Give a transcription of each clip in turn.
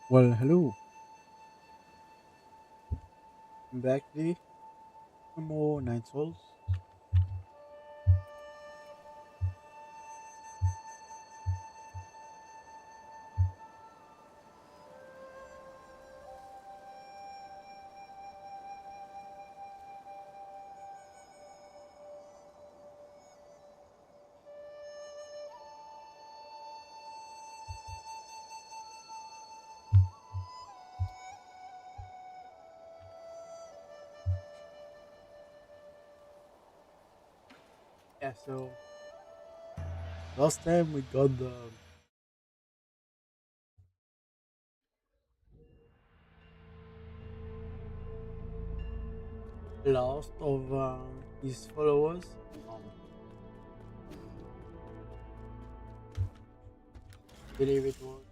Well, hello. I'm back today. Some more Nine Souls. Yeah, so last time we got the last of his followers. Um, I believe it was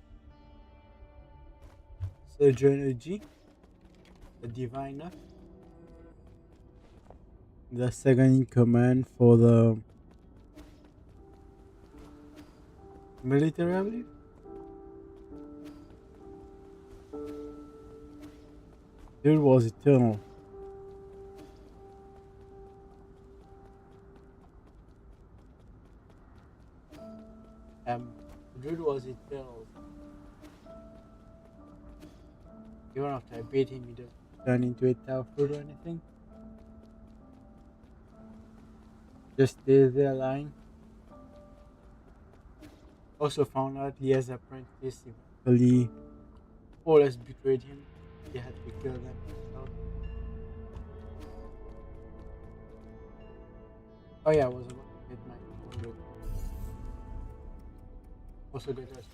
Surgeon G, the diviner, the second in command for the military, I believe. Dude was eternal. Dude was eternal. Even after I beat him, he doesn't turn into a tower fruit or anything. Just stays there lying. Also found out he has apprentice eventually Paulus betrayed him. He had to kill them himself. Oh yeah, I was about to get my 200. Also get us.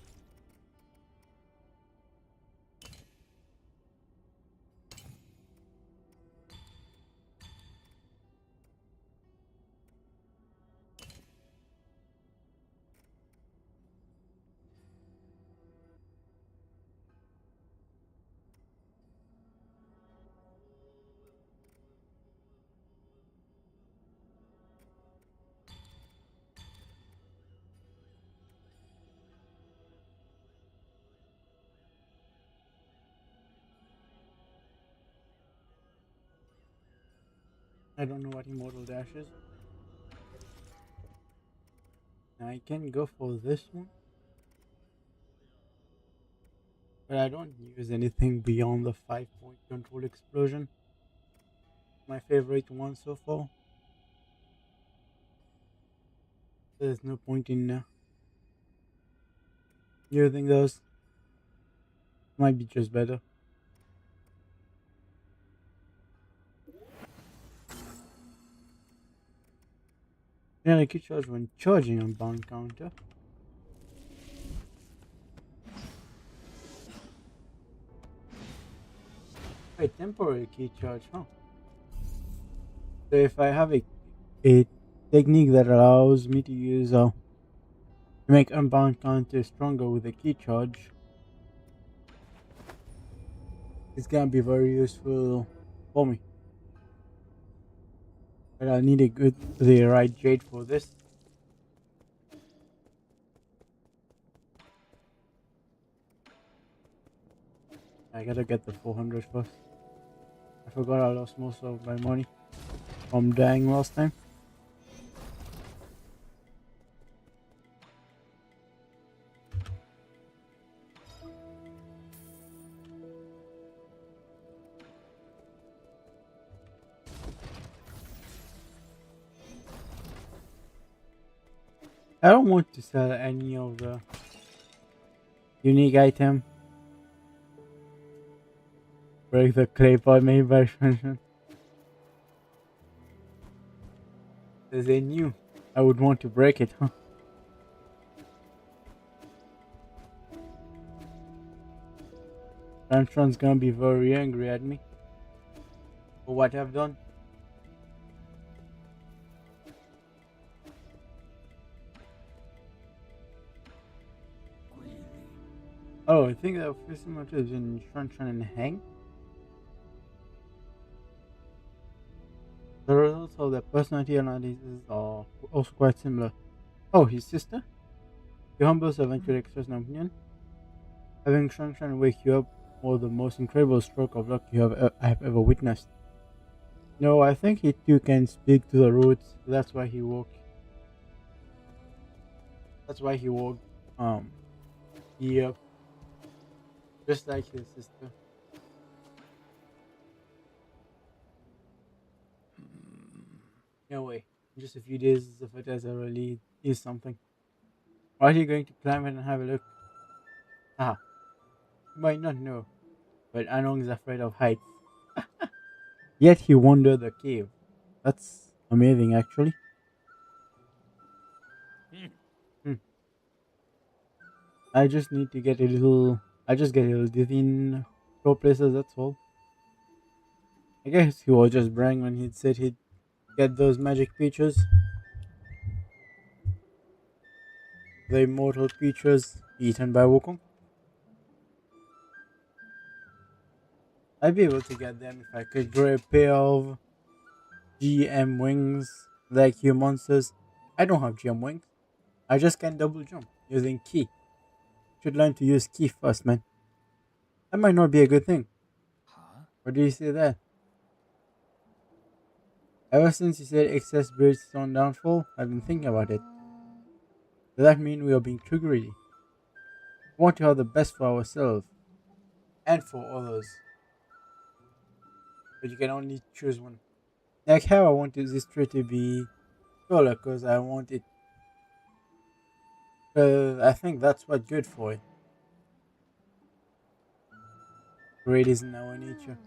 I don't know what immortal dash is. I can go for this one, but I don't use anything beyond the 5 point control explosion. My favorite one so far. There's no point in using those. Might be just better. Generic charge when charging on bound counter. Wait, temporary key charge, huh? So if I have a technique that allows me to use to make unbound counter stronger with a key charge, it's gonna be very useful for me. But I need the right jade for this. I gotta get the 400 first. I forgot I lost most of my money from dying last time. I don't want to sell any of the unique item. Break the clay pot made by expansion. There's a new. I would want to break it, huh? Ramtron's gonna be very angry at me for what I've done. Oh, I think that first much is in Shran and Hang. The results of the personality analysis are also quite similar. Oh, his sister? The humble servant could express an opinion. Having sunshine wake you up was the most incredible stroke of luck I have ever witnessed. No, I think he too can speak to the roots. That's why he woke um he up just like his sister. No way. In just a few days the fertilizer really is something. Why are you going to climb it and have a look? Ah, you might not know, but Anong is afraid of heights. Yet he wandered the cave. That's amazing actually. Hmm. I just need to get a little I just get a little dizzy in pro places, that's all. I guess he was just bragging when he said he'd get those magic features, the immortal creatures eaten by Wukong. I'd be able to get them if I could grow a pair of GM wings like you monsters. I don't have GM wings. I just can double jump using key. Should learn to use key first, man. That might not be a good thing. Or do you say that? Ever since you said excess breeds is on downfall, I've been thinking about it. Does that mean we are being too greedy? We want to have the best for ourselves and for others, but you can only choose one. Like how I want this tree to be taller because I want it. Because I think that's what's good for it. Greed is in our nature.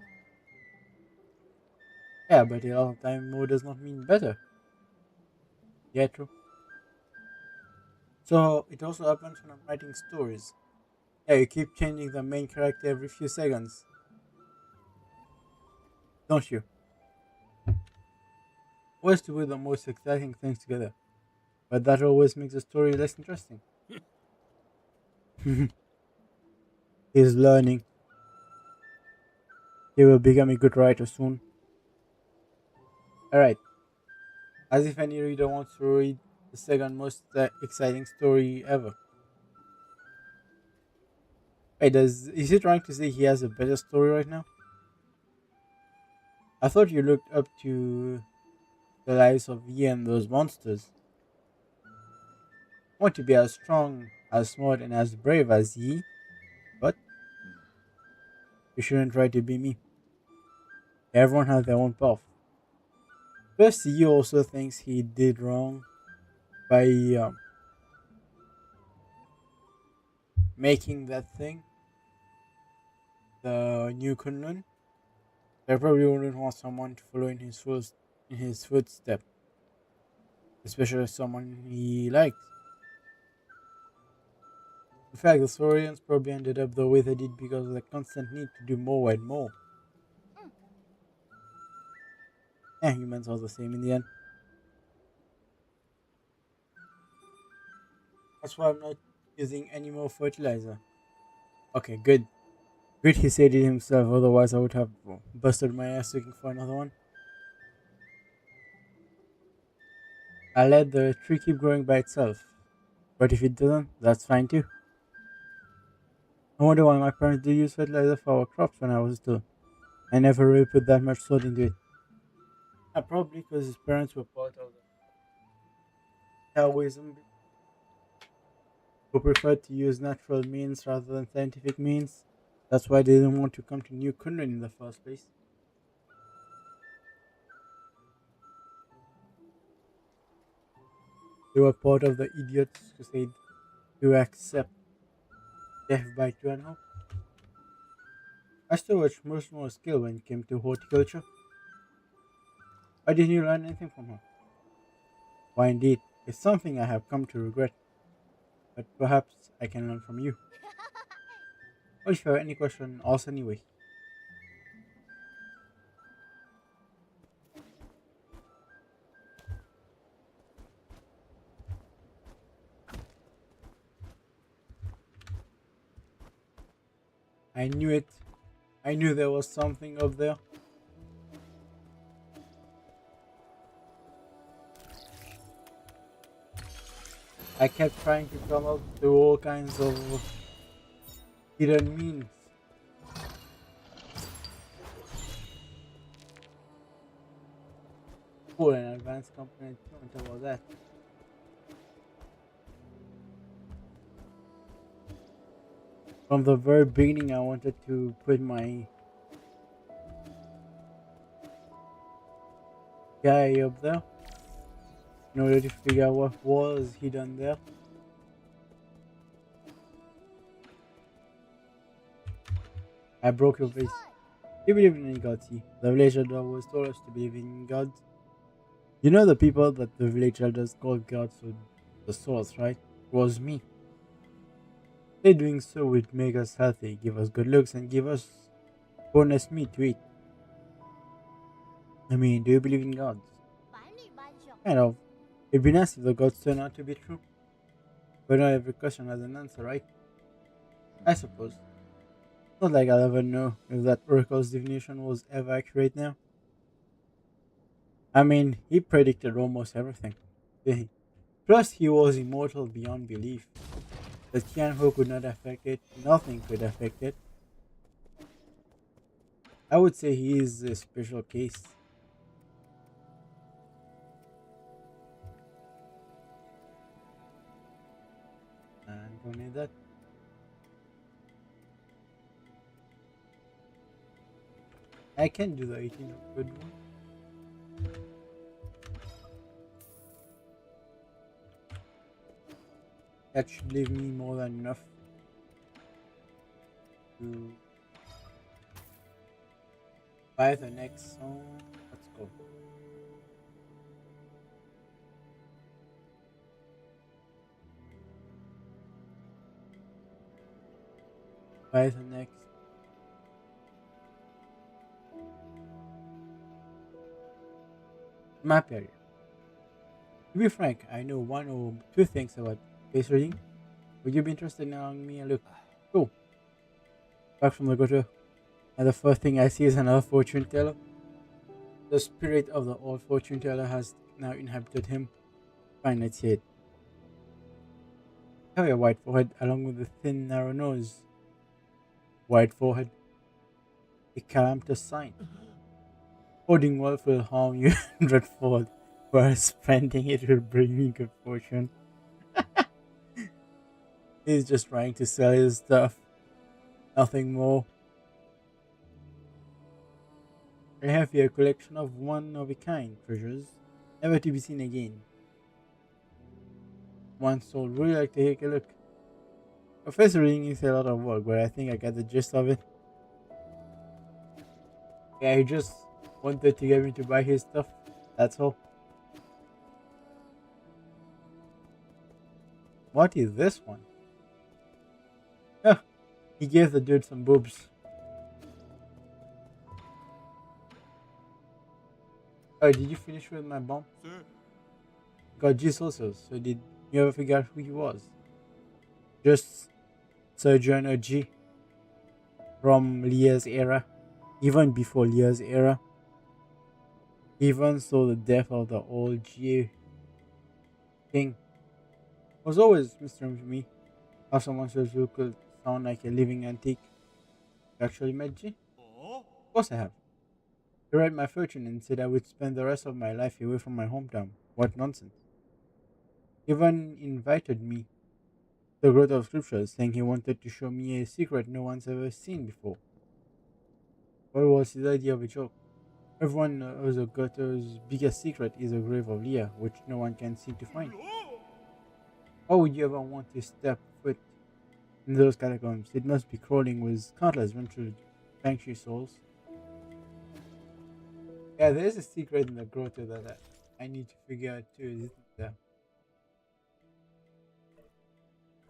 Yeah, but a lot of time more does not mean better. Yeah, true. So it also happens when I'm writing stories. Yeah, you keep changing the main character every few seconds, don't you? Always to put the most exciting things together, but that always makes the story less interesting. He's learning. He will become a good writer soon. Alright, as if any reader wants to read the second most exciting story ever. Wait, is he trying to say he has a better story right now? I thought you looked up to the lives of Yi and those monsters. I want to be as strong, as smart, and as brave as Yi, but you shouldn't try to be me. Everyone has their own path. Plus, Yi also thinks he did wrong by making that thing the new Kunlun. I probably wouldn't want someone to follow in his footsteps, especially someone he likes. In fact, the Saurians probably ended up the way they did because of the constant need to do more and more. And humans are the same in the end. That's why I'm not using any more fertilizer. Okay, good. Good he said it himself, otherwise I would have busted my ass looking for another one. I let the tree keep growing by itself. But if it doesn't, that's fine too. I wonder why my parents did use fertilizer for our crops when I was little. I never really put that much thought into it. Probably because his parents were part of the Taoism who preferred to use natural means rather than scientific means. That's why they didn't want to come to New Kunlun in the first place. They were part of the idiots who said to accept death by Tuanho. I still was much more skilled when it came to horticulture. Why didn't you learn anything from her? Why indeed, it's something I have come to regret, but perhaps I can learn from you. Or if you have any question, ask anyway. I knew it. I knew there was something up there. I kept trying to come up with all kinds of hidden means. Cool, an advanced component too on top of that. From the very beginning, I wanted to put my guy up there in order to figure out what was hidden there. I broke your face. You believe in any gods? See? The village elder was told us to believe in gods. You know the people that the village elders called gods with the source, right? It was me. They doing so would make us healthy, give us good looks, and give us bonus meat to eat. I mean, do you believe in gods? Kind of. It'd be nice if the gods turn out to be true. But not every question has an answer, right? I suppose. Not like I'll ever know if that oracle's divination was ever accurate now. I mean, he predicted almost everything. Yeah. Plus, he was immortal beyond belief. The Tianho could not affect it, nothing could affect it. I would say he is a special case. And don't need that. I can do the 18 of good one. That should leave me more than enough to buy the next song. Let's go. Buy the next map area. To be frank, I know one or two things about face reading. Would you be interested in allowing me a look? Cool. Back from the gutter, and the first thing I see is another fortune teller. The spirit of the old fortune teller has now inhabited him. Fine, let's see it. Have a white forehead along with a thin, narrow nose. White forehead. A calamitous sign. Hoarding wealth will harm you hundredfold, whereas spending it will bring you good fortune. He's just trying to sell his stuff. Nothing more. I have here a collection of one of a kind treasures, never to be seen again. One soul. Really like to take a look. Professor reading is a lot of work, but I think I got the gist of it. Yeah, he just wanted to get me to buy his stuff. That's all. What is this one? Oh, he gave the dude some boobs. Oh, did you finish with my bomb? Got G's also, so did you ever figure out who he was? Just Sojourner G from Lear's era, even before Lear's era. Even so, the death of the old G king was always mystery to me. How someone so who could sound like a living antique. You actually met G? Of course I have. He read my fortune and said I would spend the rest of my life away from my hometown. What nonsense. He even invited me to the Growth of Scriptures, saying he wanted to show me a secret no one's ever seen before. What was his idea of a joke? Everyone knows that Goto's biggest secret is the grave of Leah, which no one can seem to find. Why would you ever want to step foot in those catacombs? It must be crawling with countless ventured banshee souls. Yeah, there's a secret in the grotto that I need to figure out too, isn't there?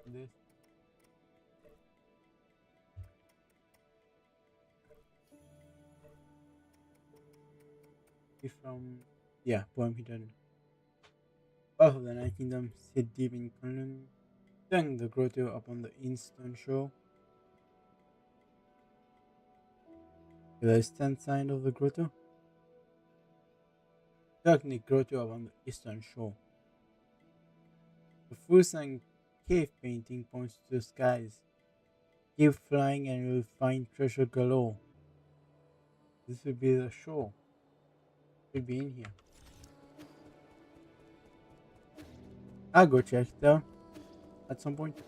This is from, yeah, poem hidden. Both of the Nine Kingdoms sit deep in Kunlun, turning the grotto upon the eastern shore. To the eastern side of the grotto, turning the grotto upon the eastern shore. The Fusang cave painting points to the skies. Keep flying and you'll find treasure galore. This will be the show. We'll be in here. I'll go check it out at some point.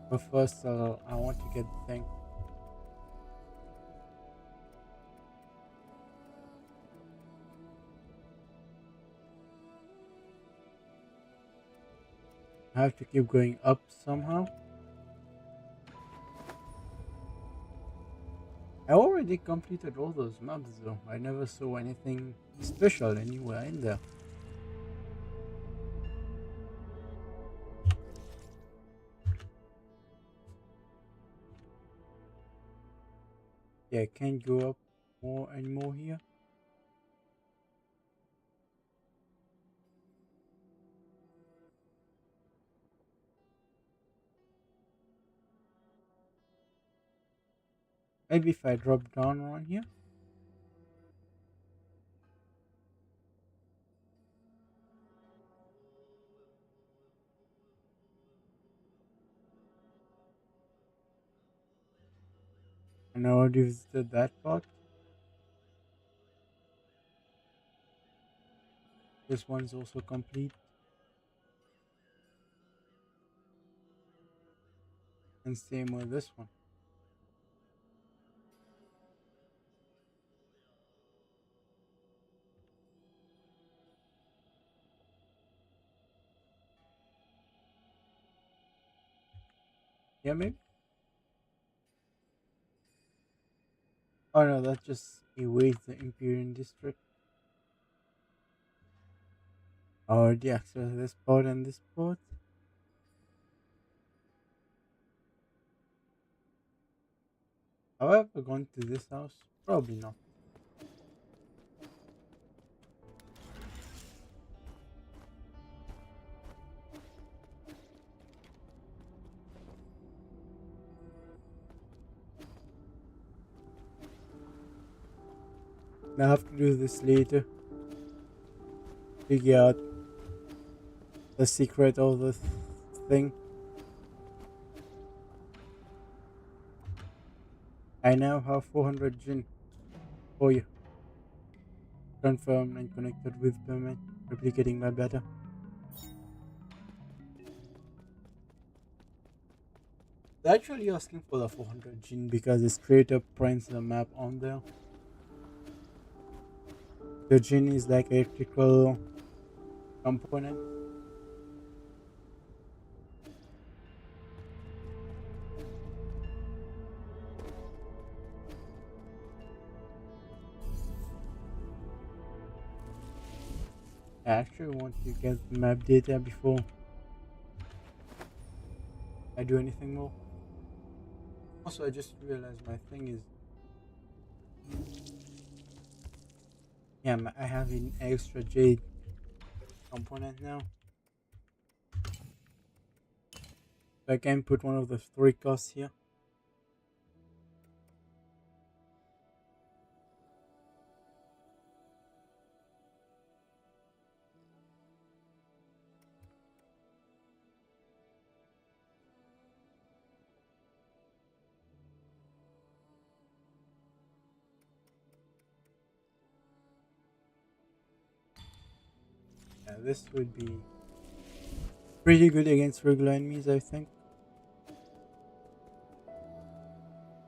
But first, I want to get the thing. I have to keep going up somehow. I already completed all those maps though. I never saw anything special anywhere in there. Yeah, I can't go up more and more here. Maybe if I drop down around here. And I already visited that part. This one's also complete. And same with this one. Yeah, maybe? Oh no, that just erased the empyrean district. I already accessed this part and this part. Have I ever gone to this house? Probably not. I have to do this later. Figure out the secret of the thing. I now have 400 Jin for you. Confirmed and connected with payment. Replicating my better. They're actually asking for the 400 Jin because it straight up prints the map on there. The Jin is like electrical component. I actually want to get the map data before I do anything more. Also, I just realized my thing is, yeah, I have an extra jade component now. So I can put one of the three costs here. Yeah, this would be pretty good against regular enemies, I think.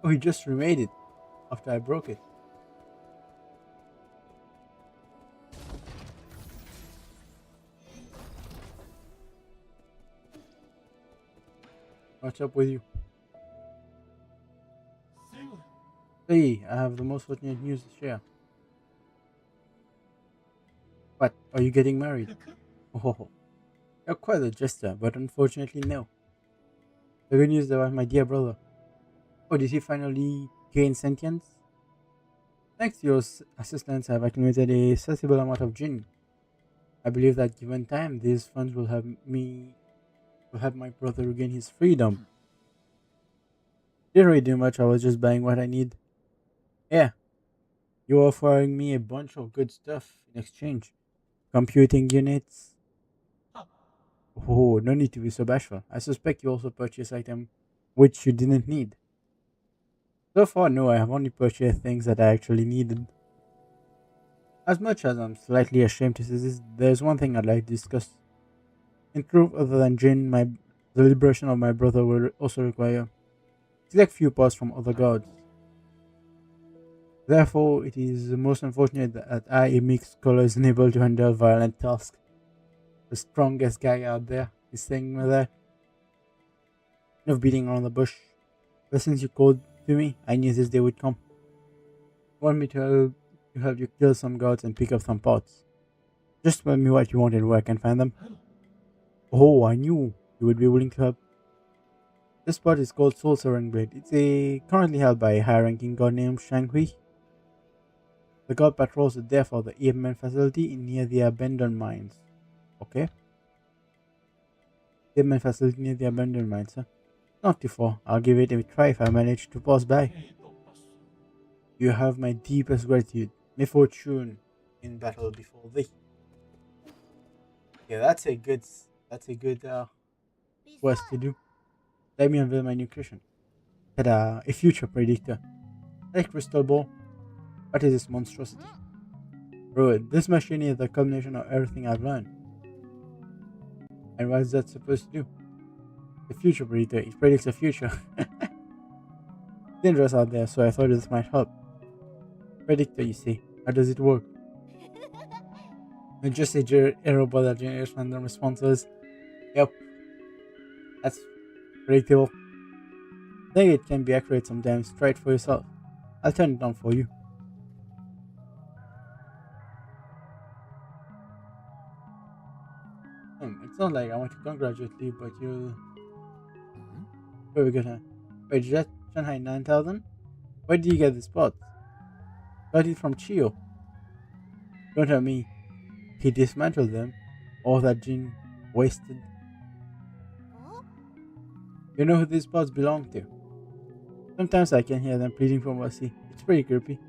Oh, he just remade it after I broke it. What's up with you? Hey, I have the most fortunate news to share. What? Are you getting married? Oh, you're quite a jester, but unfortunately, no. The good news about my dear brother. Oh, did he finally gain sentience? Thanks to your assistance, I've accumulated a sizable amount of gin. I believe that given time, these funds will help my brother regain his freedom. Didn't really do much, I was just buying what I need. Yeah, you're offering me a bunch of good stuff in exchange. Computing units, Oh, no need to be so bashful. I suspect you also purchased item which you didn't need. So far, no, I have only purchased things that I actually needed. As much as I'm slightly ashamed to say this, there's one thing I'd like to discuss. In truth, other than Jin, the liberation of my brother will also require select few parts from other gods. Therefore, it is most unfortunate that I, a mixed scholar, is unable to handle violent tasks. The strongest guy out there is saying that. Enough beating around the bush. But since you called to me, I knew this day would come. You want me to help you kill some gods and pick up some pots. Just tell me what you want and where I can find them. Oh, I knew you would be willing to help. This spot is called Soul Soaring Blade. Currently held by a high-ranking god named Shang Hui. The god patrols the depth of the Apeman facility near the abandoned mines. Okay? Apeman facility near the abandoned mines, huh? Not too far. I'll give it a try if I manage to pass by. You have my deepest gratitude. May fortune in battle before thee. Yeah, that's a good quest to do. Let me unveil my new creation. Ta-da! A future predictor. Hey, crystal ball. What is this monstrosity? Bro, this machine is the culmination of everything I've learned. And what is that supposed to do? The future predictor. It predicts the future. Dangerous out there, so I thought this might help. Predictor, you see. How does it work? It's just a robot that generates random responses. Yep, that's predictable. I think it can be accurate sometimes. Try it for yourself. I'll turn it on for you. It's not like I want to congratulate you, but you. Where we gonna? Wait, is that Shanghai 9000? Where did you get this spot? Got it from Chio. Don't tell me he dismantled them. All that gene wasted. You know who these spots belong to? Sometimes I can hear them pleading for mercy. It's pretty creepy.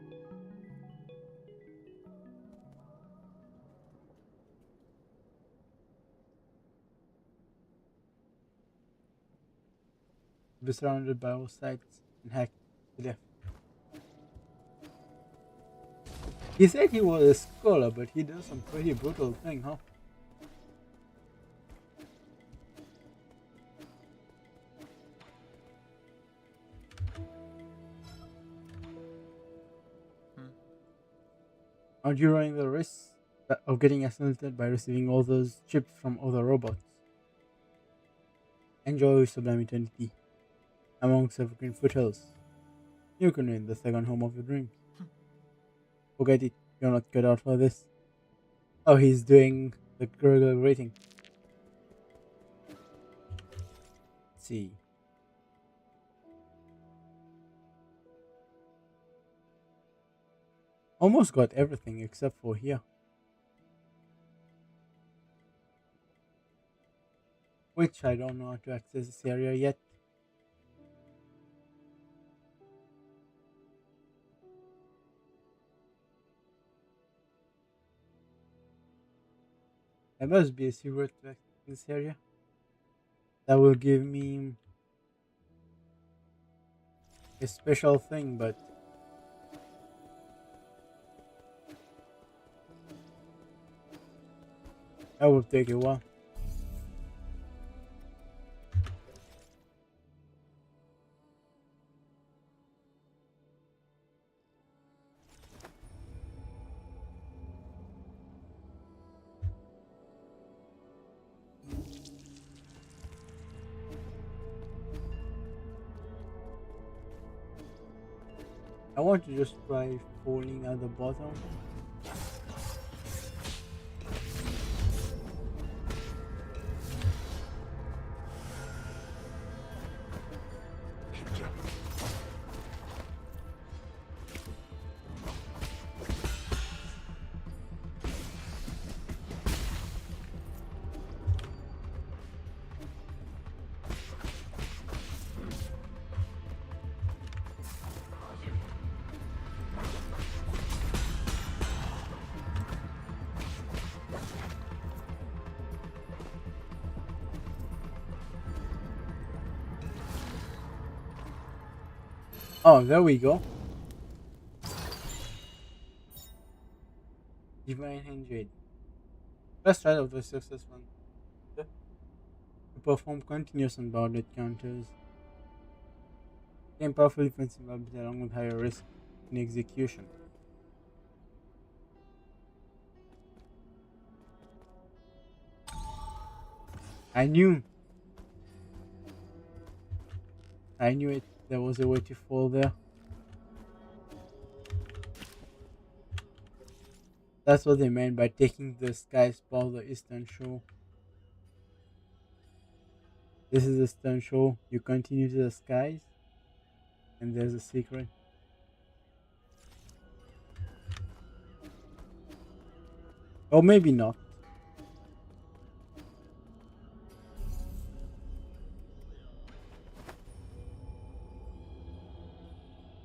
Be surrounded by all sides and hacked to death. He said he was a scholar, but he does some pretty brutal thing, huh? Aren't you running the risk of getting assaulted by receiving all those chips from other robots? Enjoy Sublime Eternity amongst evergreen foothills. You can win the second home of your dreams. Forget it, you're not cut out for this. Oh, he's doing the regular rating. Let's see. Almost got everything except for here. Which I don't know how to access this area yet. There must be a secret to access this area. That will give me a special thing, but that will take a while. I want to just try falling at the bottom. Oh, there we go. Divine Handshake. First try of the successful to perform continuous unbounded counters. Gain powerful defensive ability along with higher risk in execution. I knew I knew it. There was a way to fall there. That's what they meant by taking the skies for the eastern shore. This is the eastern shore. You continue to the skies, and there's a secret. Or maybe not.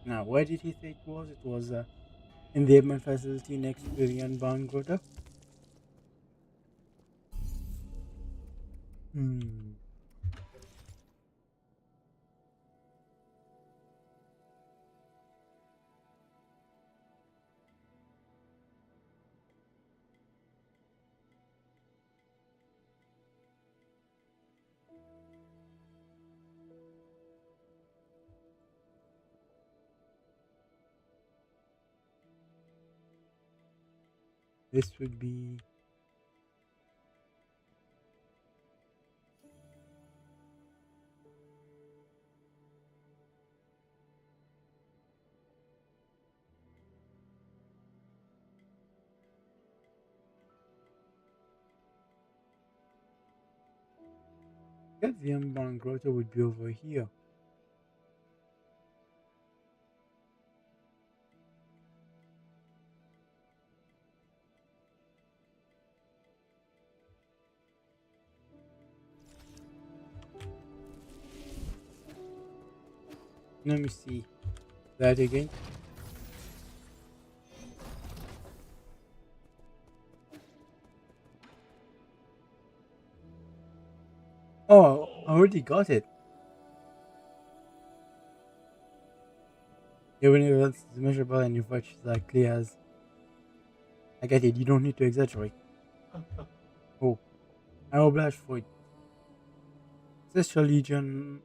Now, where did he say it was? It was in the airman facility next to the unbound grotto. Hmm. This would be. Guess the unbound grotto would be over here. Let me see that again. Oh, I already got it. Even if it's measurable and your virtues are clear as. I get it, you don't need to exaggerate. Oh, I'm obliged for it. Celestial Legion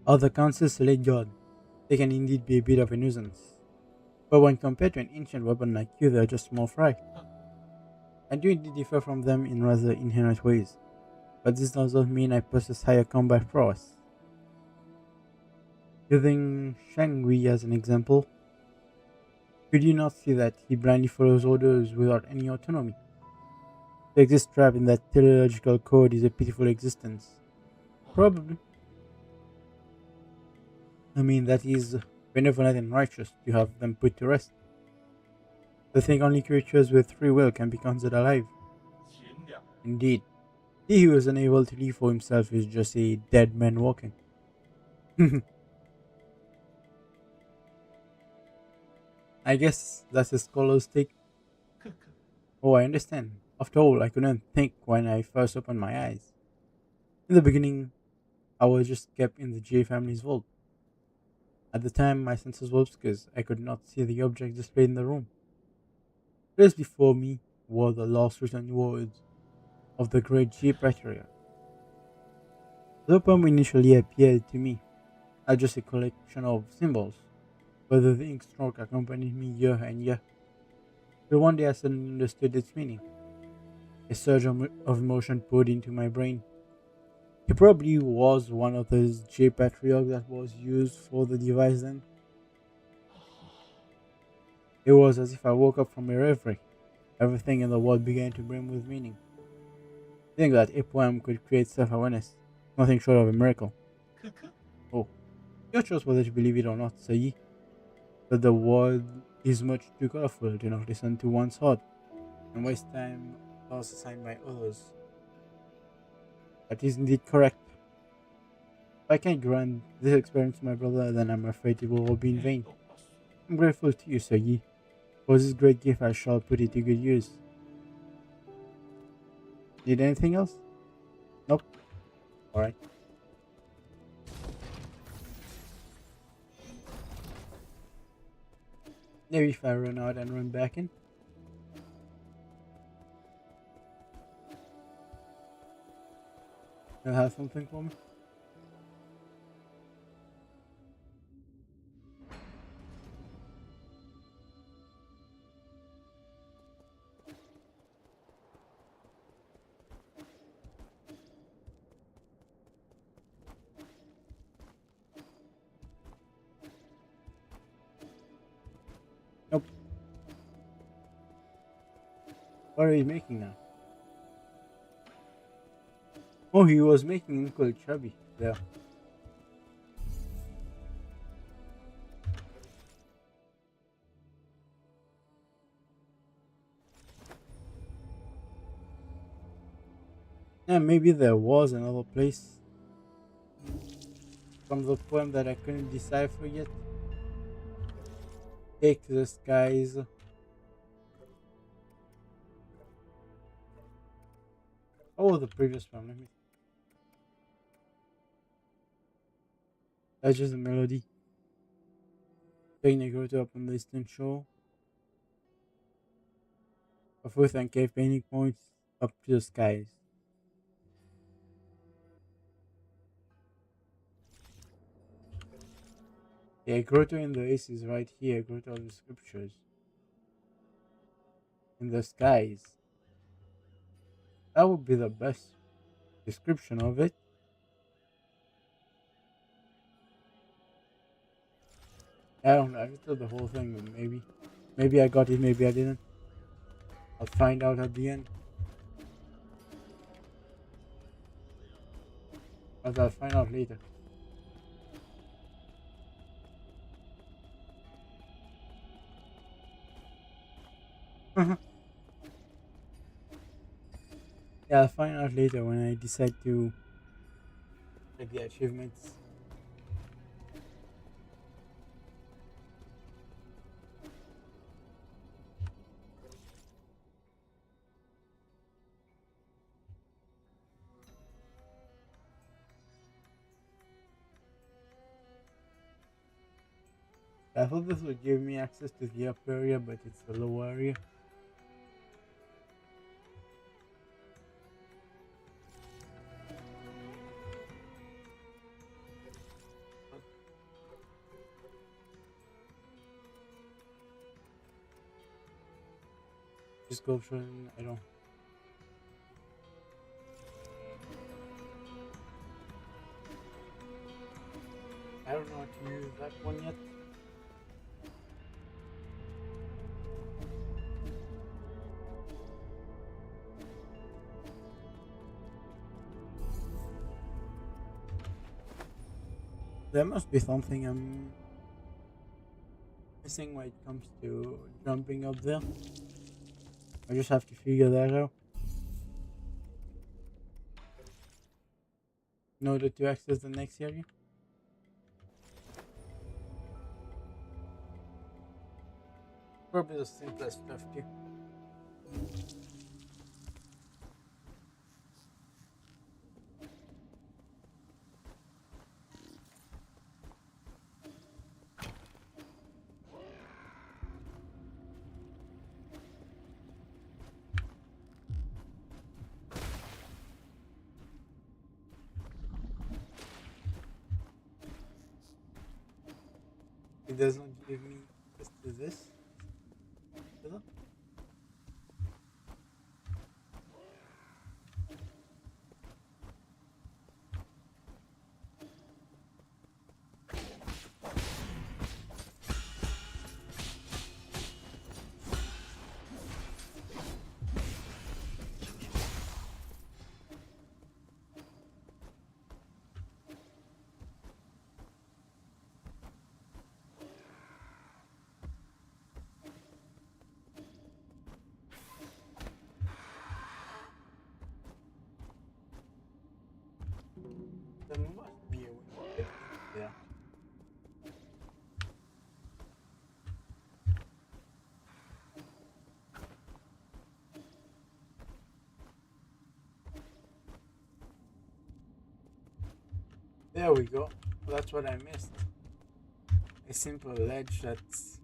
or the Council Select God. They can indeed be a bit of a nuisance. But when compared to an ancient weapon like you, they're just small fry. I do indeed differ from them in rather inherent ways, but this does not mean I possess higher combat prowess. Using Shangri as an example, could you not see that he blindly follows orders without any autonomy? To exist trapped in that teleological code is a pitiful existence. Probably. I mean, that is benevolent and righteous to have them put to rest. To think only creatures with free will can be considered alive. Indeed, he who is unable to live for himself is just a dead man walking. I guess that's a scholar's take. Oh, I understand. After all, I couldn't think when I first opened my eyes. In the beginning, I was just kept in the J family's vault. At the time, my senses were obscure. I could not see the object displayed in the room. Placed before me were the last written words of the great J patriarch. The poem initially appeared to me as just a collection of symbols, whether the ink stroke accompanied me year and year. But one day I suddenly understood its meaning. A surge of emotion poured into my brain. He probably was one of those J patriarchs that was used for the device then. It was as if I woke up from a reverie. Everything in the world began to brim with meaning. Think that a poem could create self-awareness. Nothing short of a miracle. Oh, your choice whether to believe it or not, say that the world is much too colorful to not listen to one's heart and waste time thus assigned by others. That is indeed correct. If I can't grant this experience to my brother, then I'm afraid it will all be in vain. I'm grateful to you, Sir. For this great gift I shall put it to good use. Need anything else? Nope. Alright. Maybe if I run out and run back in. You'll have something for me? Nope. What are you making now? Oh, he was making Uncle Chubby. Yeah. Yeah, maybe there was another place from the poem that I couldn't decipher yet. Take the skies. Oh, the previous one. Let me. That's just a melody. Taking a to up on the eastern shore of Earth and cave painting points up to the skies. Yeah, grotto in the east is right here. Grotto of the scriptures in the skies. That would be the best description of it. I don't know. I just told the whole thing, but maybe I got it. Maybe I didn't. I'll find out at the end. But I'll find out later. Yeah, I'll find out later when I decide to check the achievements. I thought this would give me access to the upper area, but it's the lower area. Just go through and I don't know how to use that one yet. There must be something I'm missing when it comes to jumping up there. I just have to figure that out in order to access the next area. Probably the simplest stuff too. It does not give me access to this. Does it? There must be a way to get there. There we go. That's what I missed. A simple ledge that's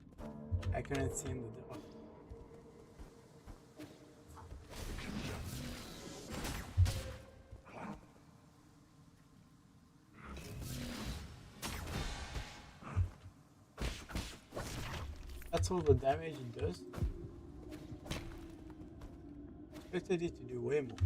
I couldn't see in the dark. That's all the damage it does. Expected it to do way more.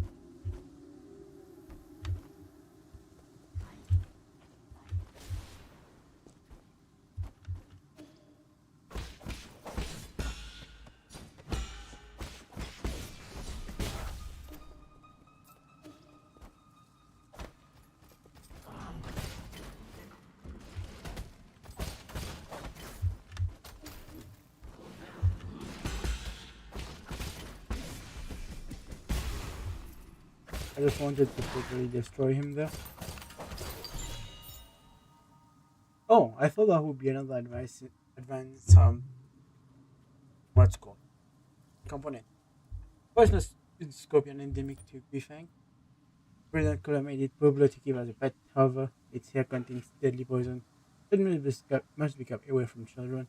I just wanted to totally destroy him there. Oh, I thought that would be another advanced what's it called component. Poisonous scorpion endemic to Bifang. President Cola made it popular to keep as a pet. However, its hair contains deadly poison that must be kept away from children.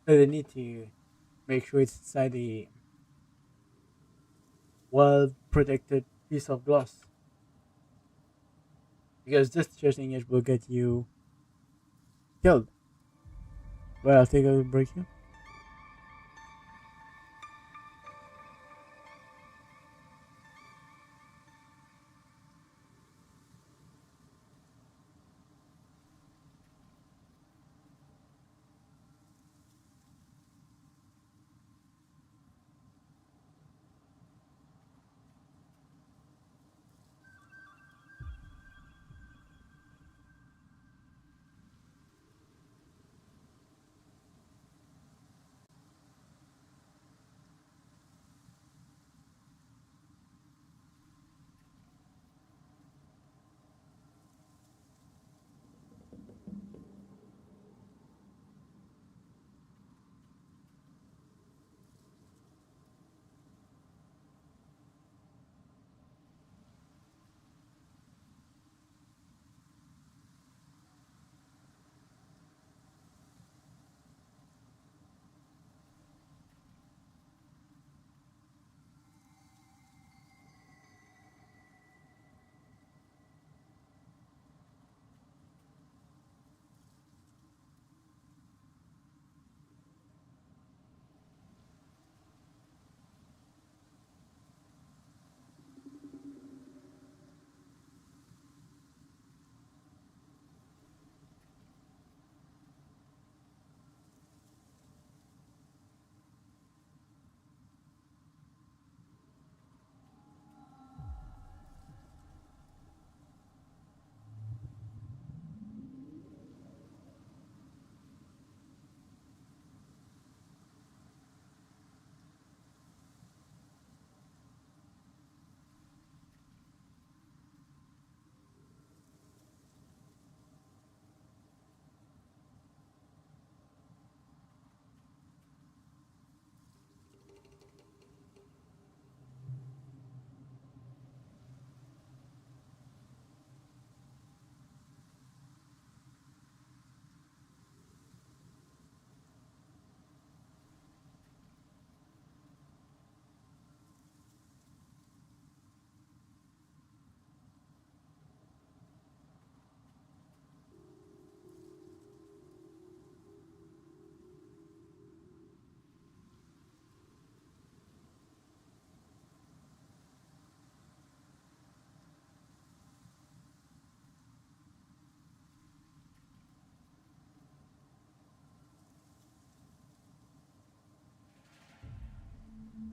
So they need to make sure it's inside a well protected piece of glass because just touching it will get you killed. But I'll take a break here.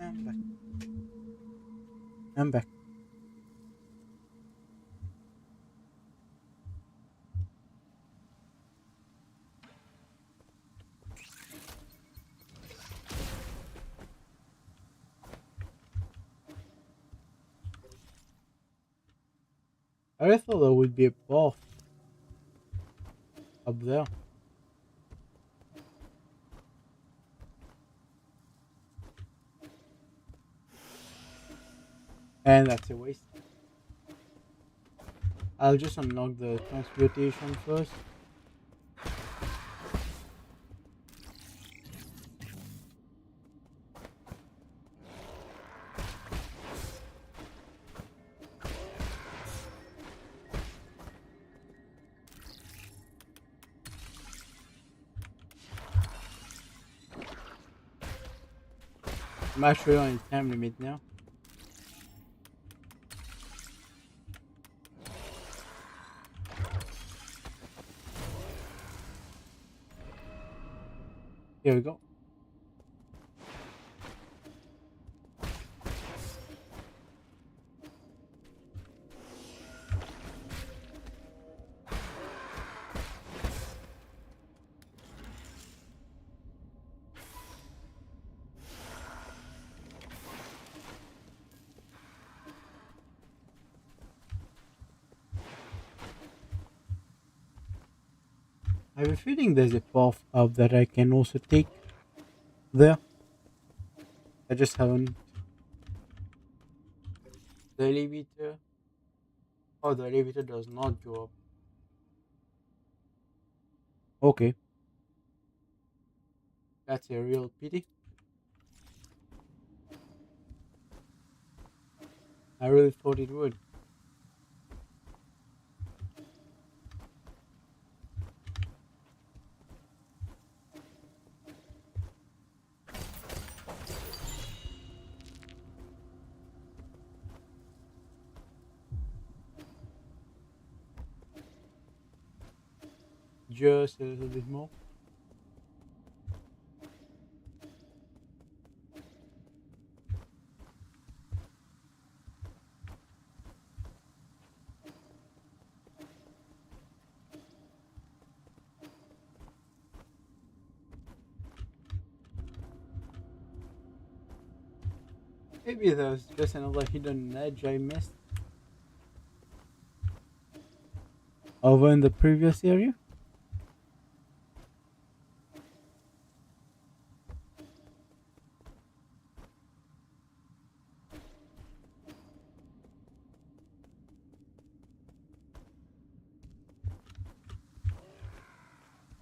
I'm back. I'm back. I thought there would be a path up there. And that's a waste. I'll just unlock the transportation first. I'm actually on a time limit now. Here we go. I have a feeling there's a path up that I can also take there. I just haven't. The elevator. Oh, the elevator does not go up. Okay, that's a real pity. I really thought it would. Just a little bit more. Maybe there's just another hidden edge I missed over in the previous area.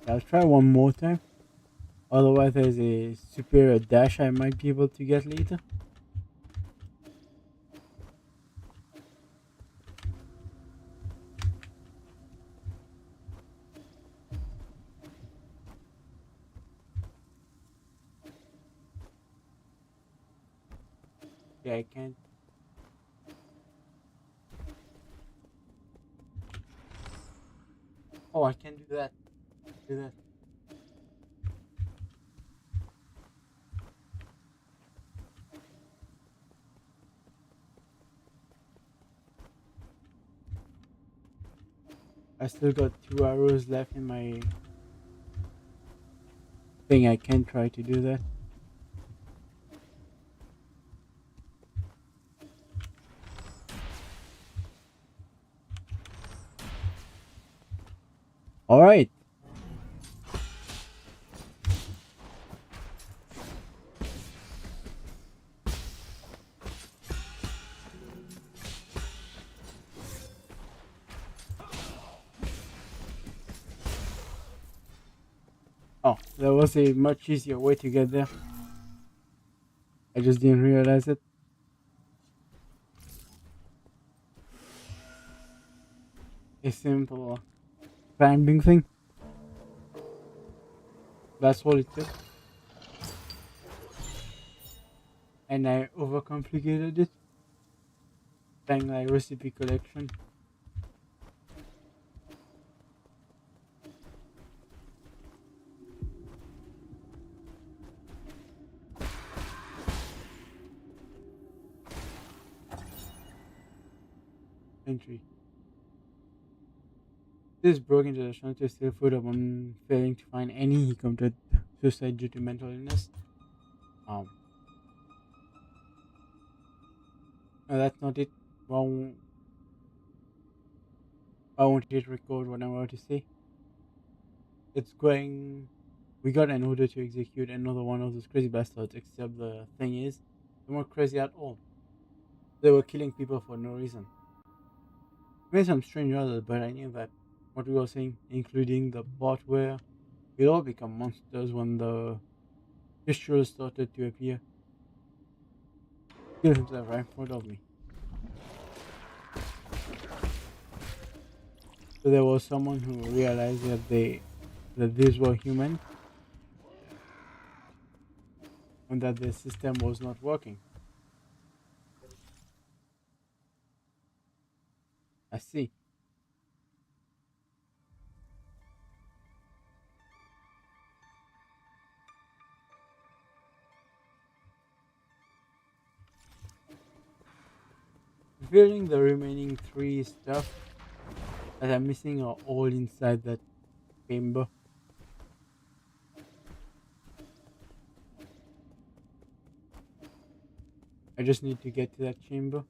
I'll try one more time. Otherwise, there's a superior dash I might be able to get later. Yeah, I can't. Oh, I can do that. Do that. I still got 2 arrows left in my thing. I can try to do that. All right. Oh, there was a much easier way to get there. I just didn't realize it. A simple climbing thing. That's what it took. And I overcomplicated it. Playing like recipe collection. Entry. This broke into the restaurant to steal food upon failing to find any. He committed suicide due to mental illness. Um, no, that's not it. Why won't it record what I'm about to say? It's going. We got an order to execute another one of those crazy bastards, except the thing is, they weren't crazy at all. They were killing people for no reason. Made some strange orders, but I knew that what we were saying, including the part where we'd all become monsters when the fissures started to appear, killed himself right in front of me. So there was someone who realized that these were humans. and that the system was not working. I see. Feeling the remaining three stuff that I'm missing are all inside that chamber. I just need to get to that chamber.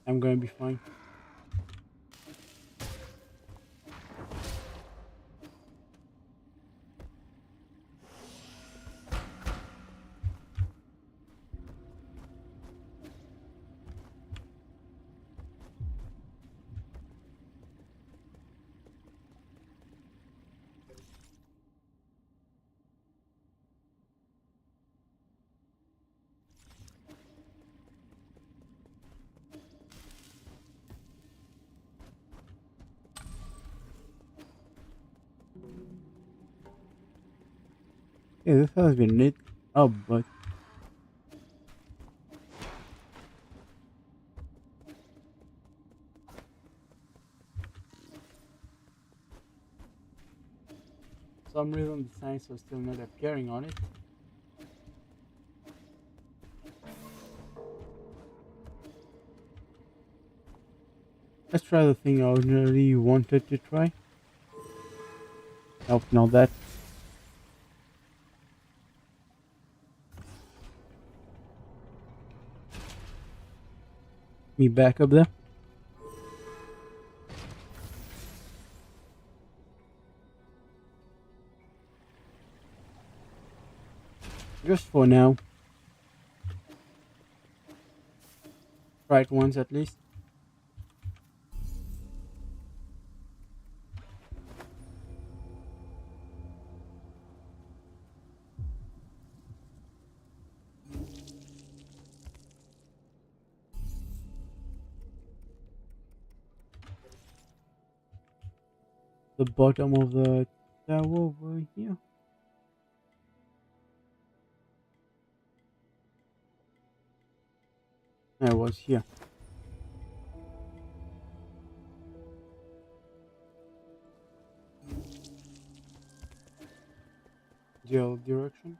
I'm gonna be fine. Yeah, this has been lit up, but for some reason the signs are still not appearing on it. Let's try the thing I originally wanted to try. Nope, not that. Me back up there. Just for now. Try it once at least. The bottom of the tower over here. I was here. Gel direction.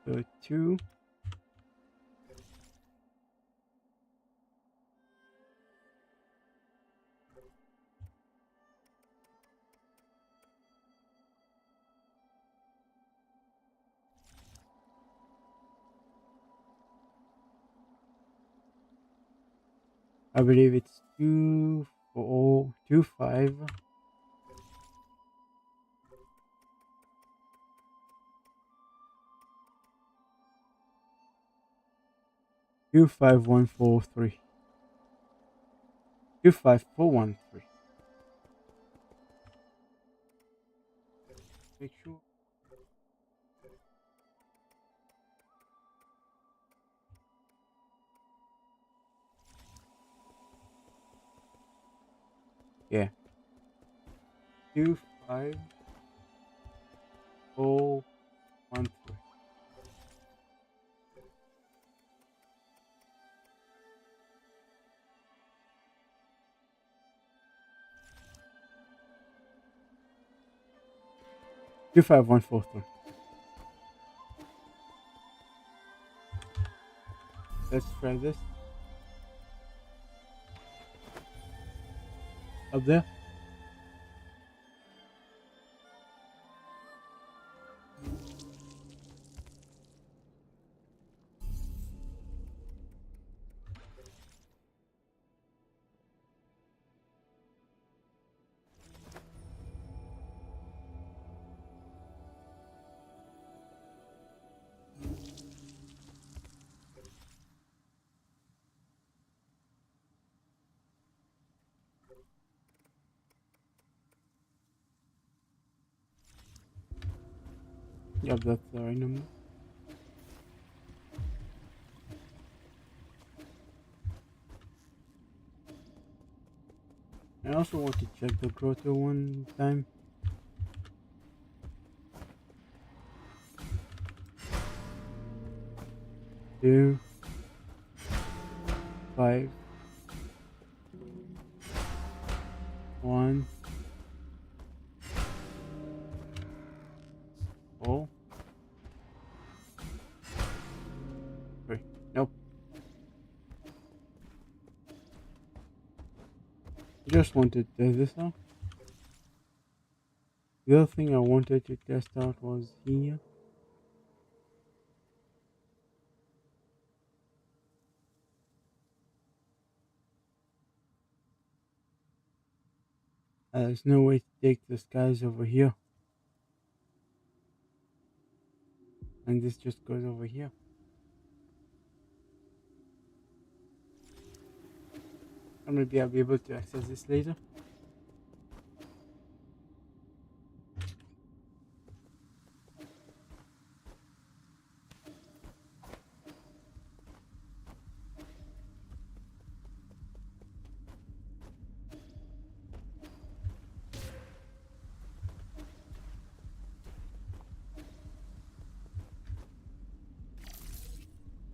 The two. I believe it's 2 4 2 5. 2 5 1 4 3. 2 5 4 1 3. Make sure. Yeah. 2 5 4 1 3. 2 5 1 4 3. Let's try this. Up there. Yep, that's the right number. I also want to check the grotto one time. Two, 5, 1. Oh, 3. Nope. Just wanted to test this out. The other thing I wanted to test out was here. There's no way to take the skies over here. And this just goes over here. And maybe I'll be able to access this later.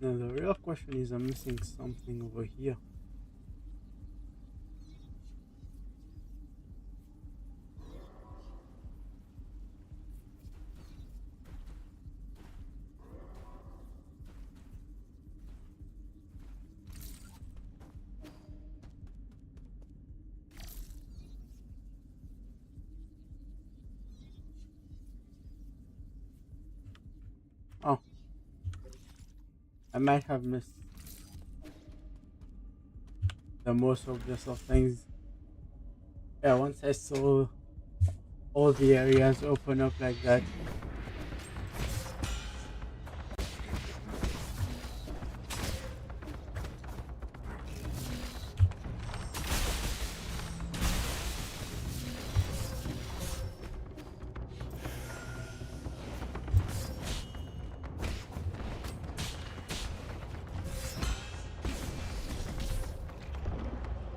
Now the real question is, I'm missing something over here. Oh, I might have missed the most obvious of things. Yeah, once I saw all the areas open up like that.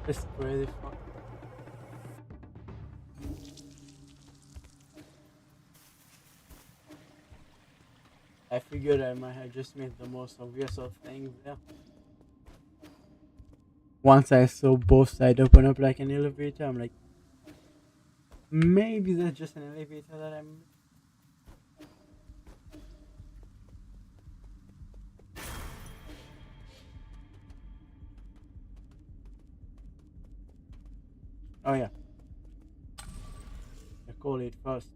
It's crazy fun. I figured I might have just made the most obvious of things there. Once I saw both sides open up like an elevator, I'm like, maybe that's just an elevator that I'm. Oh yeah, I call it first.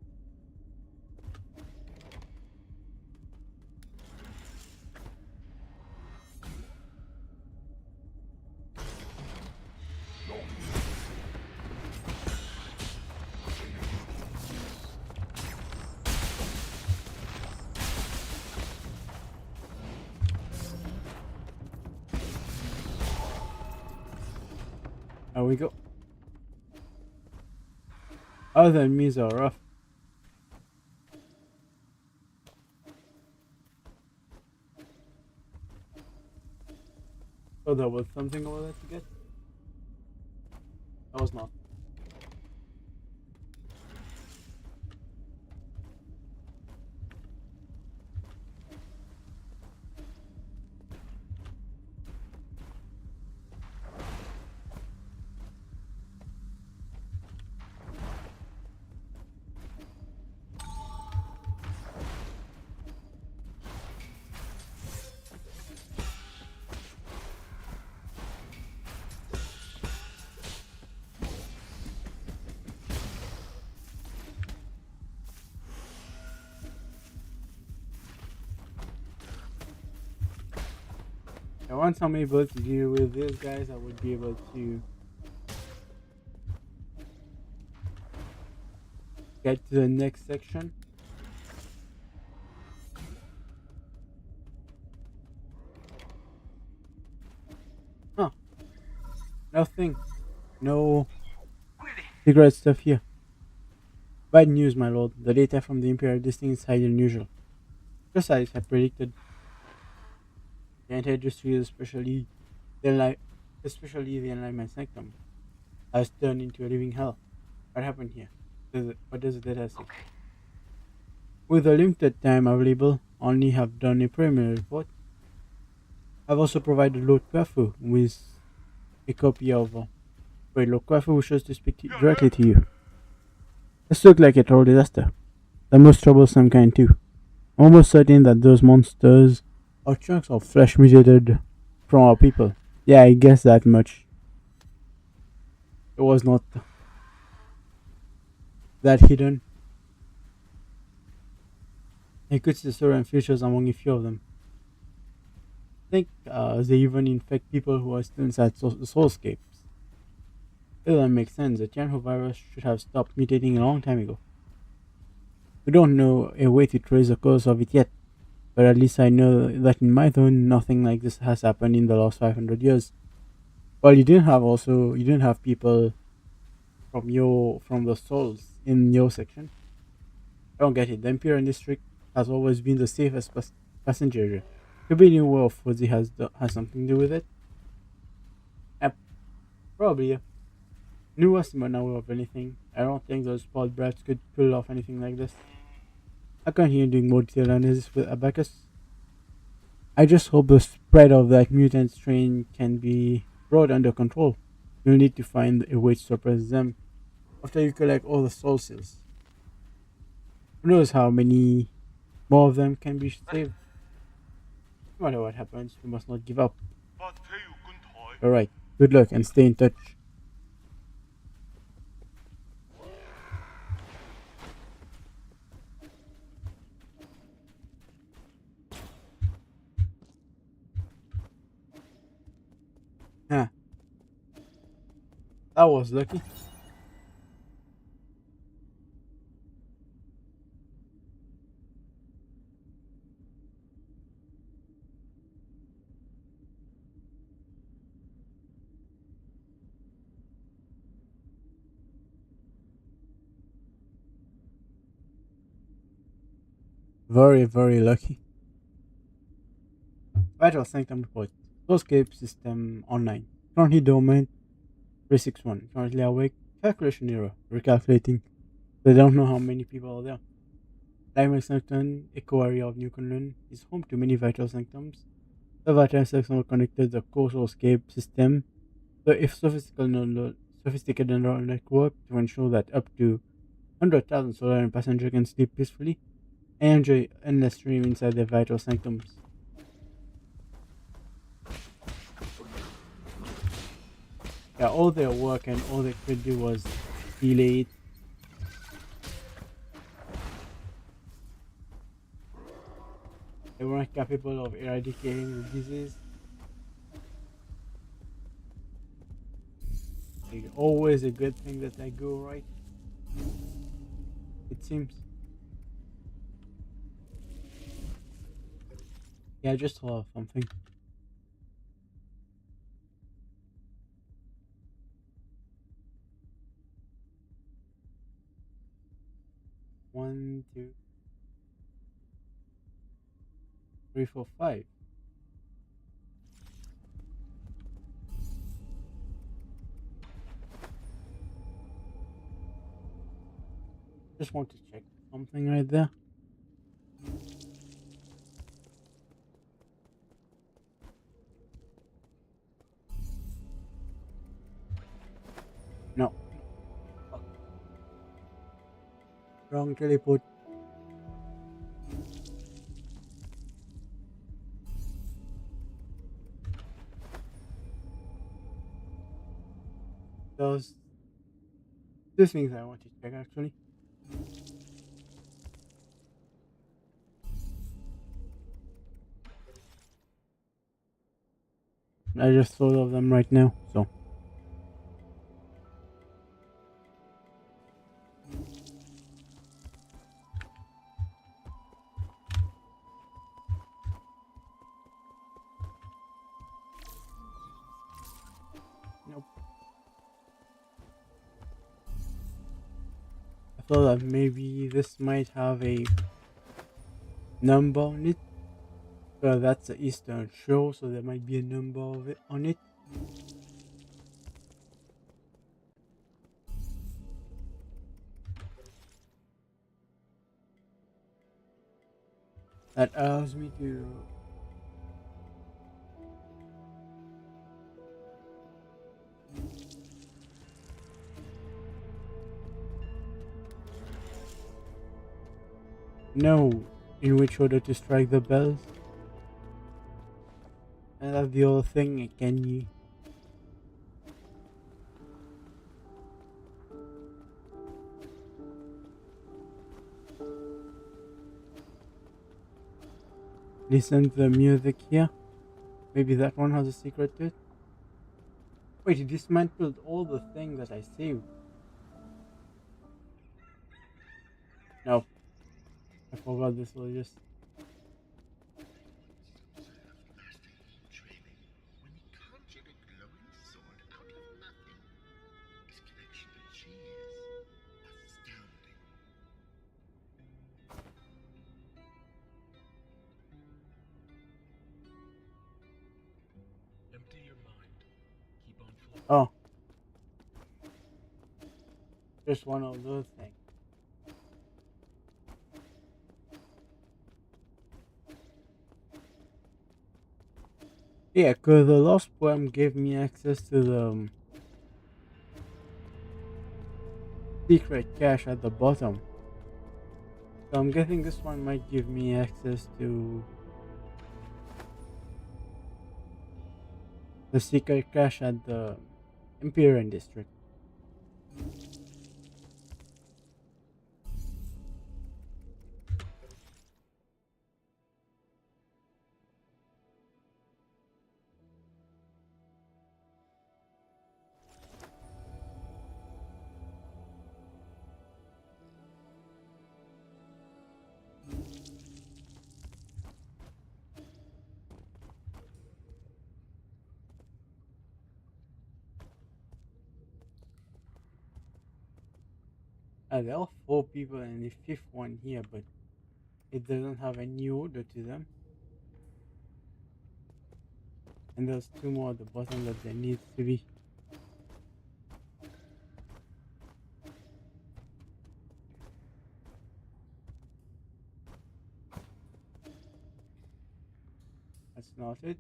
There we go. Other enemies are rough. Oh, there was something over there to get? That was not. And once I'm able to deal with these guys, I would be able to get to the next section. Huh. Nothing. No secret stuff here. Bad news, my lord. The data from the Empire Distinct is highly unusual. Just as I predicted, the entire district, the enli- especially the enlightenment sanctum, has turned into a living hell. What happened here? What does the data say? With the limited time available, only have done a preliminary report. I've also provided Lord Quafu with a copy of. Wait, Lord Quafu wishes to speak directly to you. This looked like a total disaster. The most troublesome kind, too. Almost certain that those monsters are chunks of flesh mutated from our people. Yeah, I guess that much. It was not that hidden. I could see certain features among a few of them. I think they even infect people who are still inside soulscapes. It doesn't make sense. The Tianhu virus should have stopped mutating a long time ago. We don't know a way to trace the cause of it yet, but at least I know that in my zone nothing like this has happened in the last 500 years. Well, you didn't have people from the souls in your section. I don't get it. The Empyrean district has always been the safest passenger area. Could be new world fuzzy has something to do with it. Uh, Probably. Yeah. New Westman not aware of anything. I don't think those spoiled brats could pull off anything like this. I can't hear doing more detailed analysis with Abacus. I just hope the spread of that mutant strain can be brought under control. You'll need to find a way to suppress them after you collect all the soul seals. Who knows how many more of them can be saved? No matter what happens, we must not give up. Alright, good luck and stay in touch. Huh, that was lucky. Very, very lucky. Vital Sanctum report. Soulscape system online. Currently dormant 361. Currently awake. Calculation error. Recalculating. They don't know how many people are there. Diamond Sanctum, Echo area of Newfoundland, is home to many vital sanctums. The vital sanctum are connected to the core soulscape system. So if sophisticated neural network to ensure that up to 100,000 solar and passenger can sleep peacefully and enjoy endless stream inside their vital sanctums. Yeah, all their work and all they could do was delay it. They weren't capable of eradicating the disease. It's always a good thing that they go right. It seems. Yeah, I just thought of something. One, two, three, four, five. Just want to check something right there. No. Fuck. Wrong teleport. Those two things I want to check actually. I just thought of them right now, so nope. I thought that maybe this might have a number on it. So that's the Eastern Shore, so there might be a number of it on it. That allows me to know in which order to strike the bells. And that's the other thing, can you listen to the music here? Maybe that one has a secret to it. Wait, he dismantled all the things that I saved. No, I forgot this was just. Oh, just one of those things. Yeah, cause the last poem gave me access to the secret cache at the bottom. So I'm guessing this one might give me access to the secret cache at the empyrean district. There are four people and the fifth one here, but it doesn't have any order to them. And there's two more at the bottom that there needs to be. That's not it.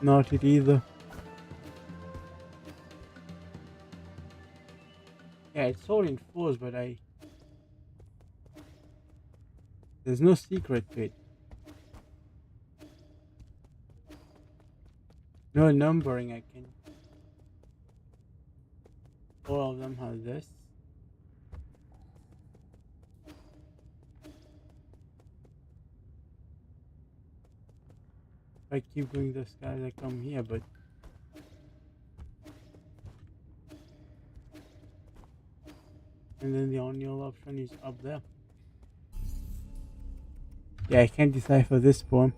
Not it either. Yeah, it's all in fours, but there's no secret to it. No numbering. I can. All of them have this. If I keep going, the skies I come here, but and then the only other option is up there. Yeah, I can't decipher this poem.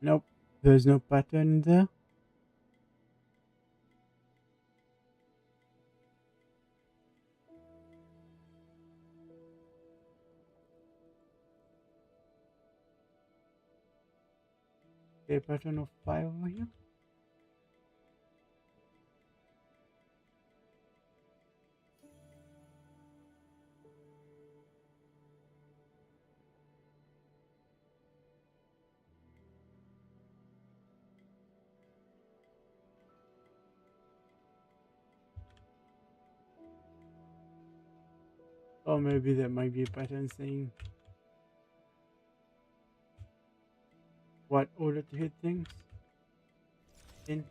Nope, there's no pattern there. A pattern of 5 over here. Or maybe there might be a pattern saying what order to hit things in.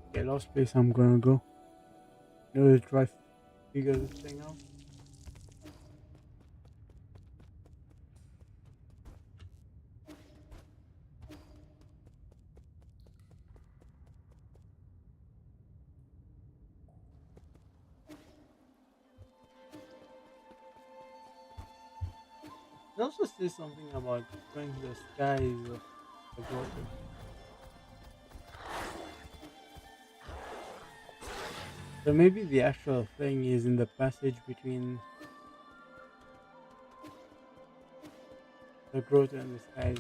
Okay, last place I'm gonna go. No, try figure this thing out. It also says something about going to the skies of the grotto. So maybe the actual thing is in the passage between the grotto and the skies.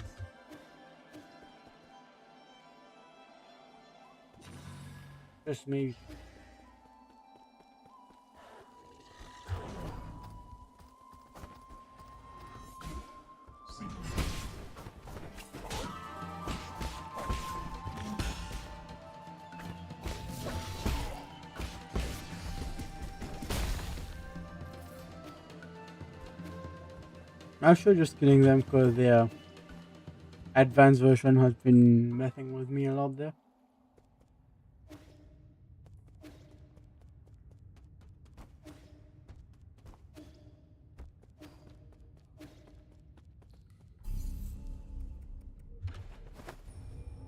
Just maybe. I'm sure just killing them because their advanced version has been messing with me a lot there.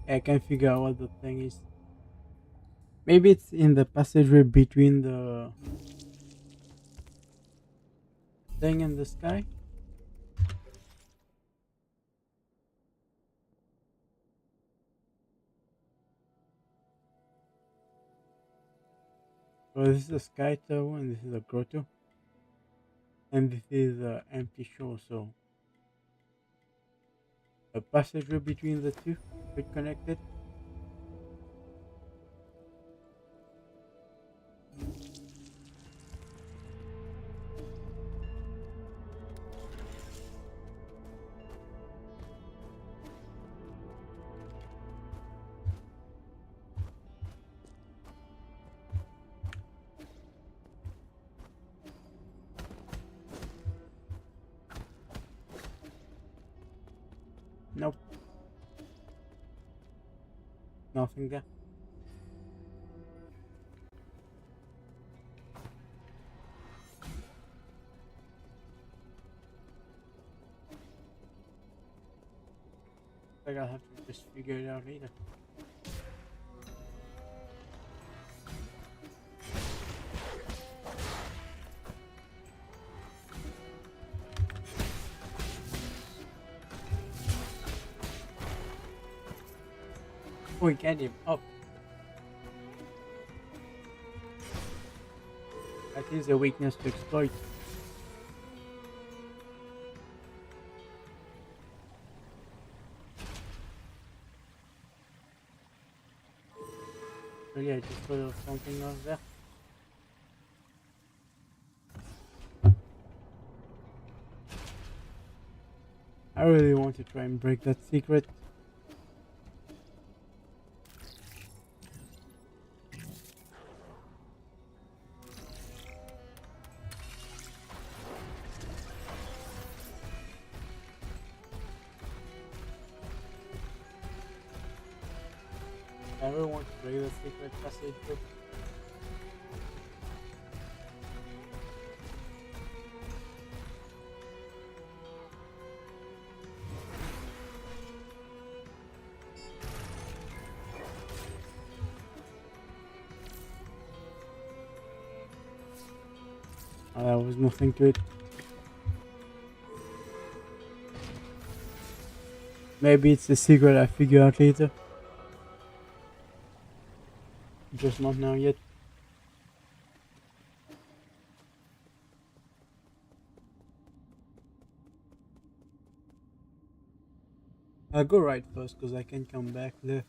I can't figure out what the thing is. Maybe it's in the passageway between the thing and the sky. So this is a sky tower and this is a grotto. And this is an empty shore, so a passageway between the two could connect it. Nope, nothing there. Like I'll have to just figure it out later. Oh, we get him up. That is a weakness to exploit. So yeah, just put something else there. I really want to try and break that secret. I really want to break the secret passage. There was nothing to it. Maybe it's a secret I figure out later. Just not now yet. I'll go right first because I can come back left.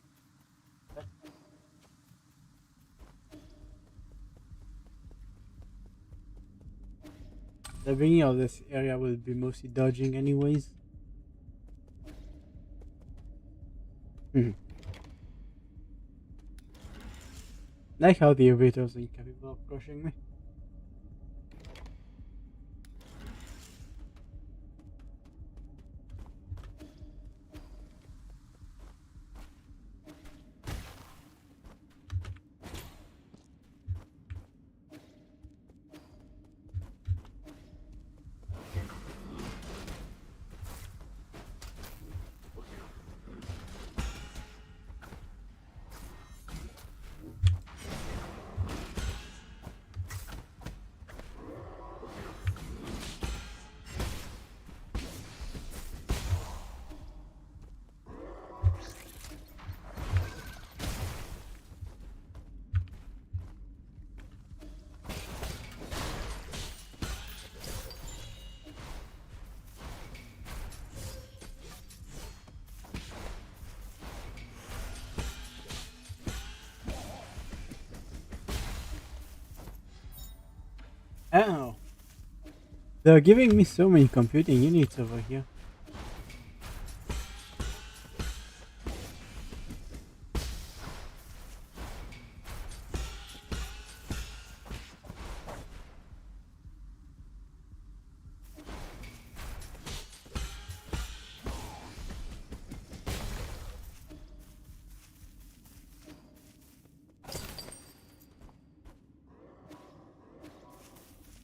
The beginning of this area will be mostly dodging anyways. Hmm. Like how the elevator was incapable of crushing me. Ow! They're giving me so many computing units over here.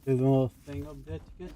There's one more thing up there to get.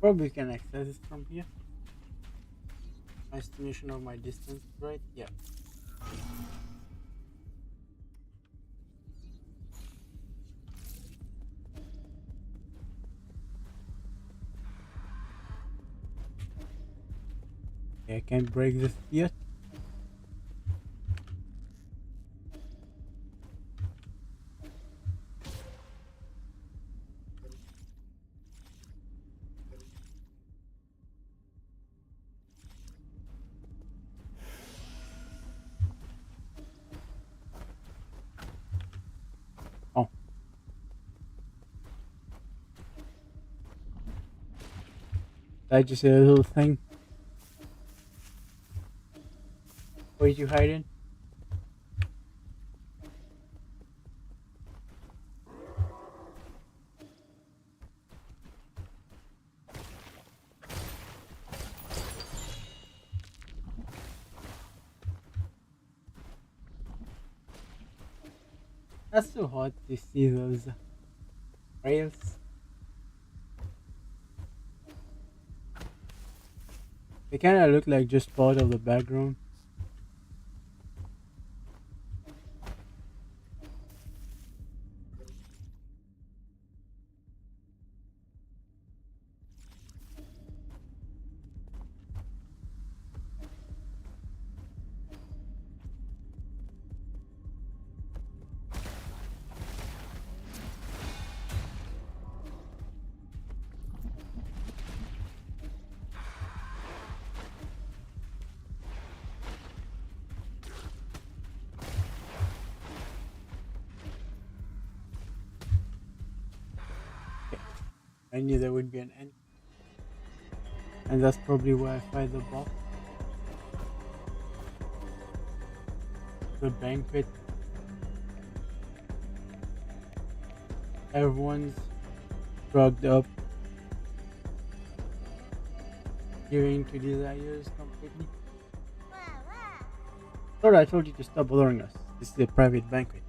Probably can access it from here. My estimation of my distance, right? Yeah. Okay, I can't break this yet. Oh. That just a little thing. Where you hiding? That's so hard to see those rails. They kind of look like just part of the background. I knew there would be an end. and that's probably where I find the box. The banquet. Everyone's drugged up, giving to desires completely. Thought I told you to stop bothering us. This is a private banquet.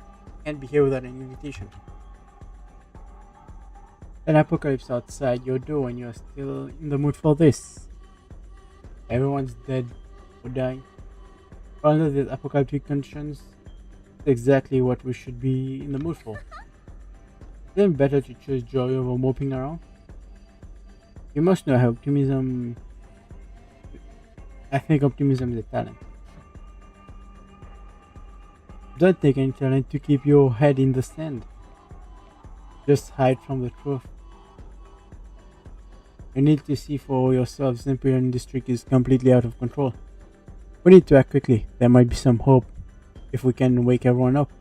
Can't be here without an invitation. An apocalypse outside your door and you're still in the mood for this. Everyone's dead or dying. Under these apocalyptic conditions, it's exactly what we should be in the mood for. Isn't it better to choose joy over moping around? You must know how optimism. I think optimism is a talent. Don't take any talent to keep your head in the sand. Just hide from the truth. You need to see for yourselves the empyrean district is completely out of control. We need to act quickly. There might be some hope if we can wake everyone up.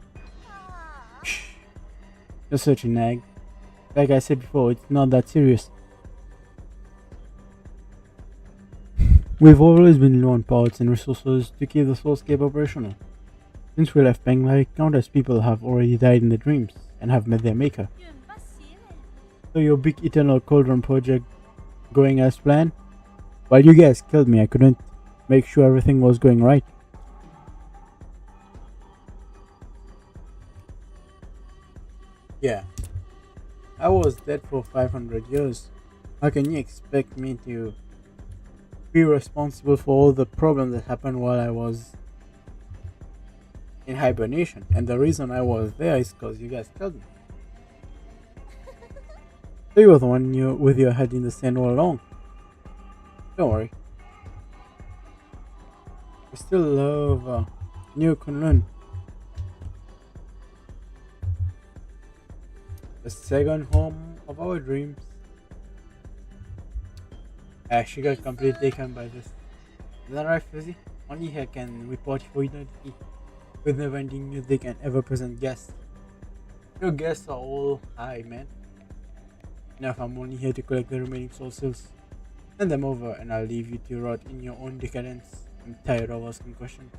Shh. You're such a nag. Like I said before, it's not that serious. We've always been low on parts and resources to keep the soulscape operational. Since we left Penglai, countless people have already died in their dreams and have met their maker. So your big eternal cauldron project going as planned? While you guys killed me, I couldn't make sure everything was going right. Yeah, I was dead for 500 years. How can you expect me to be responsible for all the problems that happened while I was in hibernation? And the reason I was there is because you guys killed me. So you were the one with your head in the sand all along. Don't worry. We still love New Kunlun. The second home of our dreams. I actually got completely taken by this. Is that right, Fizzy? Only here can report for eternity with never ending music and ever present guests. Your guests are all high, man. Enough, I'm only here to collect the remaining soul seals. Send them over and I'll leave you to rot in your own decadence. I'm tired of asking questions.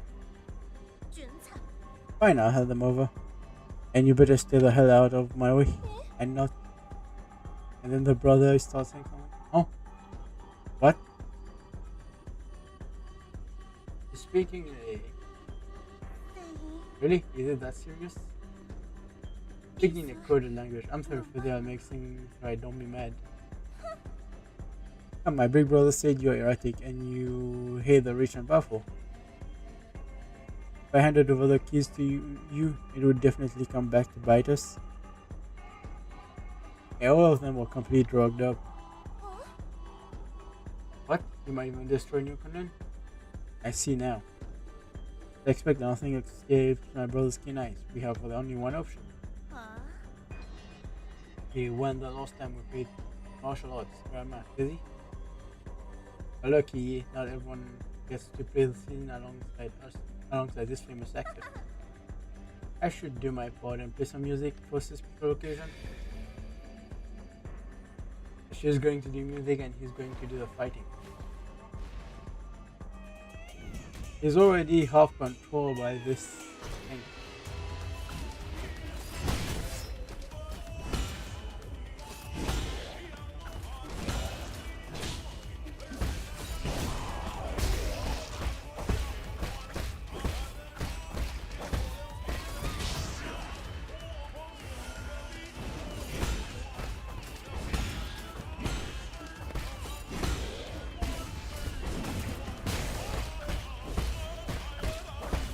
Fine, I'll hand them over. And you better stay the hell out of my way. And not. And then the brother starts saying something. Oh. What? Speaking Really? Is it that serious? Speaking a coded language. I'm sorry for that. I'll make things right. Don't be mad. My big brother said you're erratic and you hate the rich and powerful. If I handed over the keys to you, it would definitely come back to bite us. Yeah, all of them were completely drugged up. What? You might even destroy New Conan? I see now. I expect nothing escaped my brother's keen eyes. We have only one option. He won the last time we played martial arts. Grandma, is he? Lucky, not everyone gets to play the scene alongside us, alongside this famous actor. I should do my part and play some music for this special occasion. She's going to do music and he's going to do the fighting. He's already half controlled by this thing.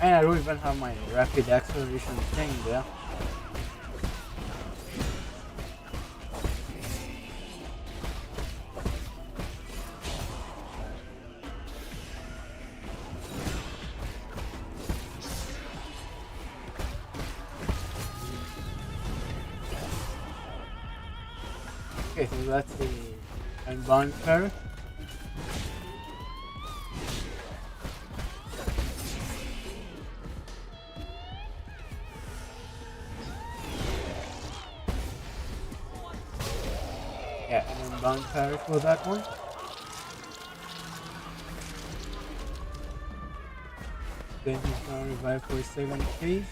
And I don't even have my rapid acceleration thing there. Okay, so that's the unbound card. Yeah, and then bound parry for that one. Then he's gonna revive for a second phase.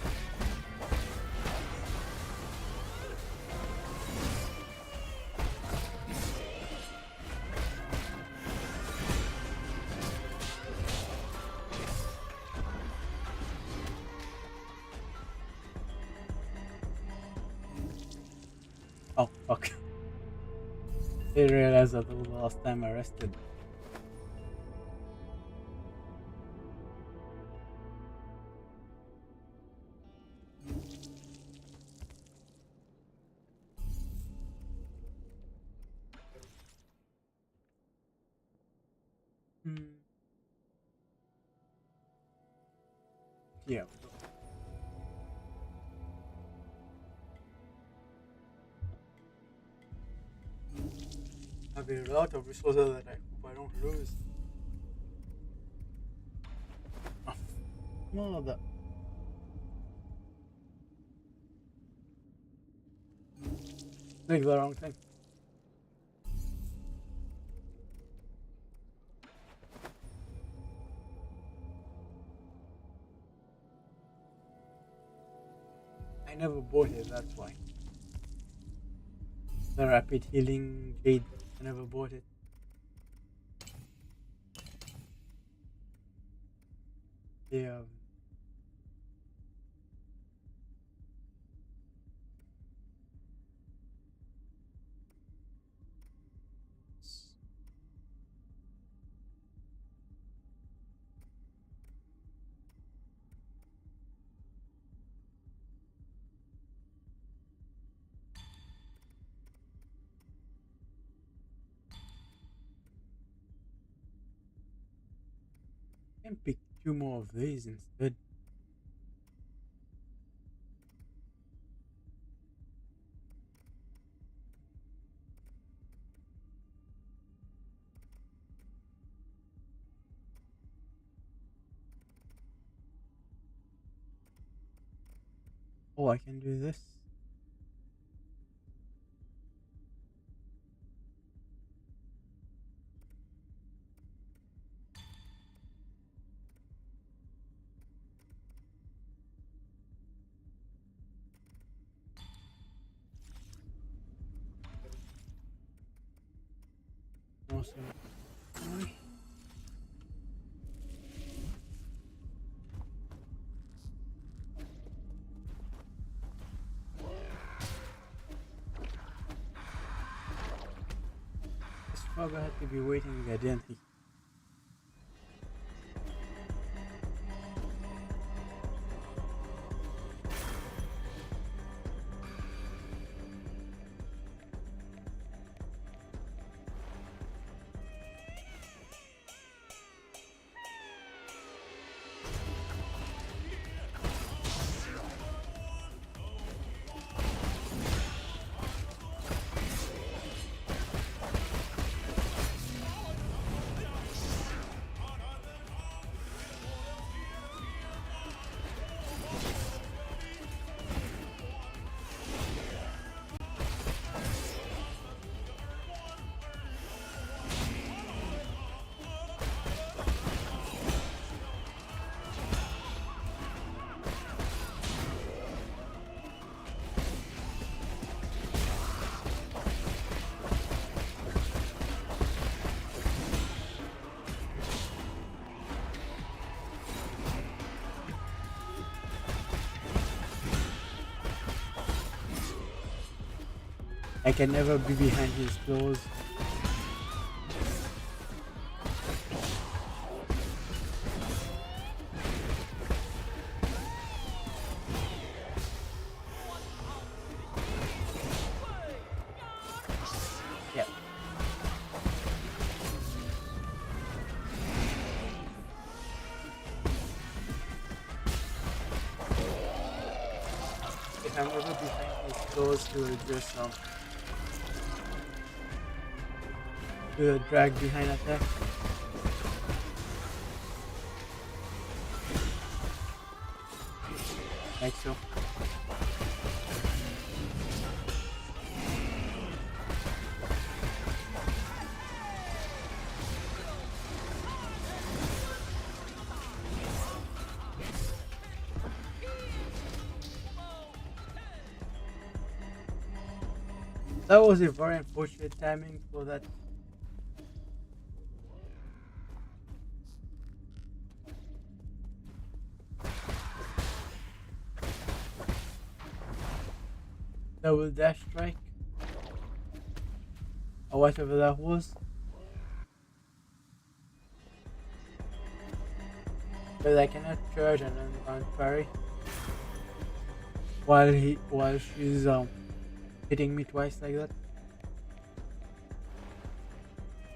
Oh, fuck. I realized that was the last time I rested. Hmm. Yeah. I have a lot of resources that I hope I don't lose. Oh, mother. Like the wrong thing. I never bought it, that's why. The rapid healing jade. I never bought it. Yeah. I can pick two more of these instead. Oh, I can do this. Awesome. This fucker had to be waiting there, didn't he? I can never be behind his clothes. Yeah. If I'm ever behind his clothes, he will just do a drag behind attack. Like so. That was a very unfortunate timing for that. Double dash strike or whatever that was. But I cannot charge an unbound parry while she's hitting me twice like that.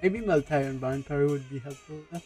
Maybe multi unbound parry would be helpful there.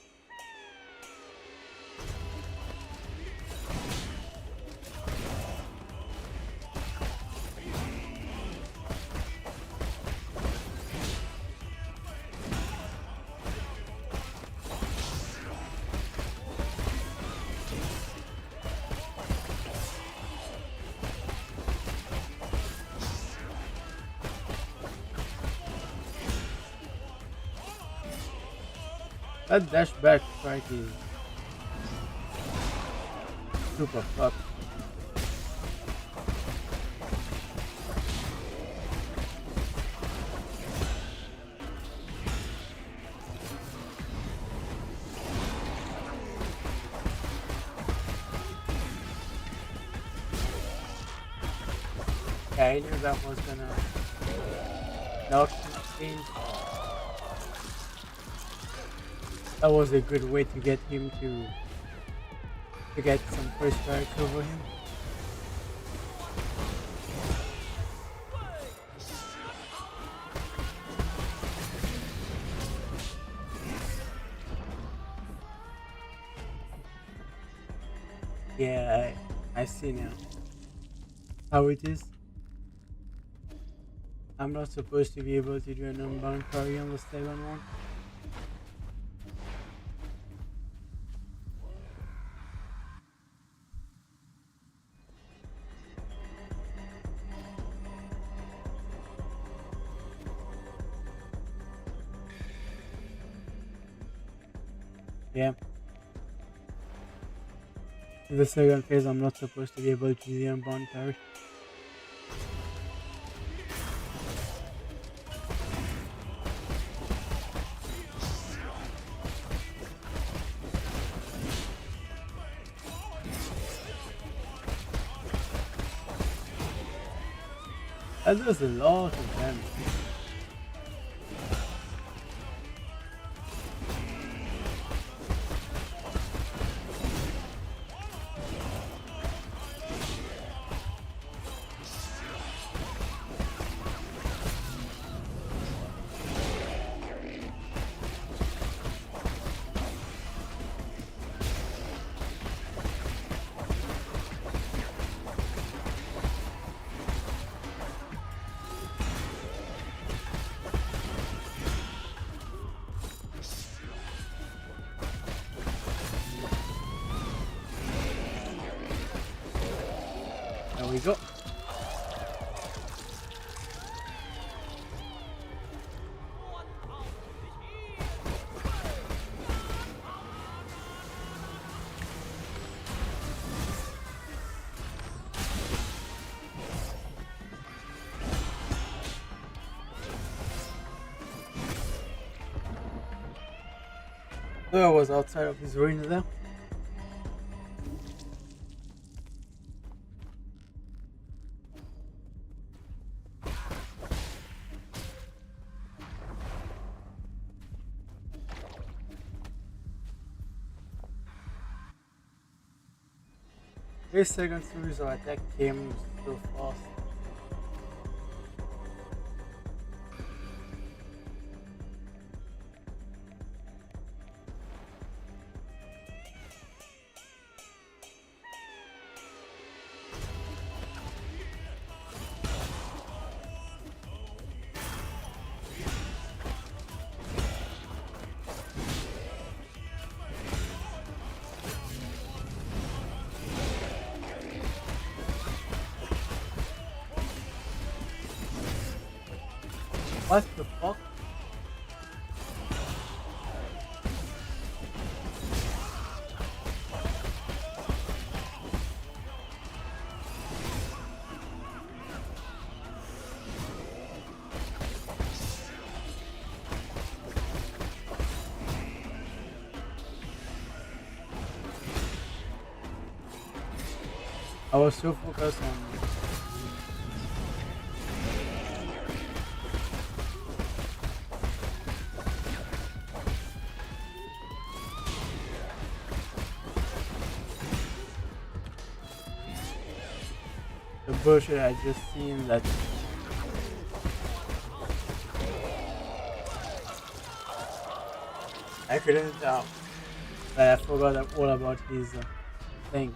That dash back strike is super fucked. Yeah, I knew that was gonna knock me in. That was a good way to get him to get some first strikes over him. Yeah, I see now how it is. I'm not supposed to be able to do an unbound parry on the second one. Yeah. In the second phase, I'm not supposed to be able to do the unbound parry. That does a lot of damage. There we go. So I was outside of his arena there. His second series of attack came so fast. What the fuck? I was so focused on the bullshit I just seen that I couldn't tell that I forgot all about his thing.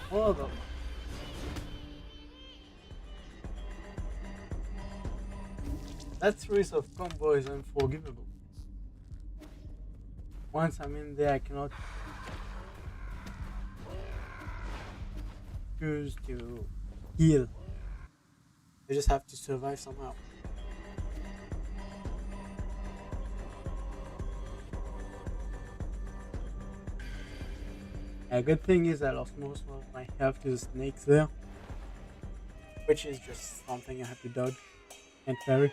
All of them. That series of combo is unforgivable. Once I'm in there, I cannot choose to heal. I just have to survive somehow. A good thing is I lost most of my health to the snakes there, which is just something I have to dodge and parry.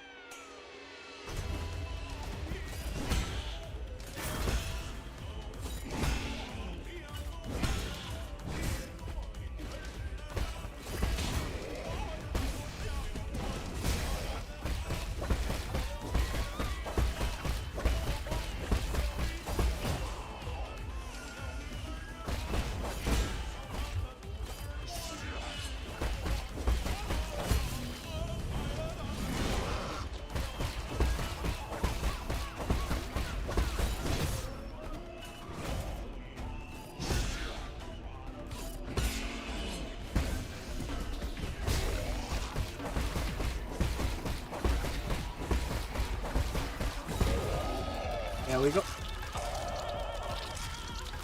There we go.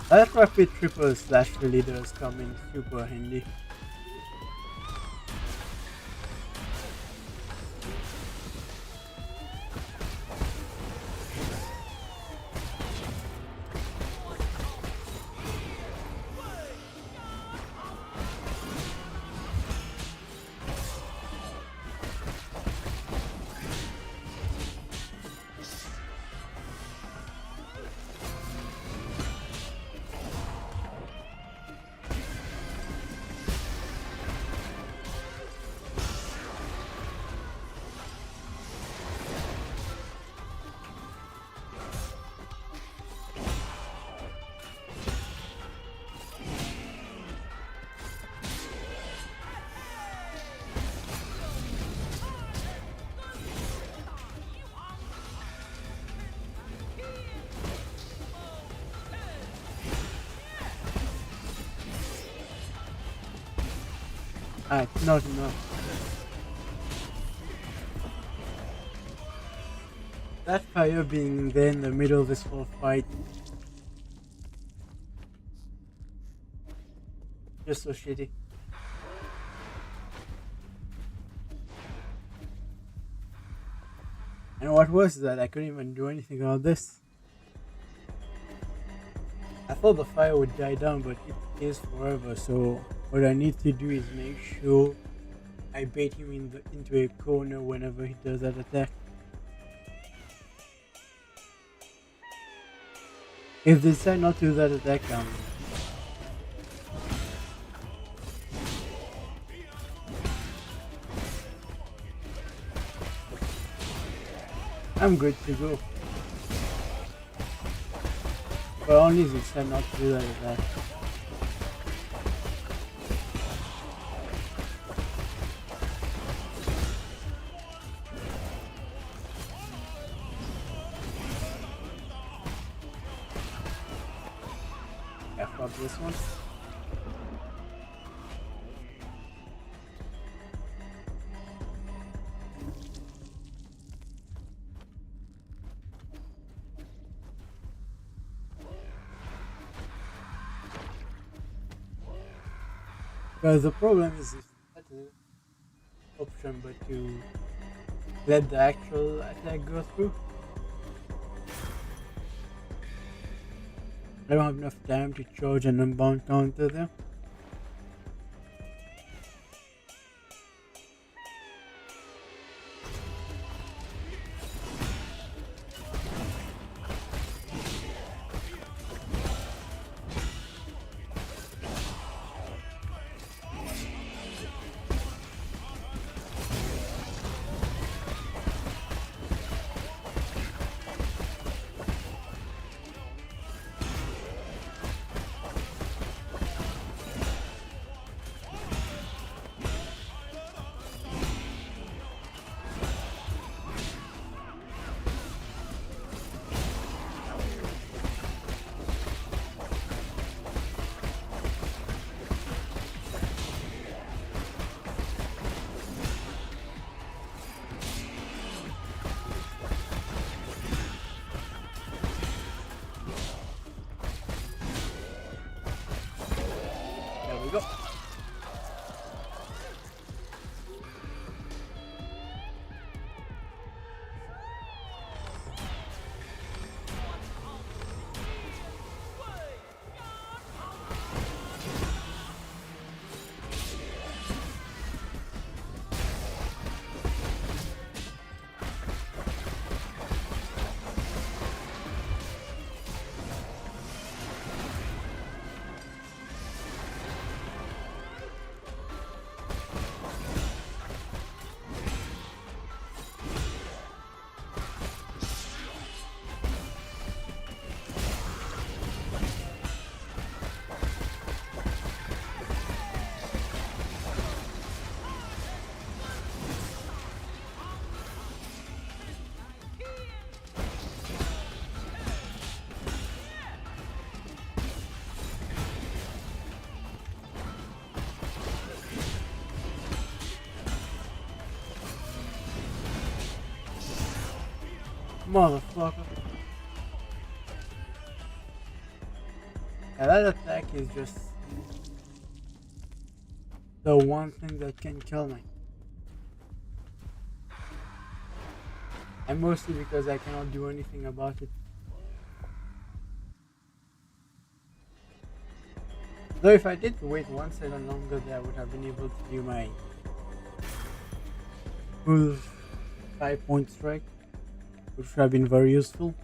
That rapid triple slash really does come in super handy. Not enough. That fire being there in the middle of this whole fight, just so shitty. And what was that? I couldn't even do anything about this. I thought the fire would die down, but it is forever, so what I need to do is make sure I bait him into a corner whenever he does that attack. If they decide not to do that attack, I'm good to go. But only this time not to do that. F up this one. Because the problem is if that's an option, but to let the actual attack go through. I don't have enough time to charge an unbound counter there. There we go. Motherfucker. Yeah, that attack is just the one thing that can kill me. And mostly because I cannot do anything about it. Though if I did wait 1 second longer there, I would have been able to do my full 5-point strike, which would have been very useful.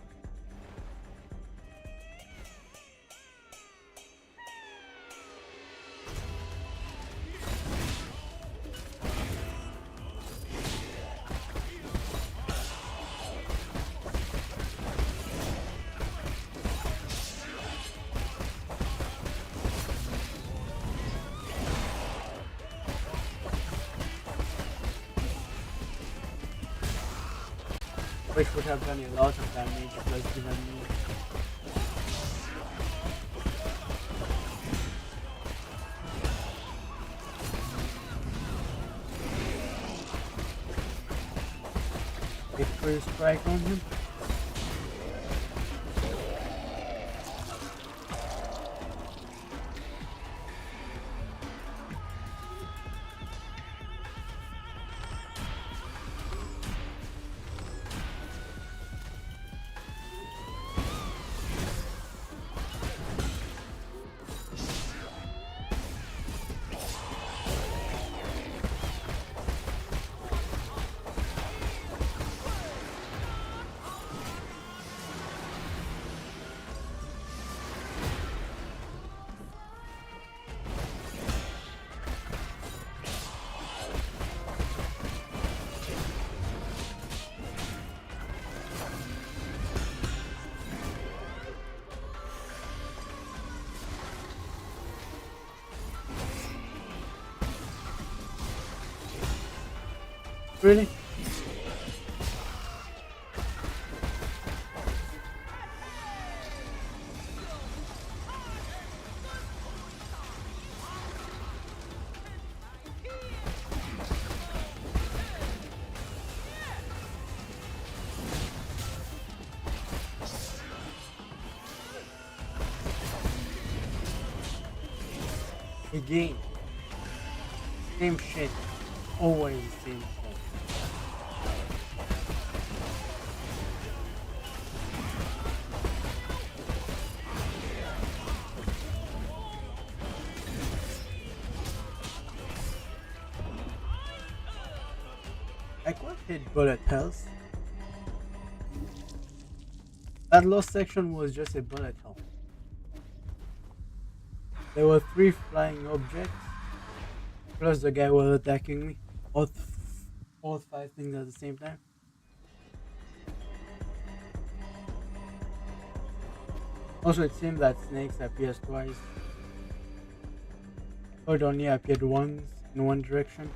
Which would have done a lot of damage plus given me a first strike on him. Really? Again, same shit. Always the same shit. I quite hate bullet hells. That last section was just a bullet hell. There were three flying objects, plus the guy was attacking me. All five things at the same time. Also, it seemed that snakes appears twice. Or it only appeared once in one direction.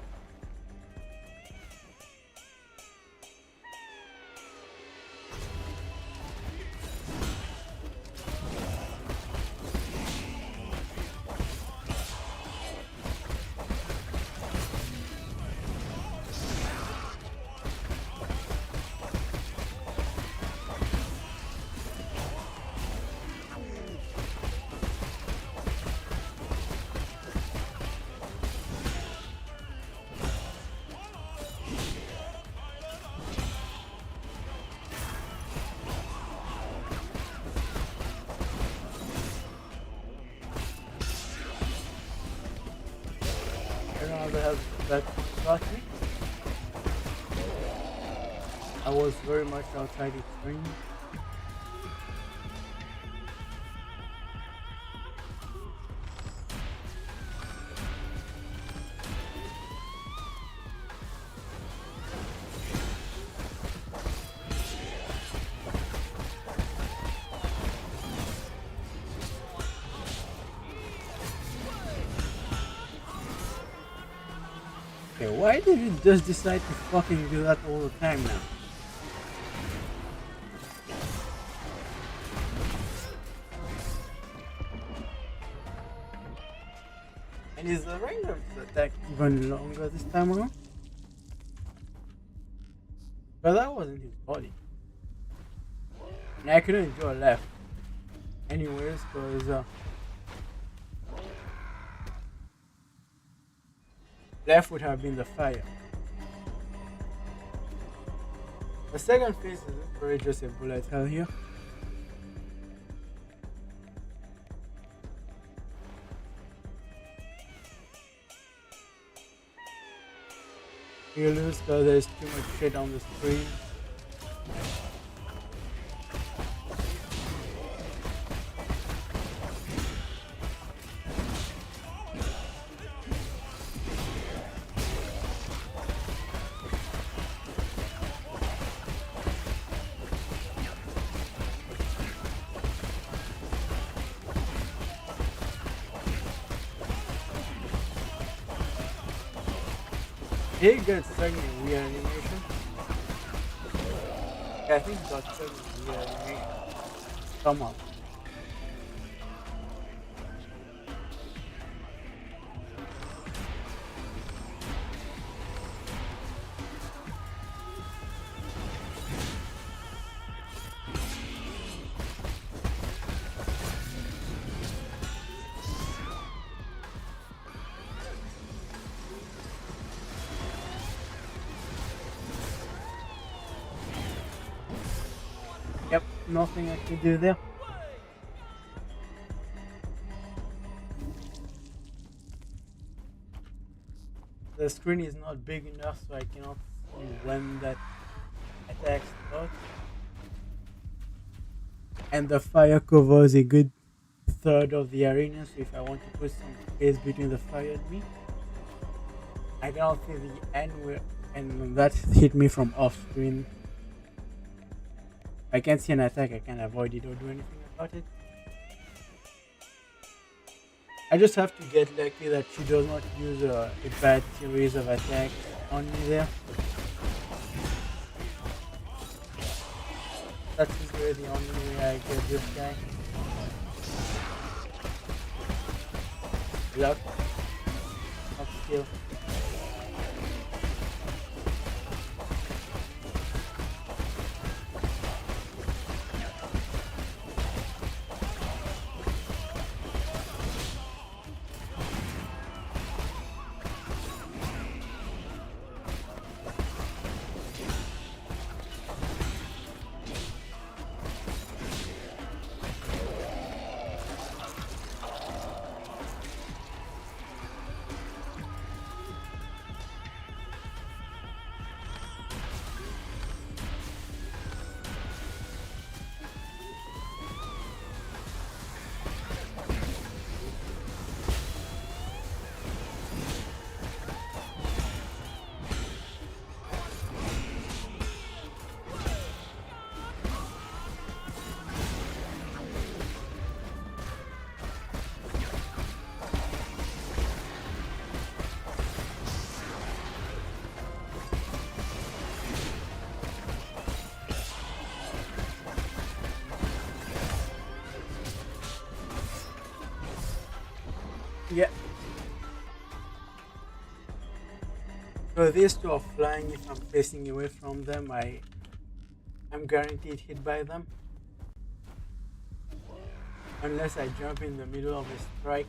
I don't know how the hell that got me. I was very much outside its range. Okay, why did you just decide to fucking do that all the time now? And is the range of the attack even longer this time around? But that wasn't his body. And I couldn't go left. Anyways, because left would have been the fire. The second phase is very just a bullet hell here. You lose because there's too much shit on the screen. He gets stuck in weird animation. Yeah, I think he got stuck in weird animation. Somehow. Yep, nothing I can do there. The screen is not big enough so I cannot see when that attack starts. And the fire covers a good third of the arena, so if I want to put some space between the fire and me, I cannot see the end where, and that hit me from off screen. I can't see an attack, I can't avoid it or do anything about it. I just have to get lucky that she does not use a bad series of attacks on me there. That is really the only way I get this guy. Luck, not skill. Yeah. So these two are flying. If I'm facing away from them, I'm guaranteed hit by them. Unless I jump in the middle of a strike.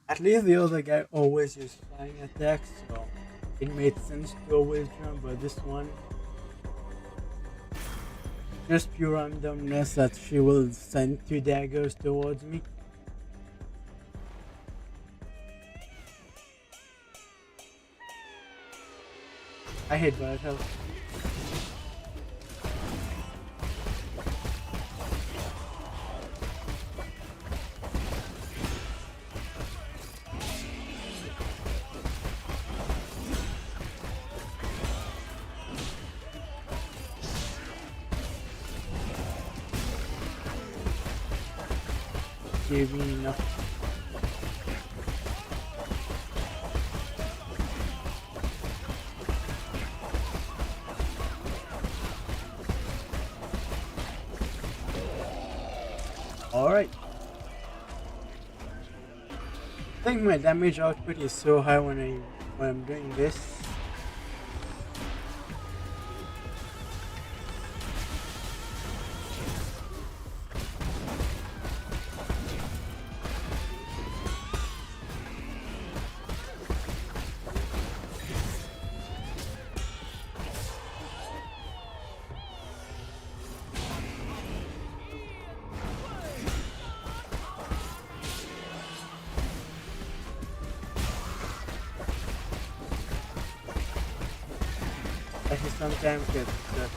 At least the other guy always used flying attacks, so it made sense to always jump, but this one, just pure randomness that she will send two daggers towards me. I hate bullet hell. Gave me enough. Alright. I think my damage output is so high when I'm doing this. I sometimes get stuck.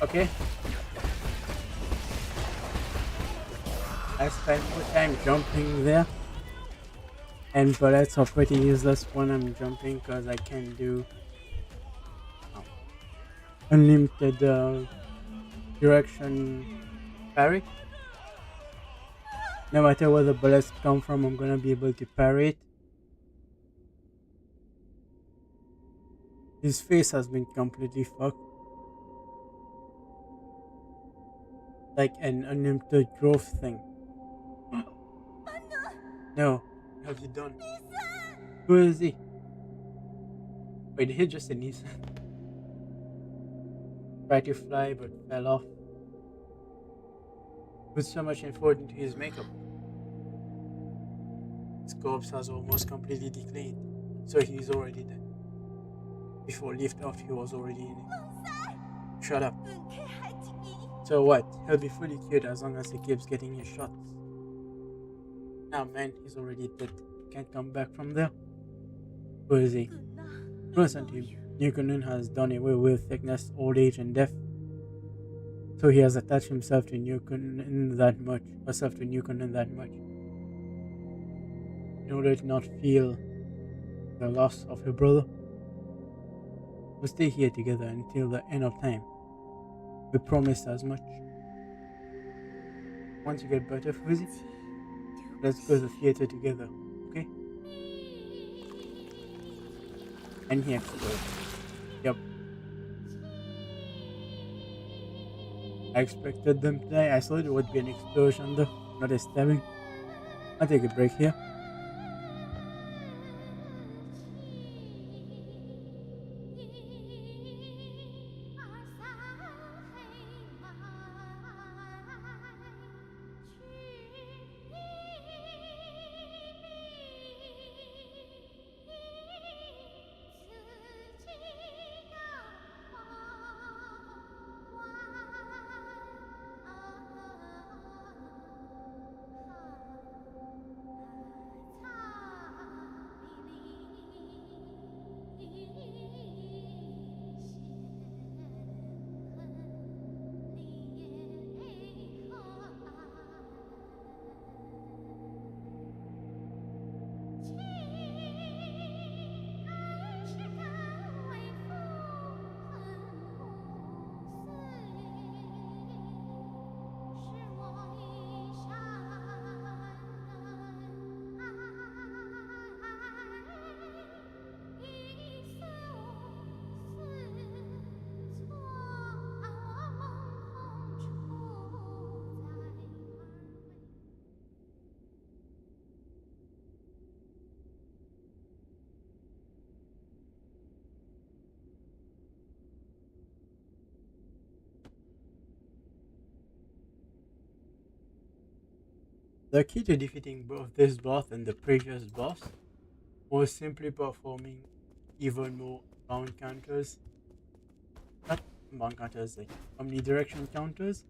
Okay. I spend more time jumping there, and bullets are pretty useless when I'm jumping because I can do unlimited direction parry. No matter where the bullets come from, I'm gonna be able to parry it. His face has been completely fucked. Like an unlimited growth thing. No, what have you done? Who is he? Wait, did he just a Nissan? Tried to fly but fell off. Put so much effort into his makeup. His corpse has almost completely decayed, so he's already dead. Before lift off, he was already in it. Shut up. 本 K 海景仪， So what? He'll be fully cured as long as he keeps getting his shots. Nah, man, he's already dead. Can't come back from there. Who is he? 耿呐， Listen to him. Newconen has done away with sickness, old age, and death. So he has attached himself to Newconen that much, herself to Newconen that much, in order to not feel the loss of her brother. We'll stay here together until the end of time. We promised as much. Once you get better, Fuzzy, 丢 let's 不 go to the 起， theater together, okay? And he explodes. Yep. I expected them to die. I thought it would be an explosion though, not a stabbing. I'll take a break here. The key to defeating both this boss and the previous boss was simply performing even more bound counters. Not bound counters, like omnidirection counters.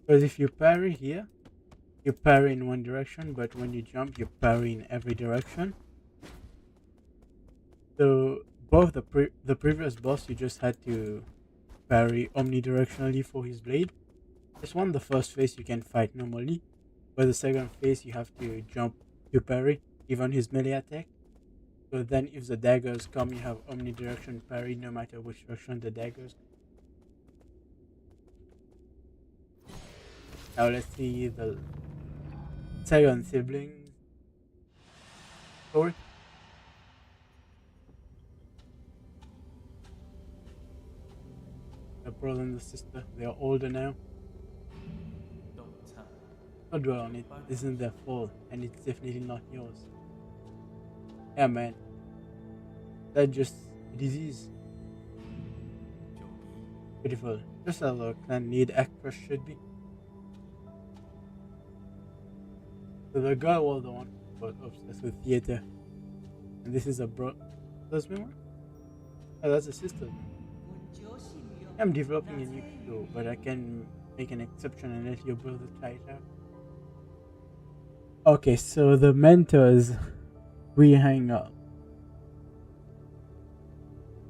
Because if you parry here, you parry in one direction, but when you jump, you parry in every direction. So both the previous boss, you just had to parry omnidirectionally for his blade. This one, the first phase you can fight normally, but the second phase you have to jump to parry, even his melee attack. So then if the daggers come, you have omnidirection parry no matter which direction the daggers go. Now let's see the second sibling story. The brother and the sister, they are older now. Don't dwell on it. This isn't their fault, and it's definitely not yours. Yeah, man. That's just a disease. Beautiful. Just as a clan lead actress should be. So the girl was the one who was obsessed with theater. And this is a husband one? Oh, that's a sister. I'm developing a new skill, but I can make an exception and let your brother try it out. Okay, so the mentors we hang up.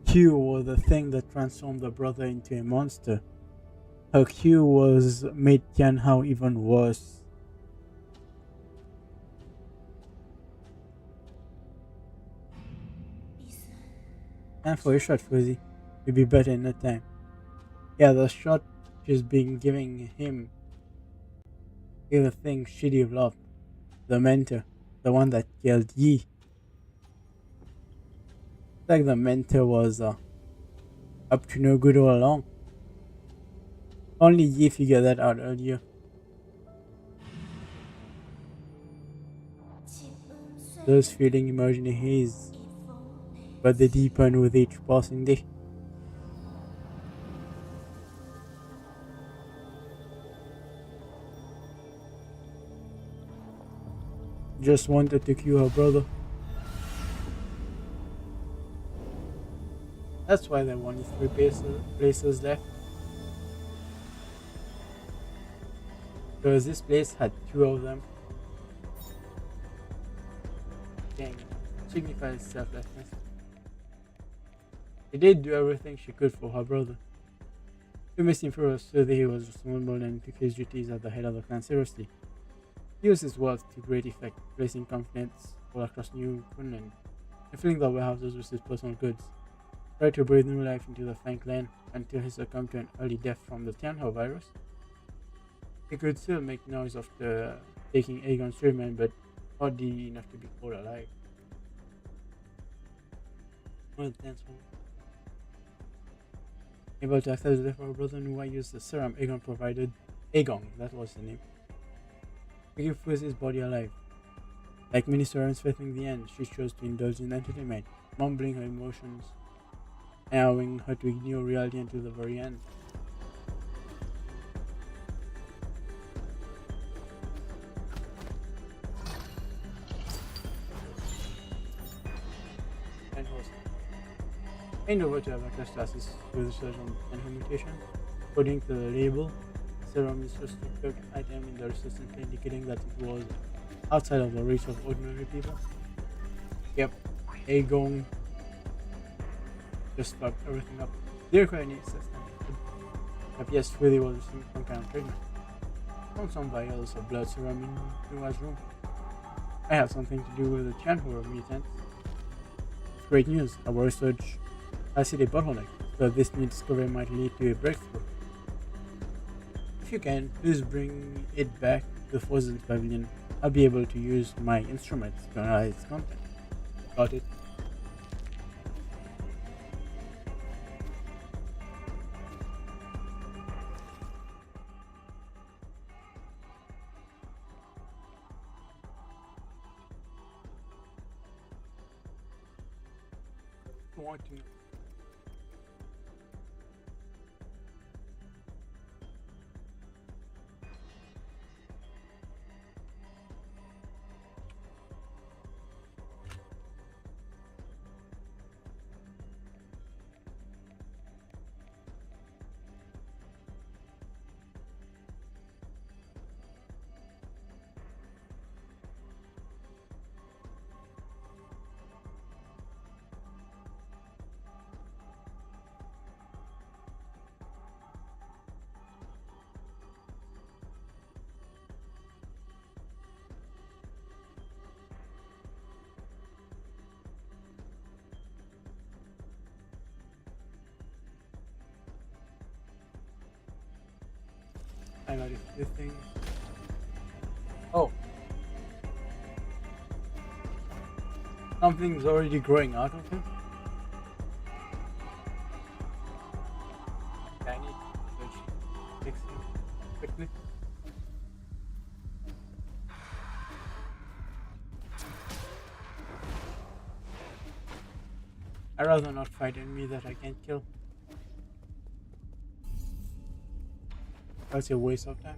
Q was the thing that transformed the brother into a monster. Her Q was made Tianhao even worse. And for a shot, Fuzzy. You'll be better in no time. Yeah, the shot she's been giving him is the thing she developed. The mentor. The one that killed Yi. Like the mentor was up to no good all along. Only Yi figured that out earlier. Those feelings emerge in a haze, but they deepen with each passing day. Just wanted to cure her brother. That's why there were only three places left. Because this place had two of them. Dang, signifies selflessness. She did do everything she could for her brother. To miss him first, so that he was responsible and took his duties at the head of the clan seriously. He used his wealth to great effect, placing confidence all across New Greenland, and filling the warehouses with his personal goods. Tried to breathe new life into the Fang clan until he succumbed to an early death from the Tianho virus. He could still make noise after taking Aegon's treatment, but hardly enough to be called alive. Well, thanks for able to access the death of her brother Nua used the serum Aegon provided. Aegon, that was the name. To keep his body alive. Like many servants facing the end, she chose to indulge in entertainment, mumbling her emotions, allowing her to ignore reality until the very end. And host. I know what to have access to assist with research on her mutation. According to the label, serum is restricted item in the resistance, indicating that it was outside of the reach of ordinary people. Yep, Aegon just fucked everything up. Dear Queen says appears Philly was receiving some kind of treatment. Found some vials of blood serum in Noah's room. I have something to do with the Chanhor mutants. Great news, our research has hit a bottleneck, so this new discovery might lead to a breakthrough. If you can, please bring it back to the Frozen Pavilion. I'll be able to use my instruments to analyze its content. Got it? I want to know. I got a few things. Oh, something's already growing out of him. I need to fix him quickly. I'd rather not fight enemy that I can't kill. That's a waste of time.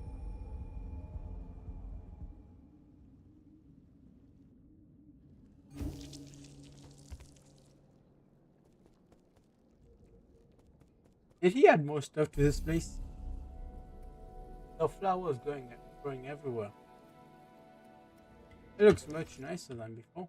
Did he add more stuff to this place? The flowers growing everywhere. It looks much nicer than before.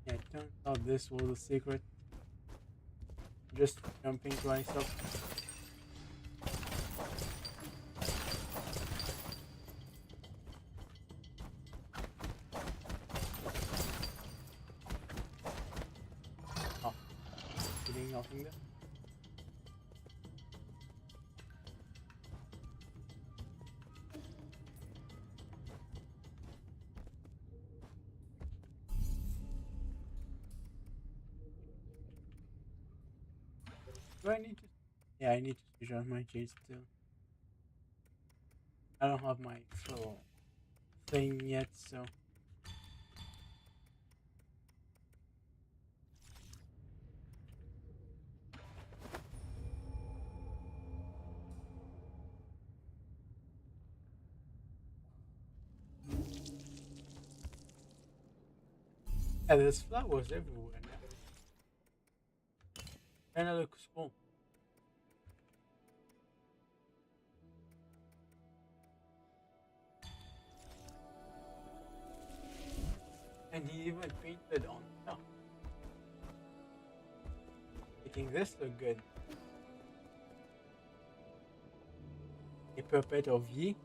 Yeah, it turns out this was the secret. Just jumping twice up. Oh, getting nothing there. Do I need to? Yeah, I need to switch on my jade still. I don't have my full thing yet, so. Yeah, there's flowers everywhere now. And it looks cool. And he even painted on top, making this look good. A puppet of Yi.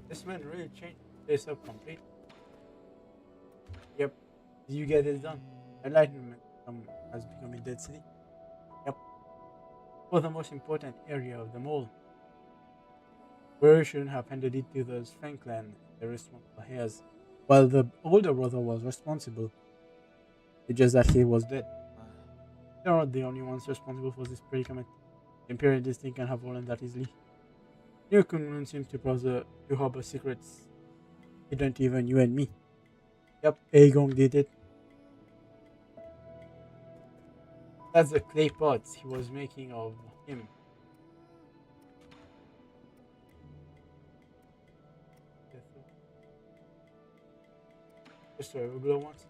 This man really changed this up completely. Yep. You get it done. Enlightenment has become a dead city. Yep. For the most important area of them all. We shouldn't have handed it to the Sven clan, the responsible heirs, while the older brother was responsible. It's just that he was dead. They are not the only ones responsible for this predicament. The Imperial Distinct can have fallen that easily. New Kunlun seems to harbor secrets hidden to even you and me. Yep, Aegon did it. That's the clay pots he was making of him. Just a regular ones.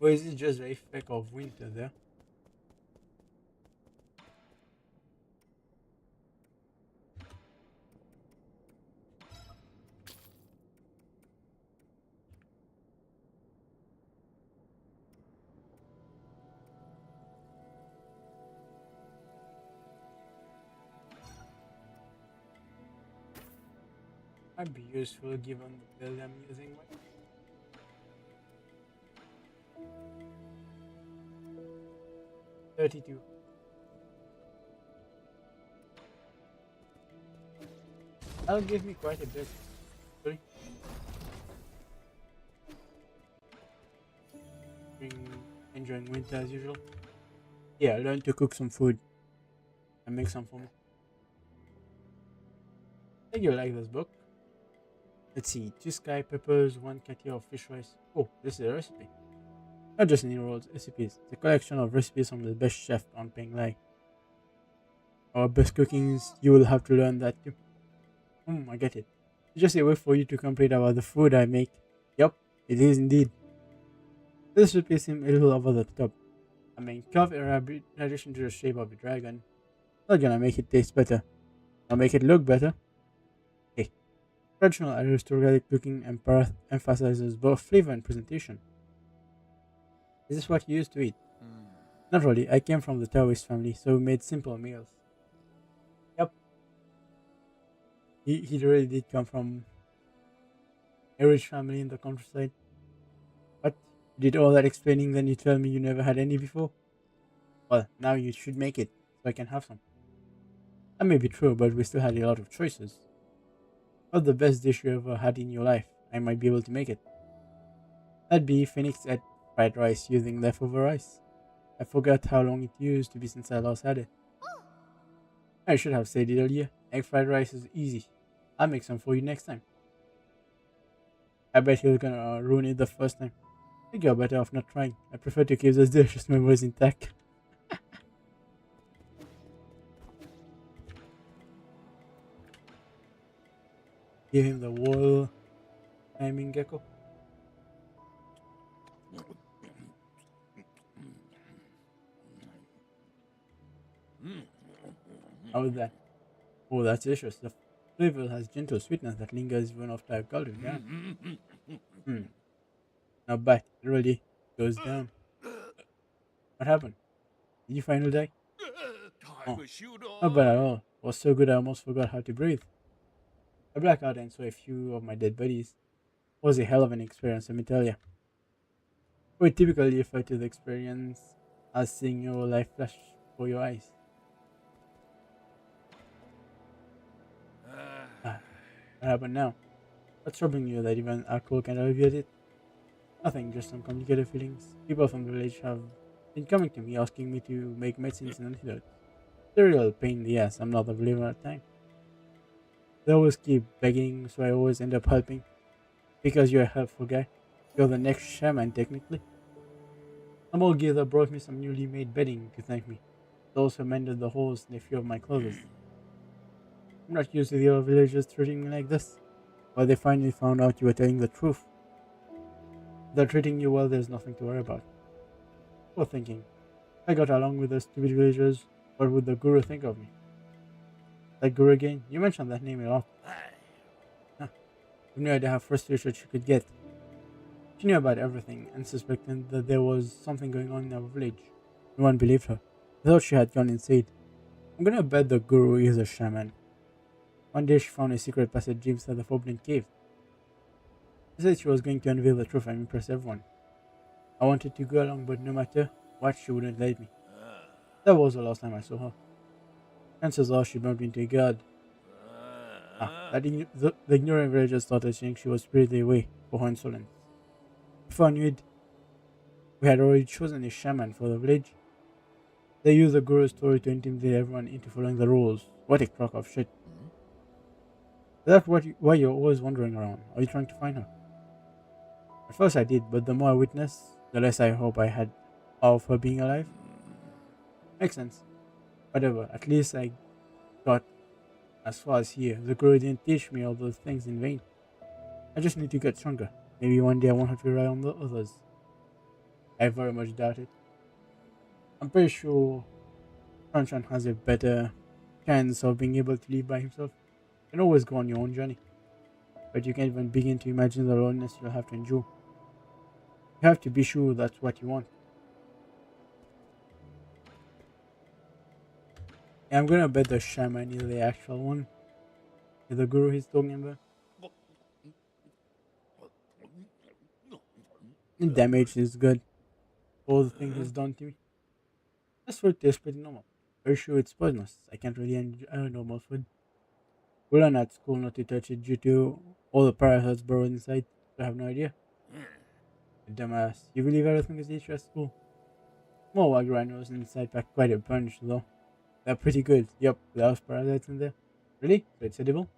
Or is it just the effect of winter there? Might be useful given the build I'm using. 32. That'll give me quite a bit. Sorry. Enjoying winter as usual. Yeah, learn to cook some food and make some for me. I think you'll like this book. Let's see, 2 sky peppers, 1 katia of fish rice. Oh, this is a recipe. Not just any old recipes, it's a collection of recipes from the best chef on Penglai. Our best cookings, you will have to learn that too. I get it. It's just a way for you to complain about the food I make. Yup, it is indeed. This recipe seems a little over the top. I mean, carve a rabbit in addition to the shape of a dragon. Not gonna make it taste better. I'll make it look better. Hey, traditional aristocratic cooking emphasizes both flavor and presentation. Is this what you used to eat? Not really. I came from the Taoist family, so we made simple meals. Yep, he really did come from a rich family in the countryside. But you did all that explaining, then you tell me you never had any before? Well, now you should make it, so I can have some. That may be true, but we still had a lot of choices. What's the best dish you ever had in your life? I might be able to make it. That'd be Phoenix at fried rice using leftover rice. I forgot how long it used to be since I last had it. I should have said it earlier. Egg fried rice is easy. I'll make some for you next time. I bet he's gonna ruin it the first time. I think you're better off not trying. I prefer to keep those delicious memories intact. Give him the wall timing gecko. How is that? Oh, that's delicious. The flavor has gentle sweetness that lingers even after I've gulped it down. Not bad. It really goes down. What happened? Did you finally die? Oh, not bad at all. It was so good I almost forgot how to breathe. I blacked out and saw a few of my dead buddies. It was a hell of an experience, let me tell you. We typically refer to the experience as seeing your life flash before your eyes. What happened now? What's troubling you that even alcohol can alleviate it? Nothing, just some complicated feelings. People from the village have been coming to me asking me to make medicines and antidotes. It's a real pain in the ass. I'm not a believer at the time. They always keep begging, so I always end up helping. Because you're a helpful guy. You're the next shaman, technically. Some old geezer brought me some newly made bedding to thank me. They also mended the holes in a few of my clothes. I'm not used to the other villagers treating me like this. But they finally found out you were telling the truth. They're treating you well, there's nothing to worry about. Poor thinking. I got along with the stupid villagers. What would the guru think of me? That guru again? You mentioned that name a lot. Huh. You no idea how frustrated she could get. She knew about everything and suspected that there was something going on in our village. No one believed her. They thought she had gone insane. I'm gonna bet the guru is a shaman. One day she found a secret passage inside the Forbidden Cave. She said she was going to unveil the truth and impress everyone. I wanted to go along, but no matter what, she wouldn't let me. That was the last time I saw her. Chances are she bumped into a guard. The ignorant villagers started saying she was spirited away for her insolence. Before I knew it, we had already chosen a shaman for the village. They used the guru's story to intimidate everyone into following the rules. What a crock of shit. That's why you're always wandering around. Are you trying to find her? At first I did, but the more I witnessed, the less I hope I had of her being alive. Makes sense. Whatever, at least I got as far as here. The guru didn't teach me all those things in vain. I just need to get stronger. Maybe one day I won't have to rely on the others. I very much doubt it. I'm pretty sure Shanshan has a better chance of being able to live by himself. You can always go on your own journey, but you can't even begin to imagine the loneliness you'll have to endure. You have to be sure that's what you want. Yeah, I'm gonna bet the shaman is the actual one. Is the guru he's talking about. The damage is good. All the things he's done to me. This food tastes pretty normal. Very sure it's poisonous. I can't really enjoy normal food. We learned at school not to touch it due to all the parasites burrowed inside. I have no idea. Dumbass. You believe everything is teacher at school? More white rhinos inside pack quite a bunch though. They're pretty good. Yep, there's parasites in there. Really? So it's edible?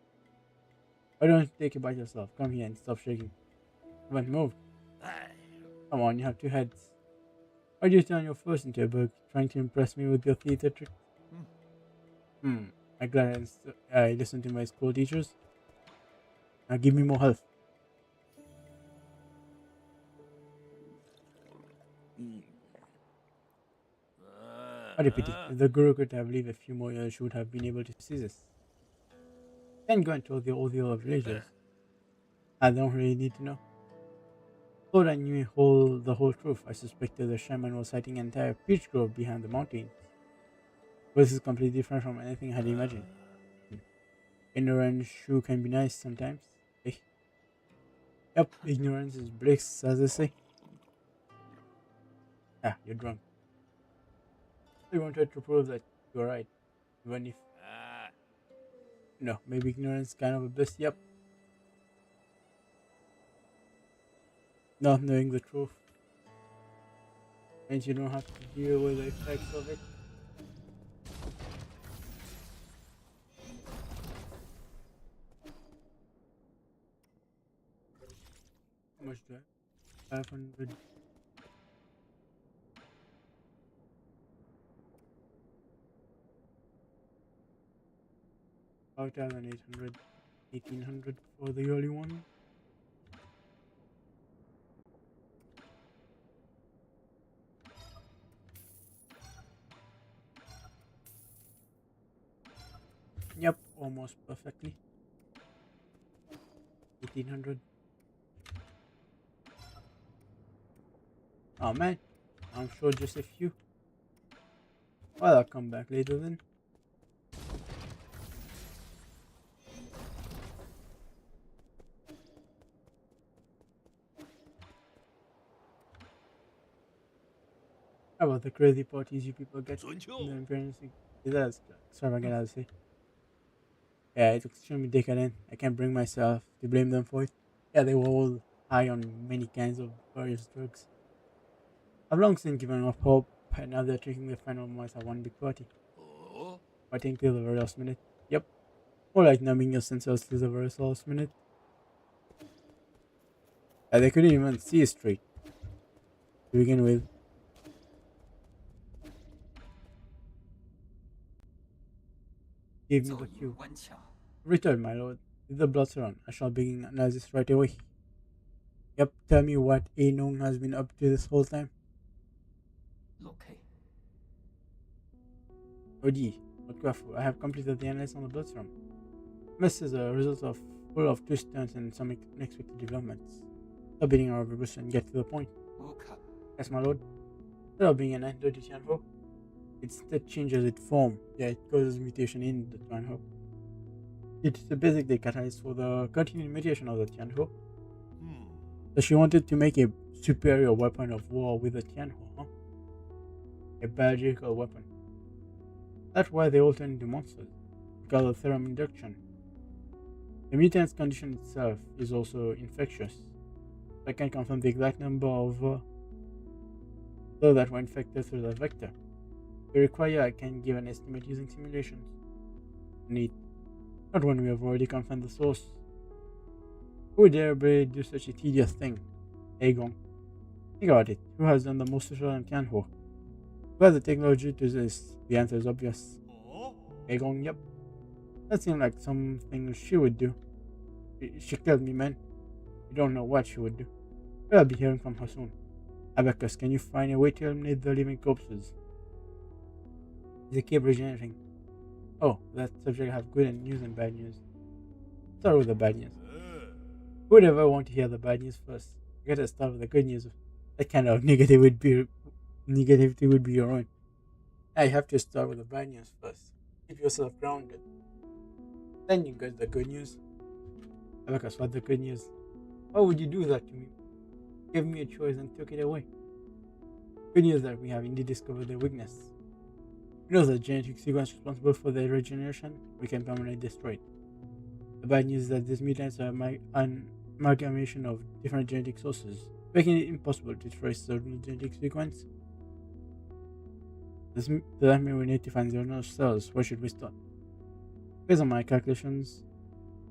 Why don't you take it by yourself? Come here and stop shaking. Haven't moved. Come on, you have two heads. Why do you turn your face into a bug, trying to impress me with your theater trick? I'm glad I listened to my school teachers. Now give me more health. What a pity. If the guru could have lived a few more years, she would have been able to see this. Then go and tell all the other villagers. I don't really need to know. Thought I knew the whole truth. I suspected the shaman was hiding an entire peach grove behind the mountains. But this is completely different from anything I had imagined. Ignorance sure can be nice sometimes. Eh. Yep, ignorance is bliss, as they say. Ah, you're drunk. You wanted to prove that you're right, even if no, maybe ignorance is kind of a bliss. Yep, not knowing the truth means you don't have to deal with the effects of it. How much do I have? 500. 5,800. 1,800 for the early one. Yep, almost perfectly. 1,800. Oh man, I'm sure just a few. Well, I'll come back later then. How about the crazy parties you people get in the empyrean? That's extravagant, I'll say. Yeah, it's extremely decadent. I can't bring myself to blame them for it. Yeah, they were all high on many kinds of various drugs. I've long since given up hope, and now they're taking the final moments at one big party. Fighting till the very last minute. Yep, more like numbing your senses till the very last minute. They couldn't even see straight to begin with. Give me the cue. Return, my lord. With the blood run, I shall begin analysis right away. Yep, tell me what Anung has been up to this whole time. Okay. Odi, what careful. I have completed the analysis on the blood run. This is a result of full of twists, turns, and some unexpected developments. Stop beating our verbose and get to the point. Okay. Yes, my lord. Instead of being an antidote to Tianho, it instead changes its form. Yeah, it causes mutation in the Tianho. It's basically catalyst for the continued mutation of the Tianho. So she wanted to make a superior weapon of war with the Tianho, huh? A biological weapon. That's why they all turn into monsters, because of theorem induction. The mutant's condition itself is also infectious. I can confirm the exact number of those that were infected through the vector. If require, I can give an estimate using simulations. Neat. Not when we have already confirmed the source. Who would dare do such a tedious thing? Aegon. Think about it. Who has done the most social in Tianho? Who has the technology to this? The answer is obvious. Aegon, yep. That seemed like something she would do. She killed me, man. You don't know what she would do. I'll be hearing from her soon. Abacus, can you find a way to eliminate the living corpses? They keep regenerating. Oh, that subject have good news and bad news. Start with the bad news. Who would ever want to hear the bad news first? You gotta start with the good news. That kind of negativity would be your own. I have to start with the bad news first. Keep yourself grounded. Then you get the good news. Abacus, what's the good news? Why would you do that to me? Gave me a choice and took it away. Good news that we have indeed discovered their weakness. We know the genetic sequence responsible for their regeneration, we can permanently destroy it. The bad news is that these mutants are an amalgamation of different genetic sources, making it impossible to trace the original genetic sequence. Does that mean we need to find the original cells? Where should we start? Based on my calculations,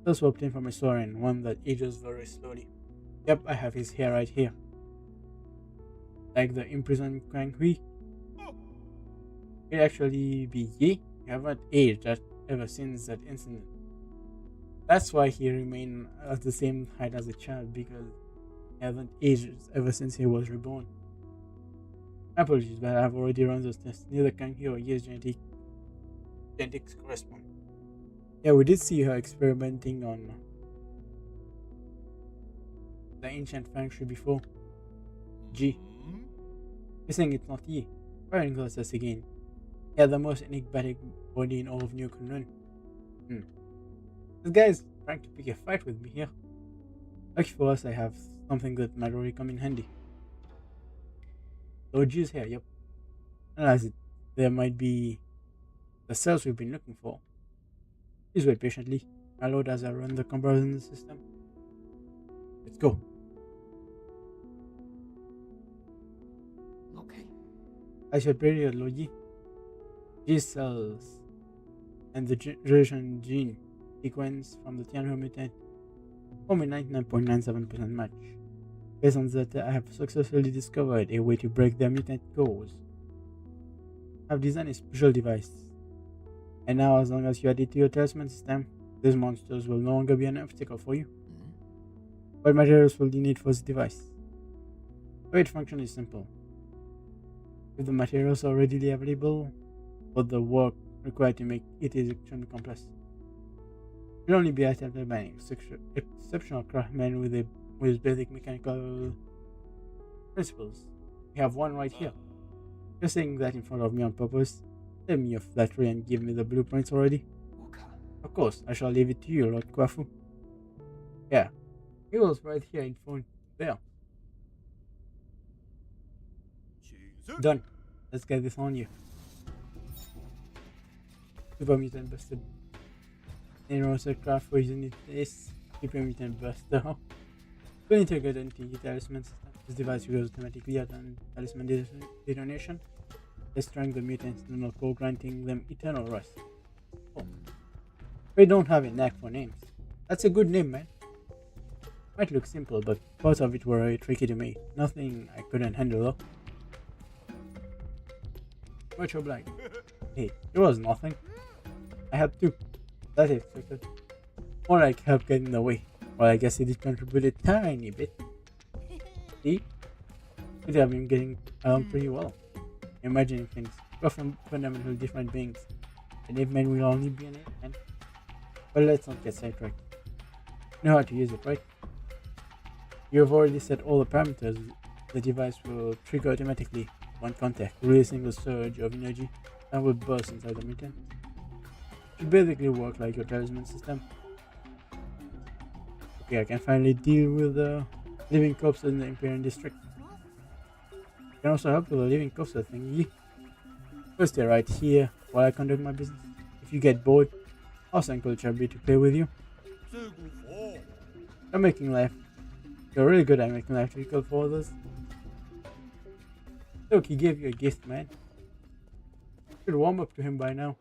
cells were obtained from a saurian, one that ages very slowly. Yep, I have his hair right here. Like the imprisoned Quang Hui. It actually be Yi. He haven't aged ever since that incident. That's why he remained at the same height as a child, because he hasn't aged ever since he was reborn. Apologies, but I've already run those tests. Neither Quang Hui or Yi's genetics correspond. Yeah, we did see her experimenting on the ancient feng shui before. G. You're saying it's not Yi. Firing us again. He had the most enigmatic body in all of New Kunlun. This guy is trying to pick a fight with me here. Lucky for us, I have something that might already come in handy. So G's here, yep. Analyze it. There might be the cells we've been looking for. Please wait patiently. My lord, as I run the comparison system. Let's go. Okay. I should pray Logi. G cells and the generation gene sequence from the Tianhu mutant form a 99.97% match. Based on that, I have successfully discovered a way to break their mutant codes. I've designed a special device. And now, as long as you add it to your talisman system, these monsters will no longer be an obstacle for you. What materials will you need for this device? The way it functions is simple. If the materials are readily available, but the work required to make it is extremely complex. It will only be attempted by an exceptional craftsman with basic mechanical principles. We have one right here. You're saying that in front of me on purpose. Tell me your flattery and give me the blueprints already. Okay. Of course, I shall leave it to you, Lord Kwafu. Yeah, he was right here in front there. Done. Let's get this on you. Super Mutant Buster. Neuroser craft version is Super Mutant Buster. Will integrate into your talisman system. This device will automatically add an talisman detonation, destroying the mutants in the core, granting them eternal rest. Oh. We don't have a knack for names. That's a good name, man. Might look simple, but parts of it were tricky to make. Nothing I couldn't handle though. Much obliged. Hey, it was nothing. I had two. That's expected. More like help get in the way. Well, I guess it did contribute a tiny bit. See? Could have been getting along pretty well. Imagining things. We're from fundamental different beings. An apeman will only be an apeman. But let's not get sidetracked. You know how to use it, right? You've already set all the parameters. The device will trigger automatically upon contact, releasing a surge of energy that will burst inside the mutant. It should basically work like your talisman system. Okay, I can finally deal with the living corpses in the Empyrean district. I can also help with the living corpses thingy. First, stay right here while I conduct my business. If you get bored, I'll send Coach Chubby to play with you. You're making life. You're really good at making life difficult for others. Look, he gave you a gift, man. You should warm up to him by now.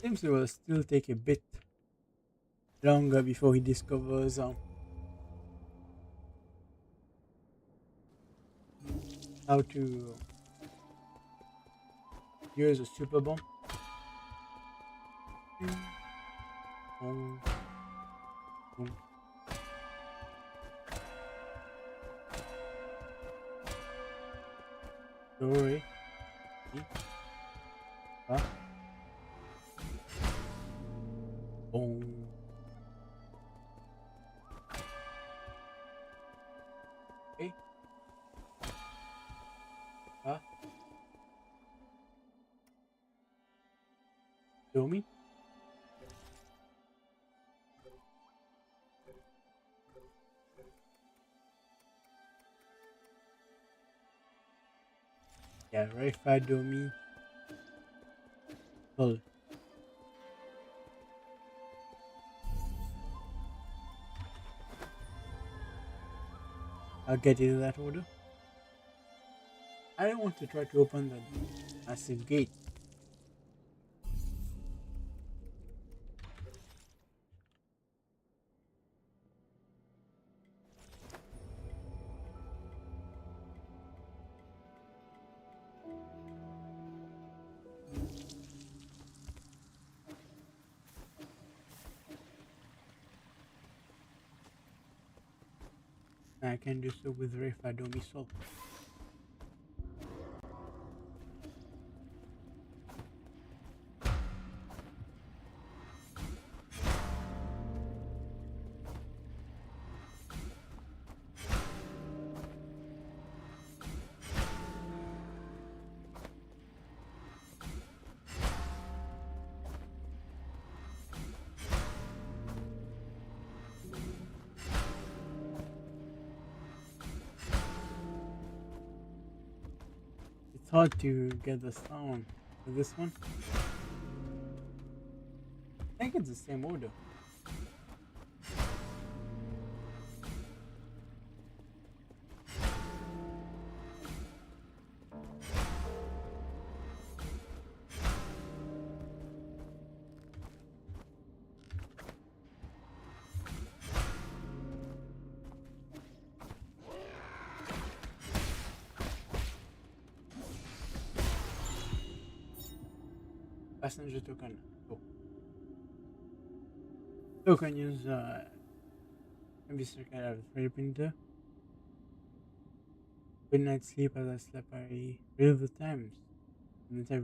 Seems it will still take a bit longer before he discovers how to use a super bomb. Boom, boom. Don't worry. Huh? Boom. Okay. Huh? Show me. Yeah, verify dummy. Hold. I'll get into that order. I don't want to try to open the massive gate. I can do so with verify dummy soul. It's hard to get the sound with this one. I think it's the same order. Passenger token. Oh. Token use can be circuit out of the printer. Good night sleep as I slept. I read the times. And the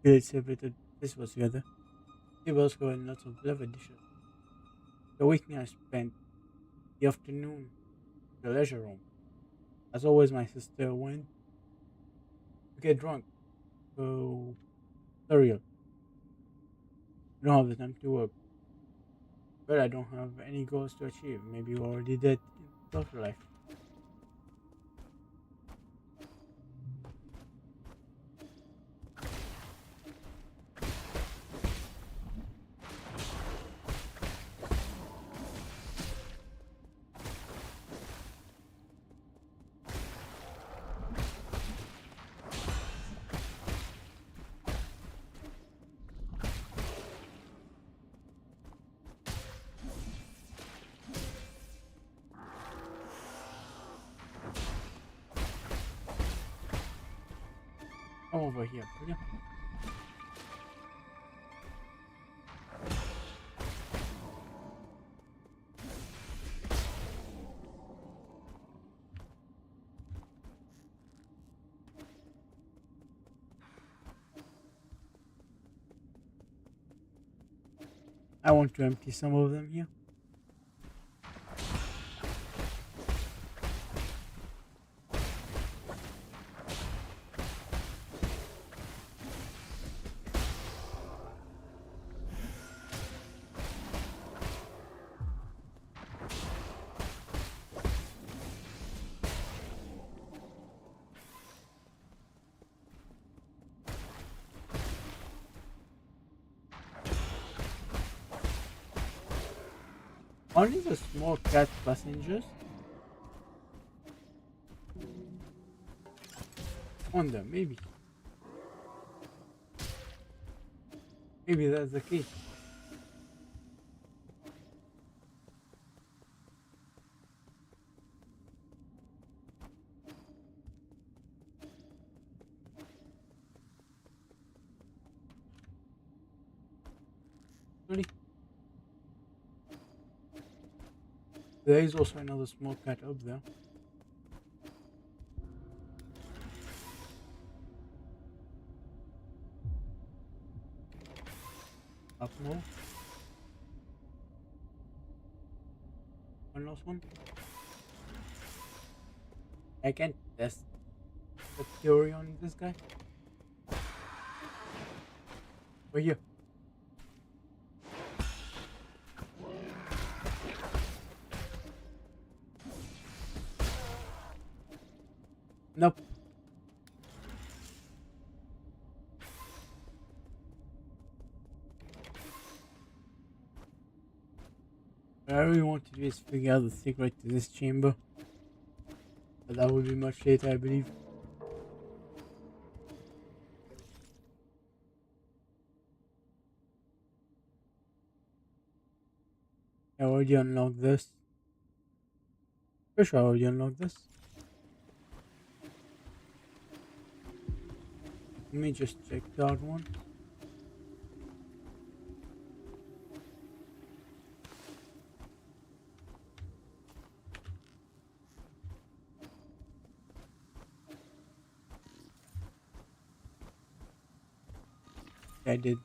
village celebrated festivals together. Tables were lots of clever dishes. The weekend I spent the afternoon in the leisure room. As always, my sister went to get drunk. So, surreal. I don't have the time to work. But I don't have any goals to achieve. Maybe you already did in afterlife. Come over here, will you? I want to empty some of them here. Only the small cat passengers? Wonder, maybe. Maybe that's the case. Really? There is also another small cat up there. Up more. One last one. I can test the theory on this guy. Over here. Nope. What I really want to do is figure out the secret to this chamber. But that will be much later, I believe. I already unlocked this. For sure I already unlocked this. Let me just check that one. I did.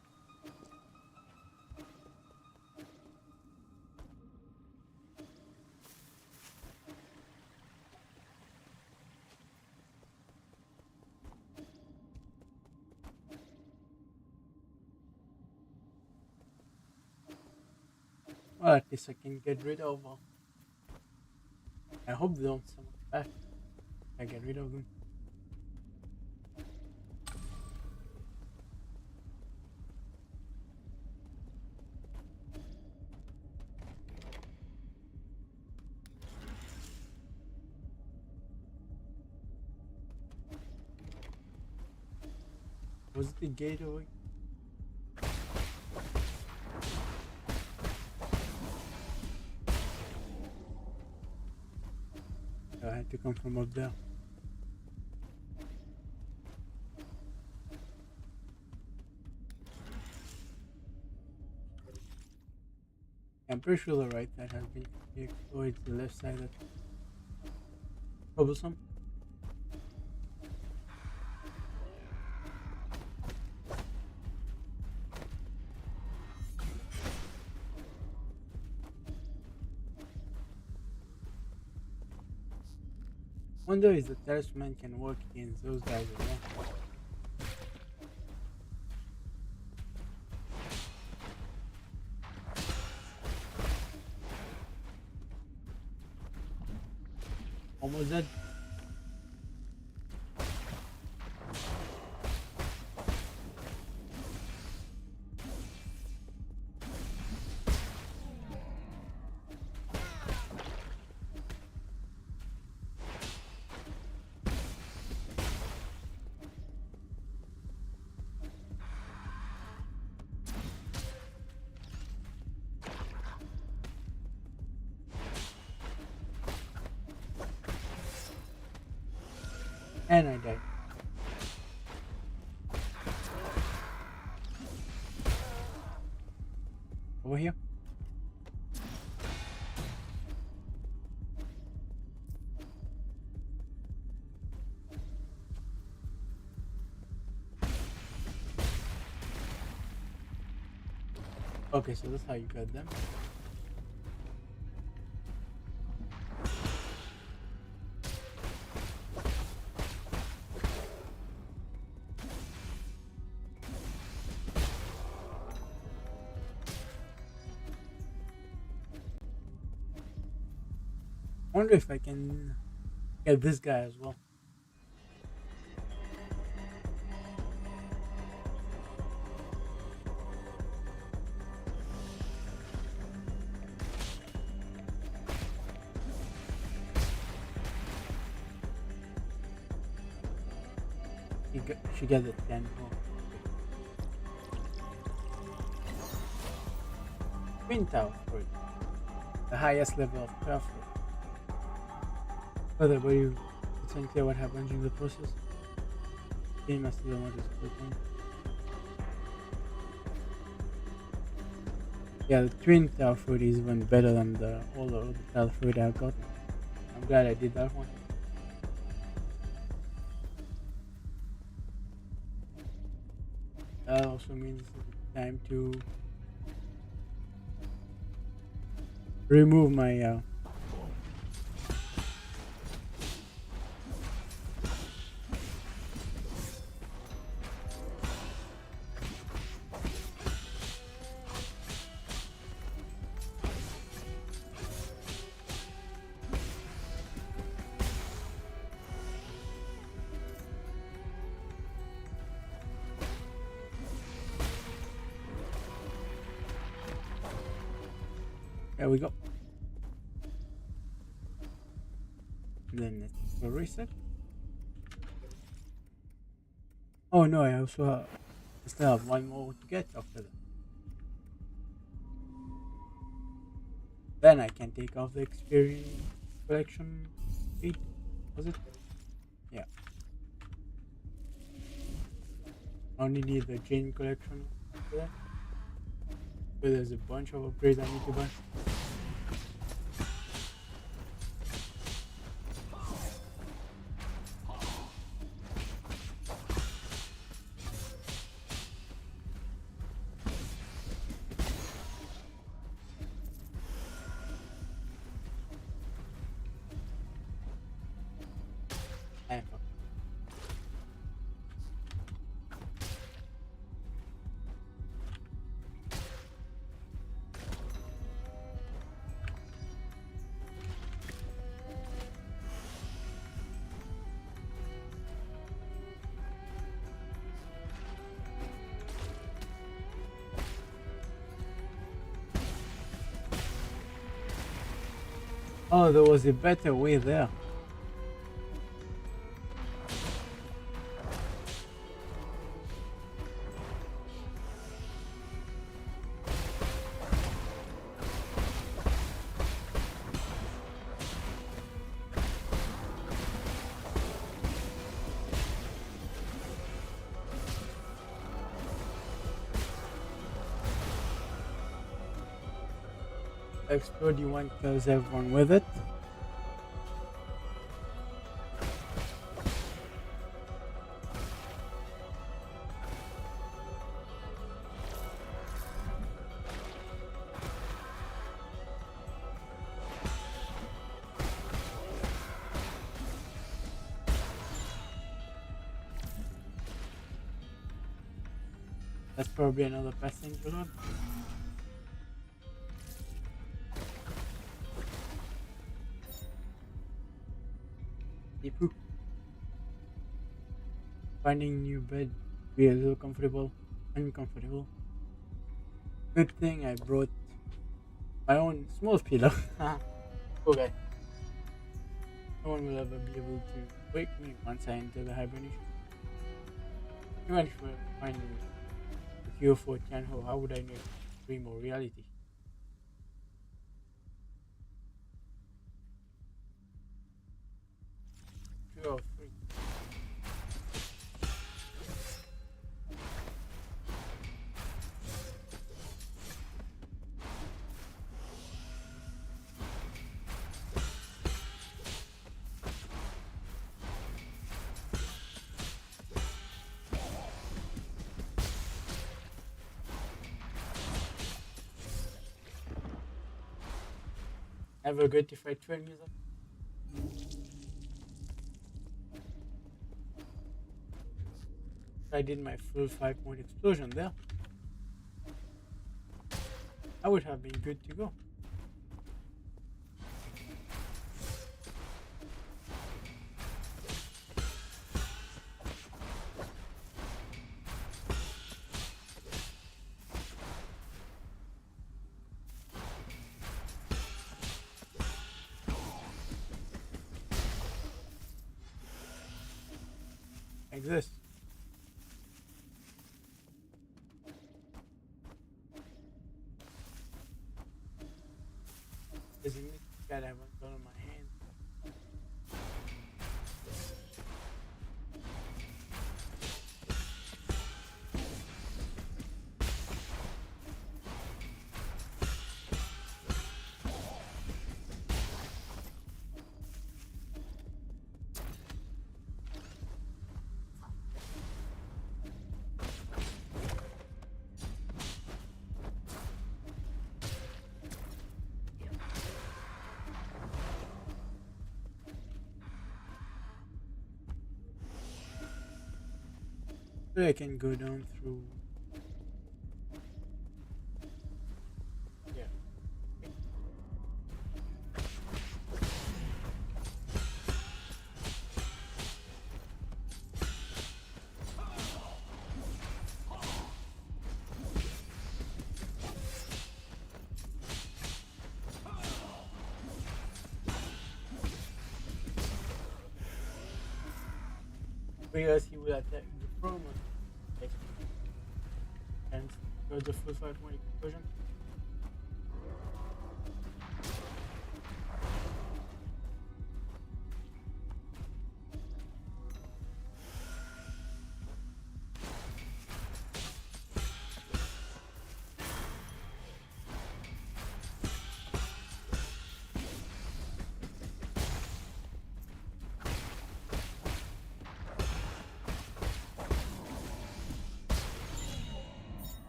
Well, at least I can get rid of them. I hope they don't summon back. I get rid of them. Was it the gate over? I had to come from up there. I'm pretty sure the right side has been explored. It's the left side that's troublesome. Wonder if the talisman can work against those guys as well. Almost dead. And I died. Over here. Okay, so that's how you got them. I wonder if I can get this guy as well. She get it then. Twin Tower for it. The highest level of craft. Further, but it's unclear what happens in the process. Game must still want to split one. Yeah, the twin tower fruit is even better than the all the other tower fruit I've got. I'm glad I did that one. That also means it's time to remove my there we go. And then let's go reset. Oh no, I still have one more to get after that. Then I can take off the experience collection 8, was it? Yeah. Only need the chain collection after that. But there's a bunch of upgrades I need to buy. Oh, there was a better way there. Explode you want kills everyone with it. That's probably another passenger load. Poo. Finding new bed be a little uncomfortable. Good thing I brought my own small pillow. Okay. No one will ever be able to wake me once I enter the hibernation. Even if I find a cure for Tianho, how would I know dream or reality? Two or three. Ever good if I turn music? I did my full 5-point explosion there. I would have been good to go. Like this. There's a neat that I haven't done on my hand. So I can go down through. Yeah. Because he will attack the promo. Like, and go the full 5-point explosion.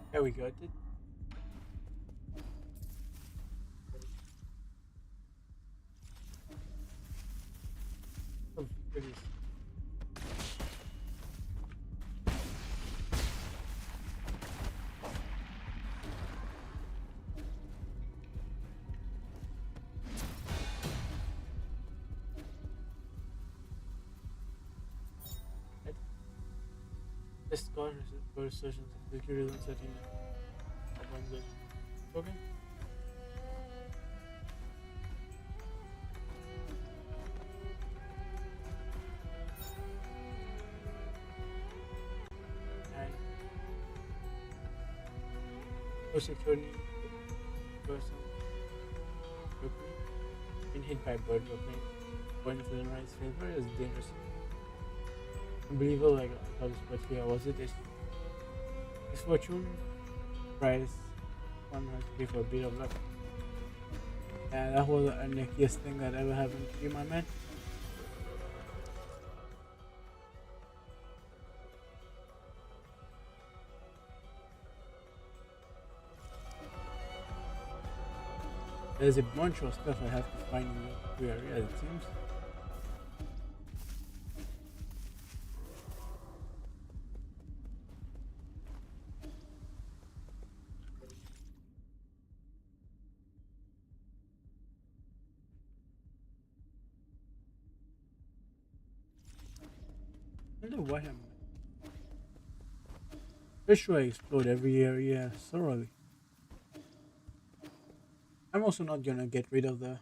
There we got it. Oh, goodness. This card for sessions of security and setting upon the token. And for security person been hit by bird weapon. Going to the right favor is dangerous. Unbelievable, like I thought, but here was it? It's fortune price. One has to pay for a bit of luck. And that was the unluckiest thing that ever happened to you, my man. There's a bunch of stuff I have to find in the area, it seems. I wonder what I'm. Pretty sure I explored every area thoroughly. I'm also not gonna get rid of the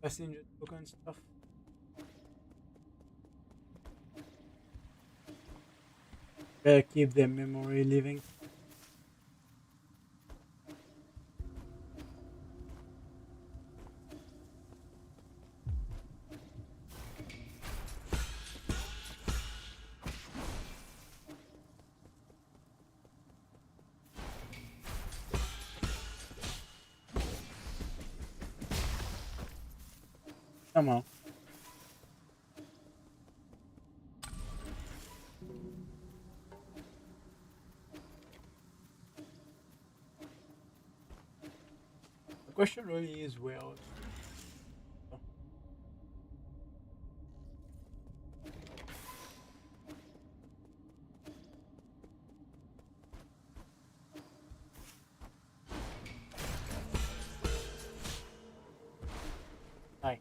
passenger token stuff. Gotta keep the memory living. Somehow. question really is where else? Oh, hi.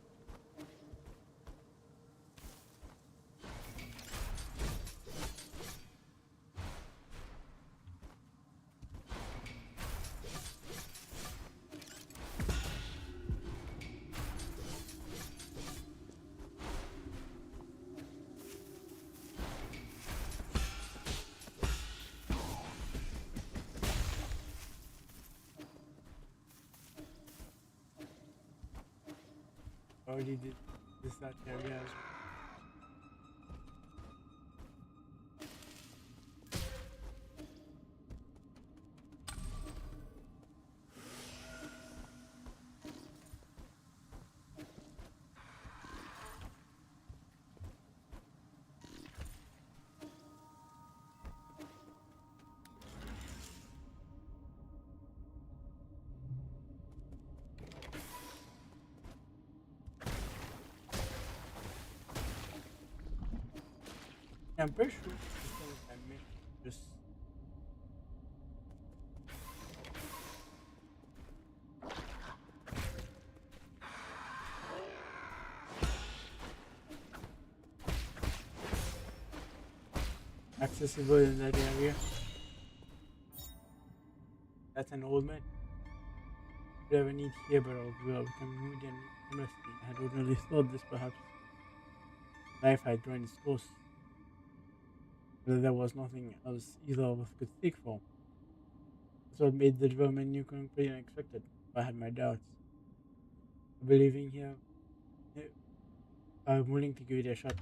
Already did this that area as well. Yeah, I'm pretty sure this thing I missed just accessible in that area. That's an old man. We have a need here, but I'll become moody and rusty. I had originally thought this perhaps life had joined its course, whether there was nothing else either of us could seek for. That's what made the development new completely unexpected. I had my doubts. Believing here, eh, I'm willing to give it a shot.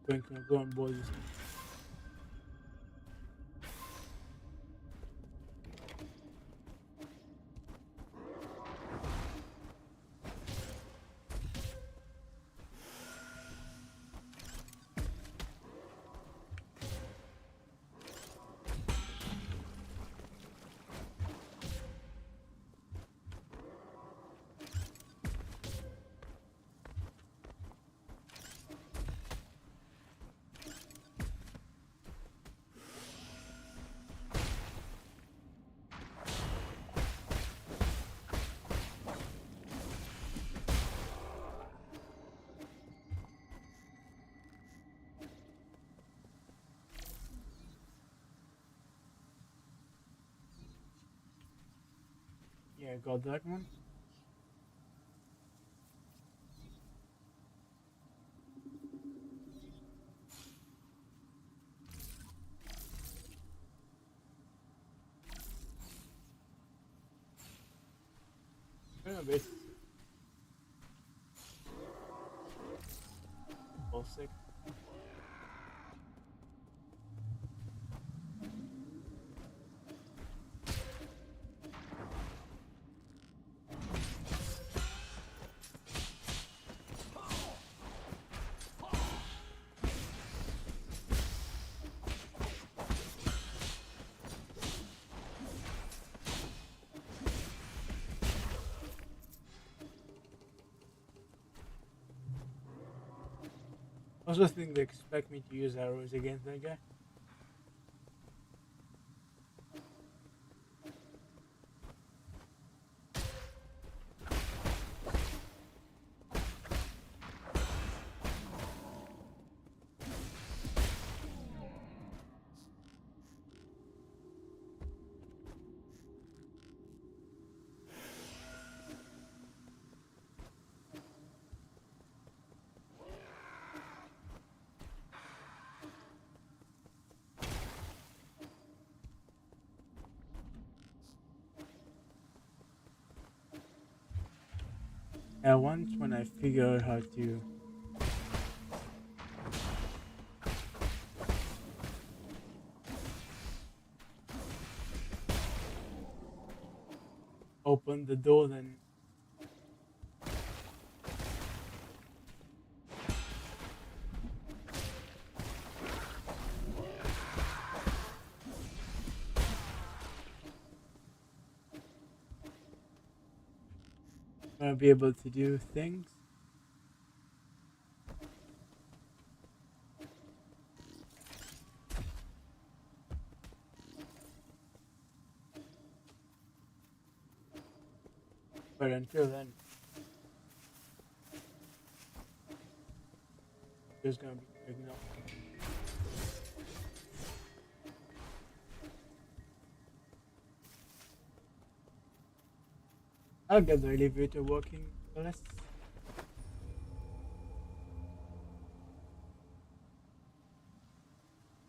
Going to go on board with me. Yeah, got that one. Base all six. I also think they expect me to use arrows against that guy. And once when I figure out how to open the door, then Gonna be able to do things. But until then, just gonna be ignored. I'll get the elevator working. So let's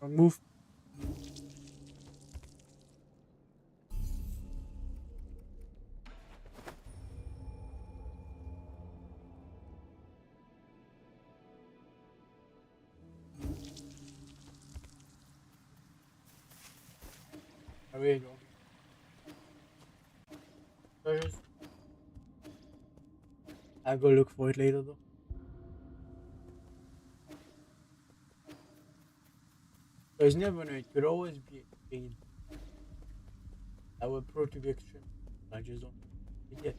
move. Away you go. First, I'll go look for it later though. There's never know, it could always be a pain. I will prove to be extreme. I just don't know it yet.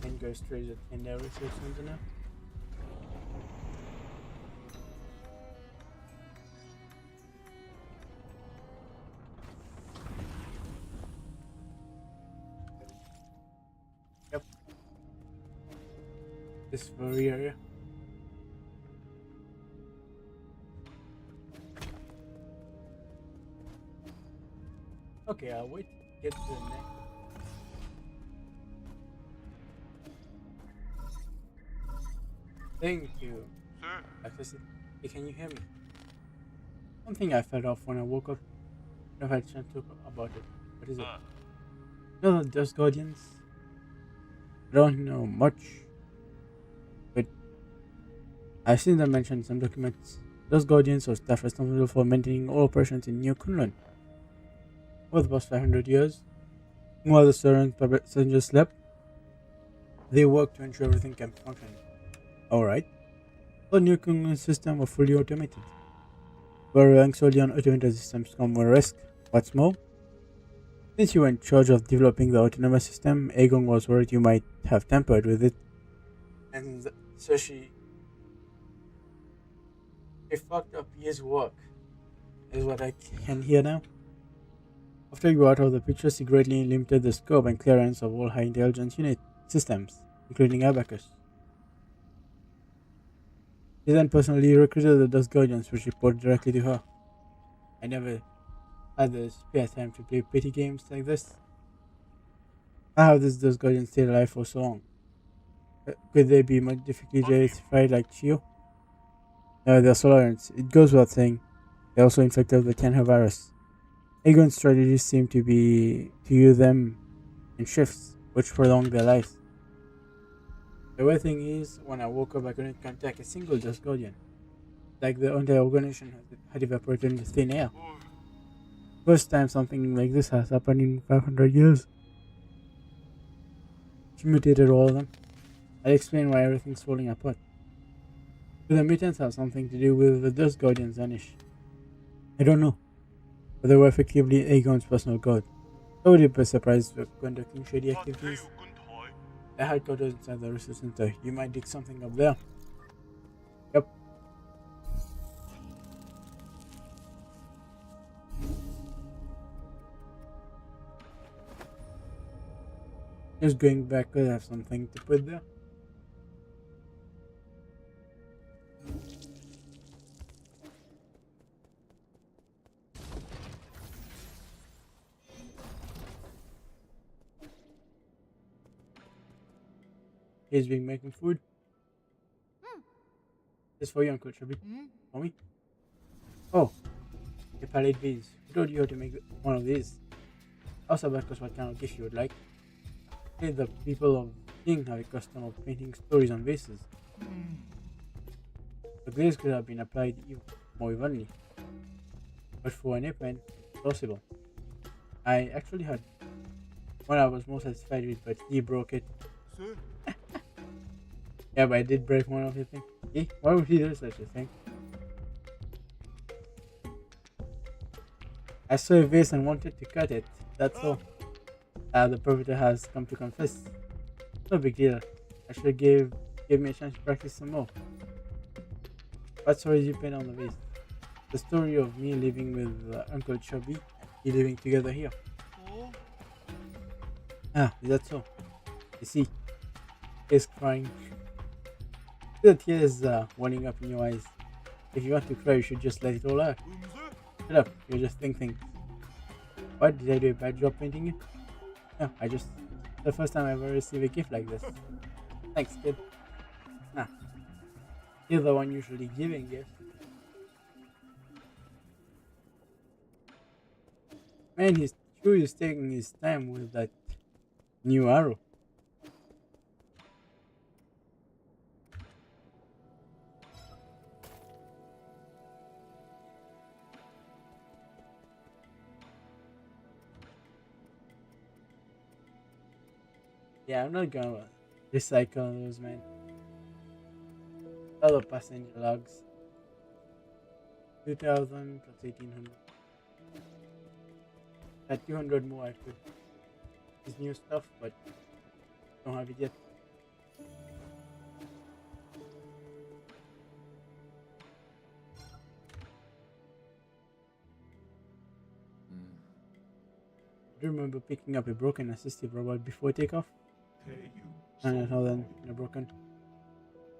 And go straight at in there research center now. Yep. This very area. Okay, I'll wait to get to the next. Thank you. Sir, Access it. Hey, can you hear me? Something I felt off when I woke up. I've had a chance to talk about it. What is it? No, the Dust Guardians. I don't know much, but I've seen them mentioned in some documents. Dust Guardians are staff responsible for maintaining all operations in New Kunlun. For the past 500 years, while the servants passengers slept, they worked to ensure everything can function. Alright. The New Kunlun system was fully automated. But relying solely on automated systems come with risk. What's more, since you were in charge of developing the autonomous system, Aegon was worried you might have tampered with it. And so she fucked up his work, is what I can hear now. After you were out of the picture, she greatly limited the scope and clearance of all high intelligence unit systems, including Abacus. She then personally recruited the Dust Guardians, which reported directly to her. I never had the spare time to play petty games like this. How have this Dust Guardians stayed alive for so long? Could they be modifically genetified like Chio? No, they're Solarians. It goes without saying. They're also infected with the Tenha virus. Aegon's strategies seem to be to use them in shifts, which prolong their lives. The weird thing is, when I woke up, I couldn't contact a single Dust Guardian. Like the entire organization had evaporated into thin air. First time something like this has happened in 500 years. She mutated all of them. I'll explain why everything's falling apart. Do the mutants have something to do with the Dust Guardians vanish? I don't know. But they were effectively Aegon's personal guard. I would be surprised if conducting shady activities. The headquarters inside the research center. You might dig something up there. Yep. Just going back, I have something to put there. He's been making food. It's for you, Uncle Chubby. For me? Oh, a palette vase. Who told you how to make one of these? Also, because what kind of gift you would like. Hey, the people of King have a custom of painting stories on vases. The glaze could have been applied more evenly, but for an airplane, it's possible. I actually had one I was most satisfied with, but he broke it. Sir? Yeah, but I did break one of the things. Why would he do such a thing? I saw a vase and wanted to cut it. That's all. The proprietor has come to confess. No big deal. I should give me a chance to practice some more. What story did you paint on the vase? The story of me living with Uncle Chubby and he living together here. Oh, Ah, is that so? You see, he's crying. The tears welling up in your eyes. If you want to cry, you should just let it all out. sir? Shut up, you're just thinking. What, did I do a bad job painting it? No, the first time I ever received a gift like this. Thanks, kid. Ah, you're the one usually giving gifts. Man, he's sure he's taking his time with that new arrow. Yeah, I'm not gonna recycle those, man. Other passenger logs. 2000 plus 1800. At 200 more, I could. This new stuff, but don't have it yet. Do you remember picking up a broken assistive robot before takeoff? Pay you. 9,000 in a broken.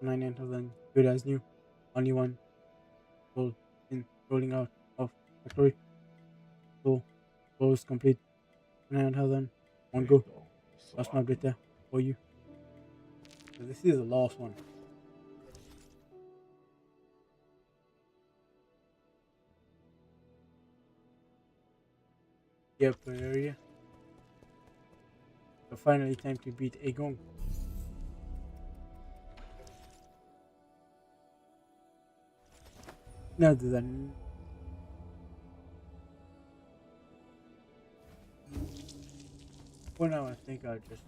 9,000 good as new. Only one sold in rolling out of factory. So close complete. 9,000 one go. Last my data for you. So this is the last one. The upper area. So finally time to beat a gong. Now then, for now I think I'll just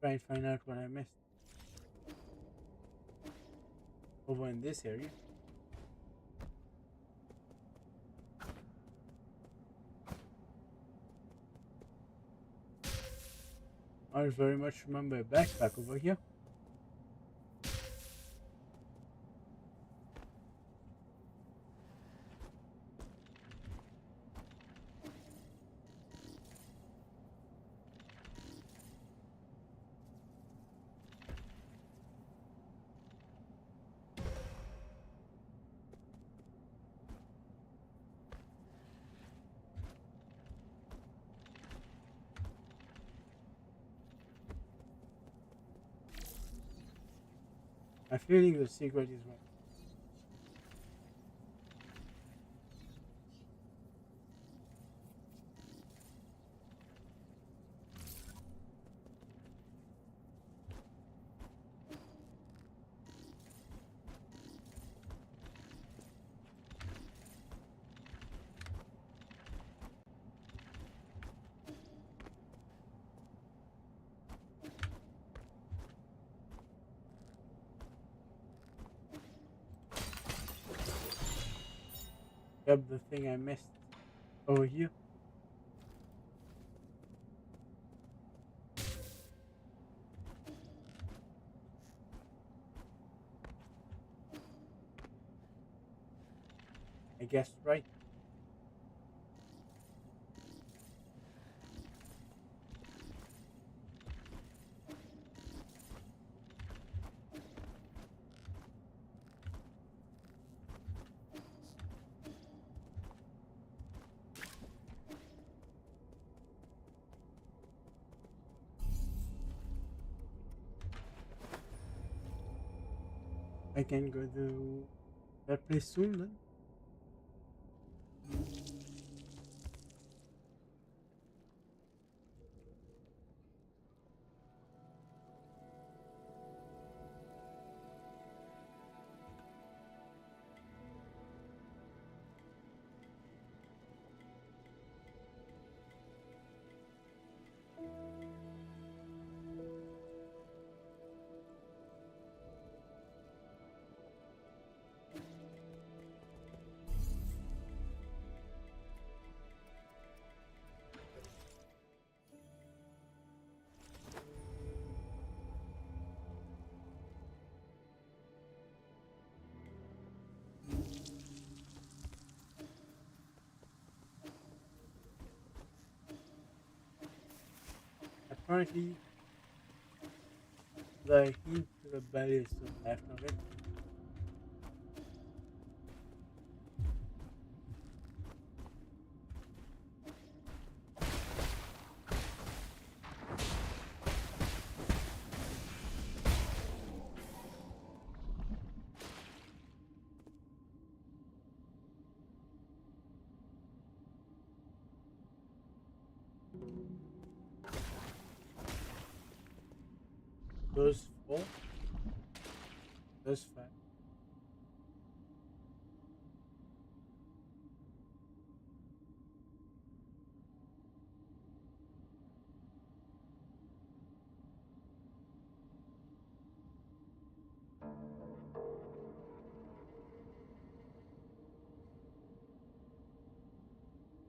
try and find out what I missed over in this area. I very much remember a backpack over here. I'm feeling the secret is right. Grab the thing I missed over here. I guess right. I can go to that place soon then. Currently, the hint to the belly is to the left of it. Those four, those five.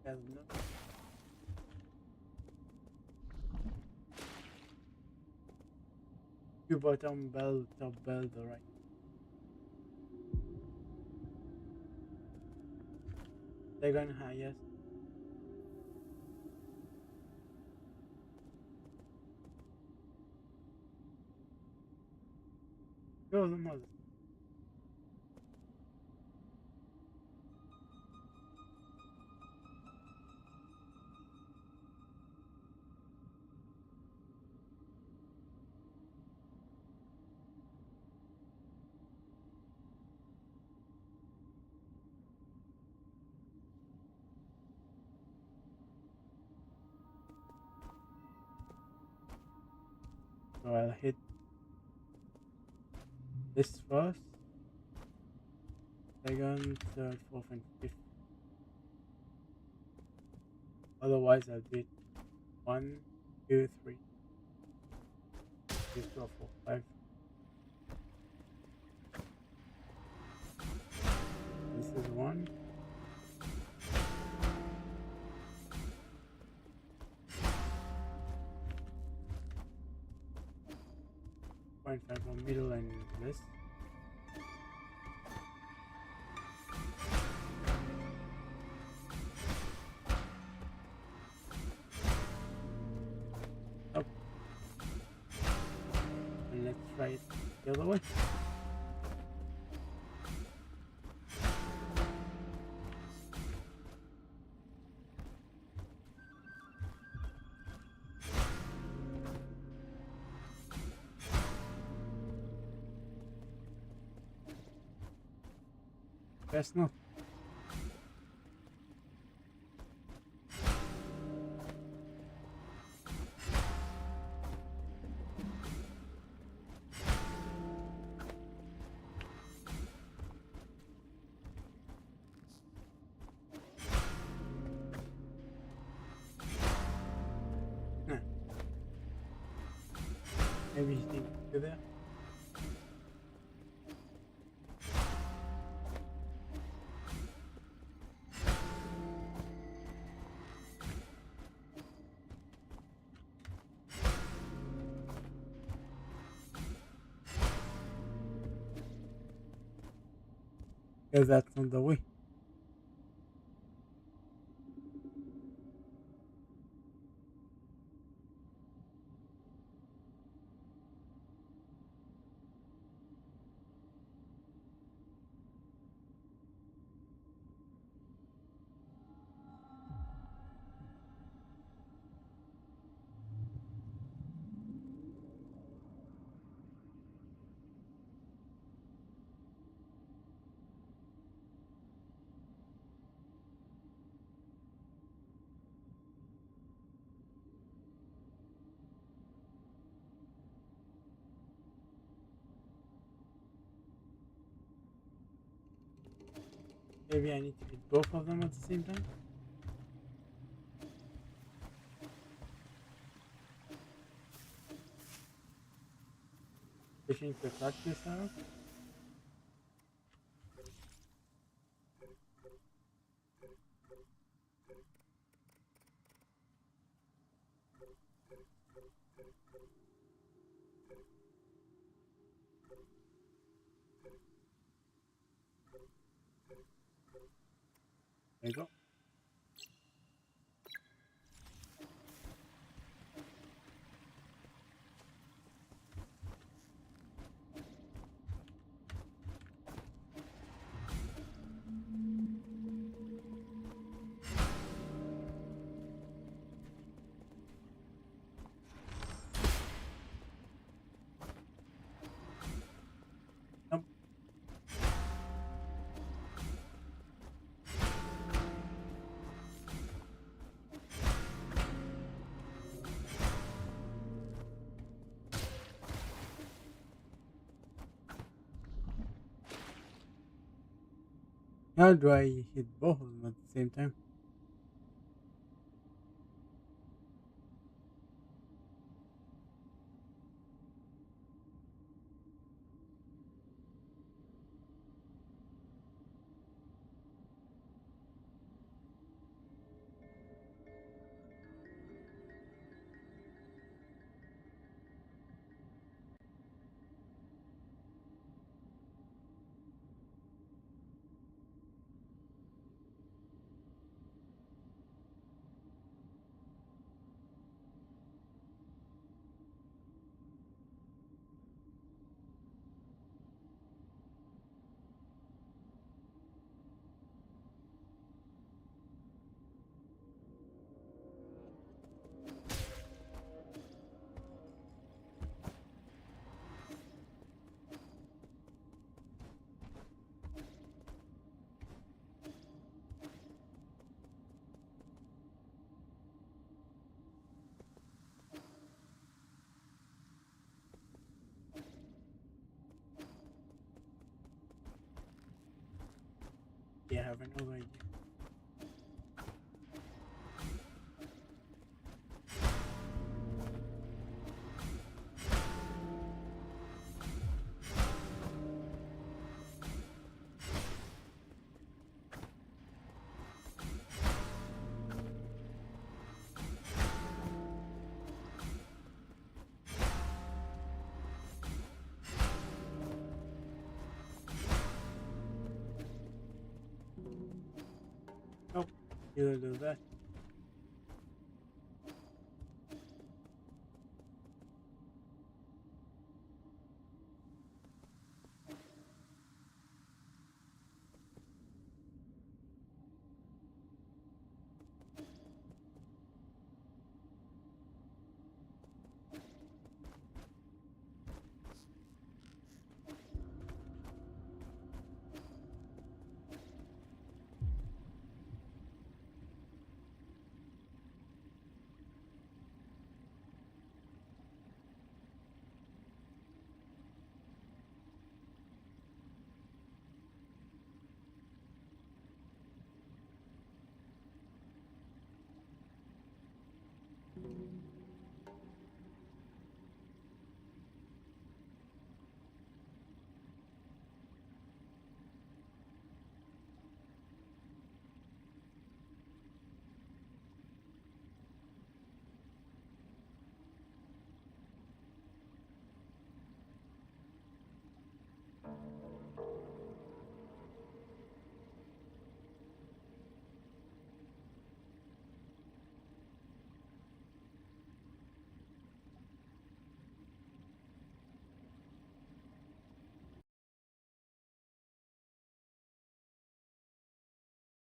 Has no two bottom bell, top bell, the right. Second highest. Go the mother. So I'll hit this first, second, third, fourth, and fifth. Otherwise, I'll do it 1, 2, 3, 4, 5. This is 1. Point 5 on middle and this. Up. And let's try it the other way. Best not. Nah. Maybe he didn't do that. Because that's not the way. Maybe I need to hit both of them at the same time. Wishing to cut this out. There you go. How do I hit both of them at the same time? Yeah, I have no idea. Oh, either do that.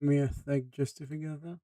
Give me a sec just to figure that out.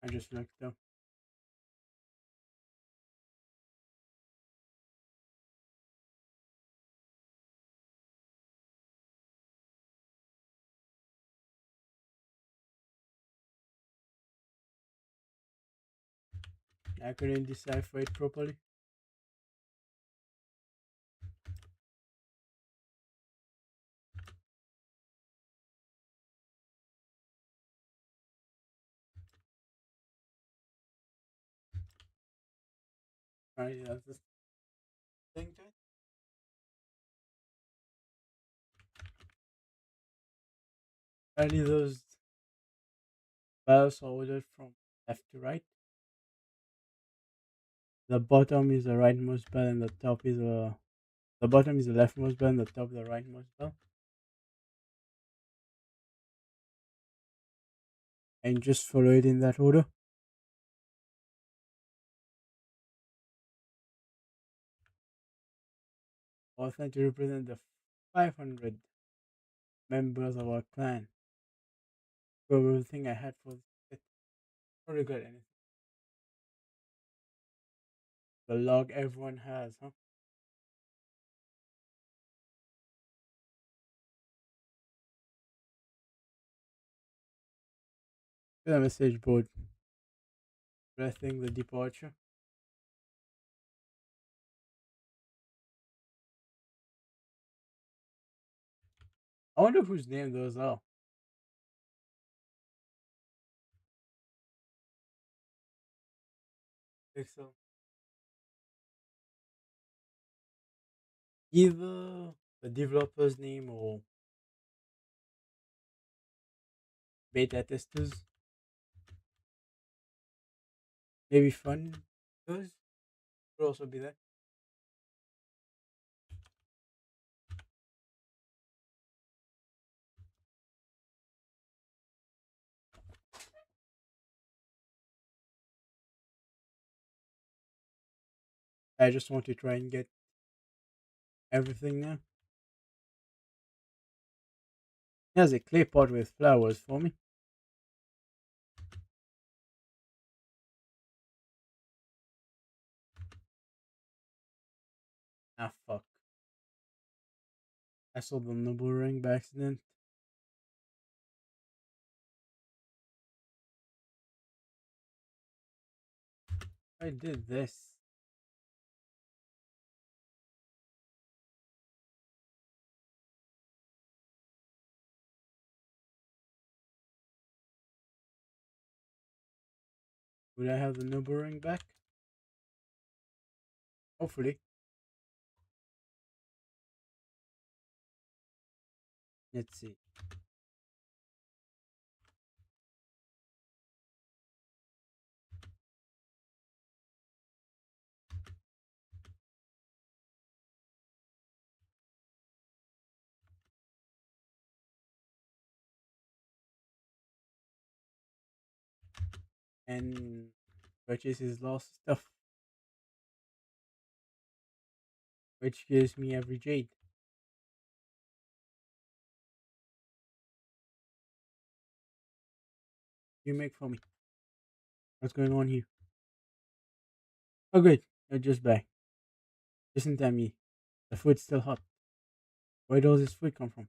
I just looked up. I couldn't decipher it properly. Alright, that's the thing to it. Apparently those files are ordered from left to right. The bottom is the rightmost bell, and the top is the bottom is the leftmost bell, and the top the rightmost bell. And just follow it in that order. Also to represent the 500 members of our clan. For everything I had for it. Don't regret anything. The log everyone has, huh? The message board. Blessing the departure. I wonder whose name those are. Pixel. Either the developer's name or beta testers. Maybe fun. Those could also be that. I just want to try and get everything now. Here's a clay pot with flowers for me. Ah, fuck. I saw the noble ring by accident. I did this. Would I have the noble ring back? Hopefully. Let's see. And purchase his lost stuff, which gives me every jade. You make for me. What's going on here? Oh, good. You're just back. Listen to me. The food's still hot. Where does this food come from?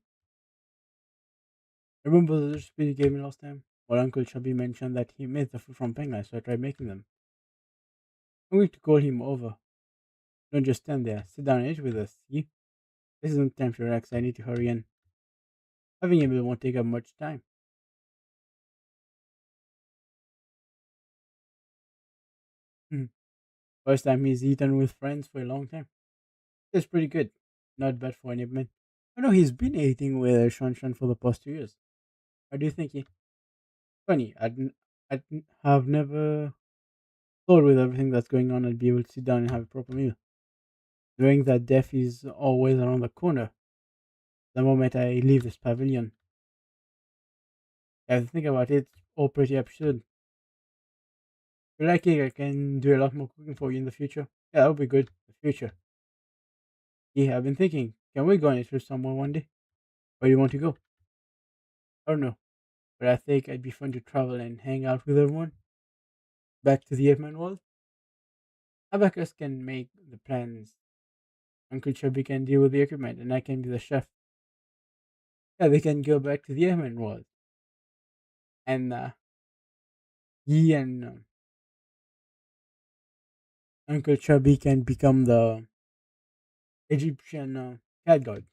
Remember the recipe you gave me last time? Well, Uncle Chubby mentioned that he made the food from penguins, so I tried making them. I'm going to call him over. Don't just stand there. Sit down and eat with us, see? This isn't time to relax. I need to hurry in. Having a meal won't take up much time. Hmm. First time he's eaten with friends for a long time. It's pretty good. Not bad for an man. I know he's been eating with Shan Shan for the past 2 years. How do you think he? Funny, I'd have never thought with everything that's going on I'd be able to sit down and have a proper meal. Knowing that death is always around the corner the moment I leave this pavilion. If you think about it, it's all pretty absurd. If you like it, I can do a lot more cooking for you in the future. Yeah, that would be good. The future. Yeah, I've been thinking, can we go on a trip somewhere one day? Where do you want to go? I don't know, but I think it'd be fun to travel and hang out with everyone. Back to the Eggman world. Abacus can make the plans. Uncle Chubby can deal with the equipment, and I can be the chef. Yeah, they can go back to the Eggman world. And he and Uncle Chubby can become the Egyptian cat god.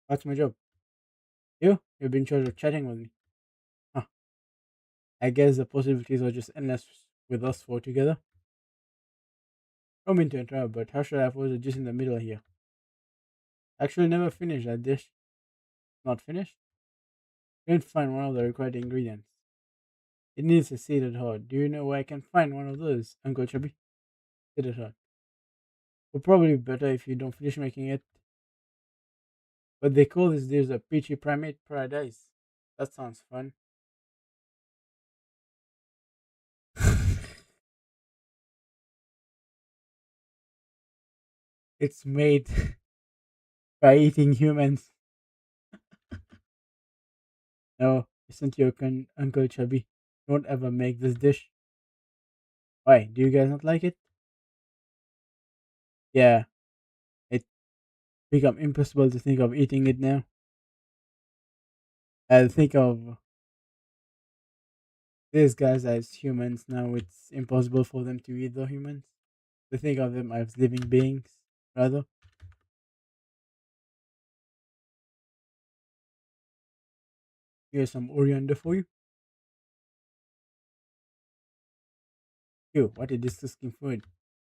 That's my job. You've been in charge of chatting with me. Huh. I guess the possibilities are just endless with us four together. I don't mean to interrupt, but how should I pose it just in the middle here? Actually, never finished that dish. Not finished? Didn't find one of the required ingredients. It needs a seated hut. Do you know where I can find one of those, Uncle Chubby? Seated hut. Will probably be better if you don't finish making it. But they call this dish a peachy primate paradise. That sounds fun. It's made by eating humans. No, isn't your Uncle Chubby? Don't ever make this dish. Why? Do you guys not like it? Yeah, it become impossible to think of eating it now. I think of these guys as humans now. It's impossible for them to eat the humans. To think of them as living beings, rather. Here's some coriander for you. Ew, what a disgusting food.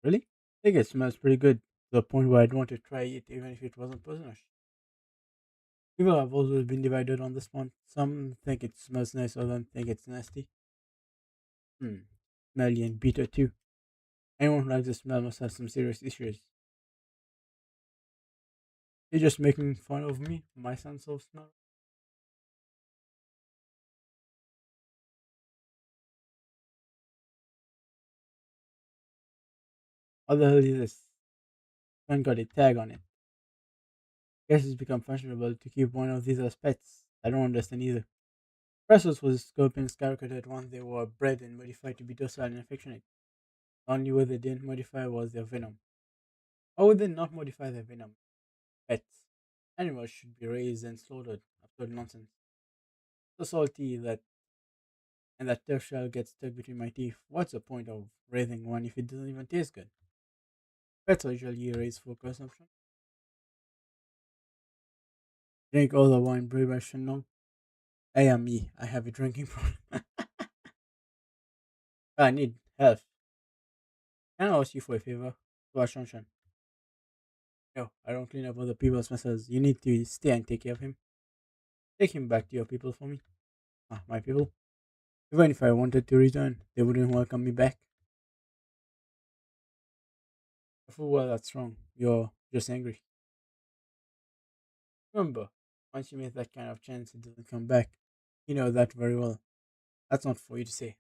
Really? I think it smells pretty good. To the point where I'd want to try it even if it wasn't poisonous. People have always been divided on this one. Some think it smells nice, others think it's nasty. Hmm. Smelly and bitter too. Anyone who likes the smell must have some serious issues. You're just making fun of me, my sense of smell. What the hell is this? One got a tag on it. Guess it's become fashionable to keep one of these as pets. I don't understand either. Brussels was Scorpion's skyrocketed once they were bred and modified to be docile and affectionate. The only way they didn't modify was their venom. Why would they not modify their venom? Pets. Animals should be raised and slaughtered. Absolute nonsense. So salty that and that turf shell gets stuck between my teeth. What's the point of raising one if it doesn't even taste good? Pets are usually raised for consumption. Drink all the wine brewed by Shannon. I am me. I have a drinking problem. I need help. Can I ask you for a favor? Shanshan. No, I don't clean up other people's messes. You need to stay and take care of him. Take him back to your people for me. Ah, my people. Even if I wanted to return, they wouldn't welcome me back. Full well, that's wrong. You're just angry. Remember, once you miss that kind of chance, it doesn't come back. You know that very well. That's not for you to say.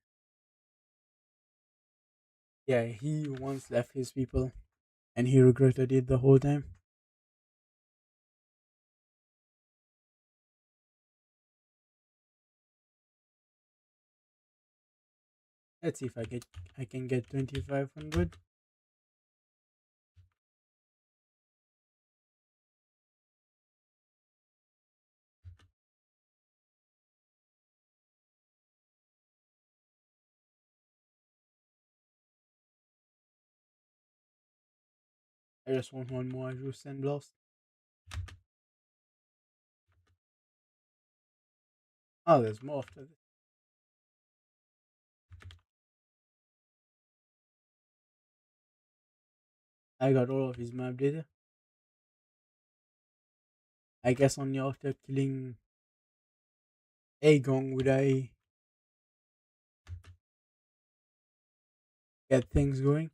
Yeah, he once left his people, and he regretted it the whole time. Let's see if I can get 2,500. I just want one more juice and blast. Oh, there's more after this. I got all of his map data. I guess only after killing Aegon would I get things going.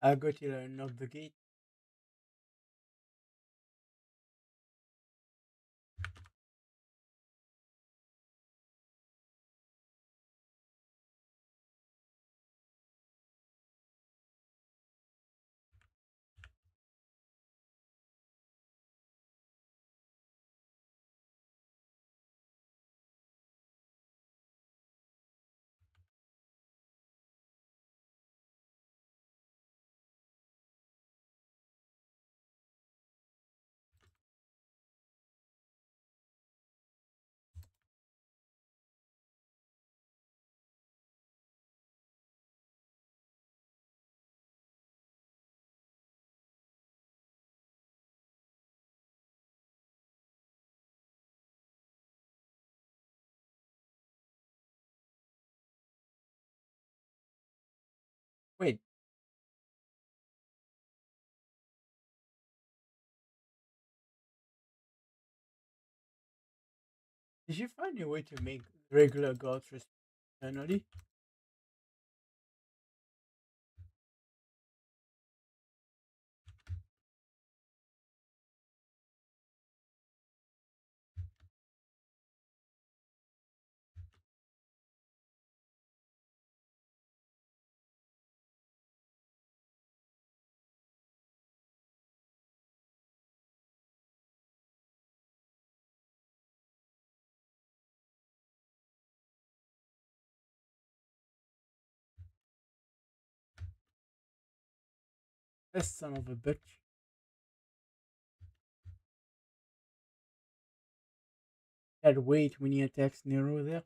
I'll go till I unlock the gate. Wait, did you find a way to make regular gods respond eternally? This son of a bitch. That wait when he attacks Nero there.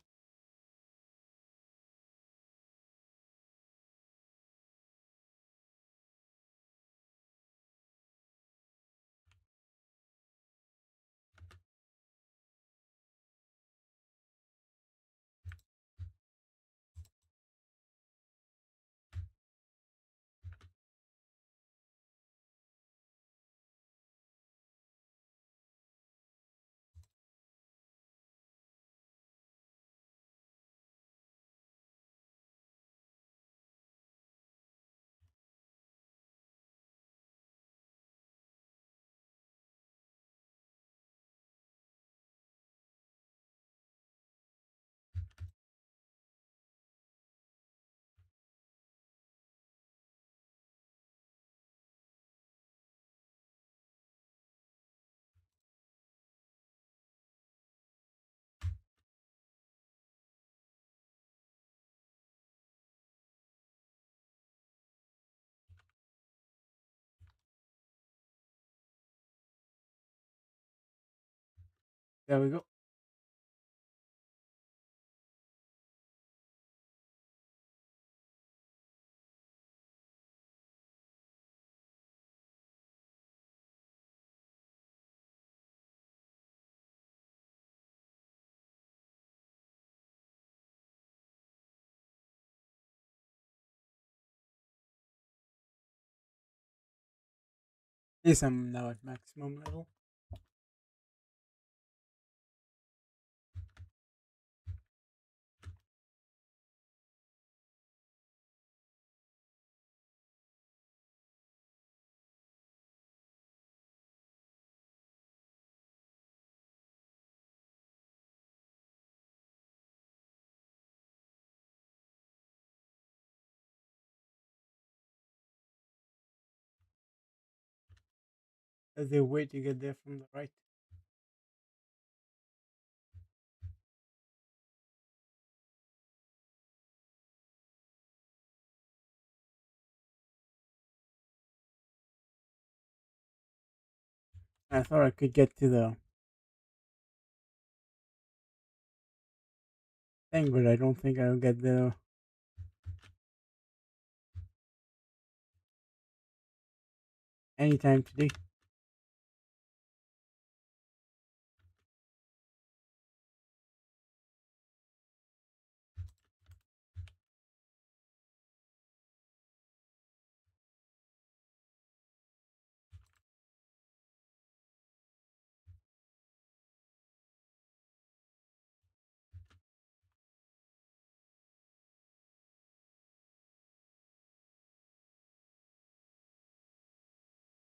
There we go. Yes, I'm now at maximum level. There's a way to get there from the right. I thought I could get to the thing, but I don't think I'll get there anytime today.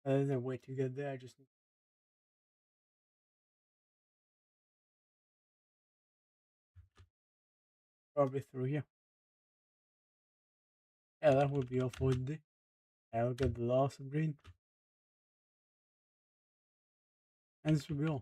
There's a way to get there. I just need probably through here. Yeah, that would be all for today. I'll get the last green. And this will be all.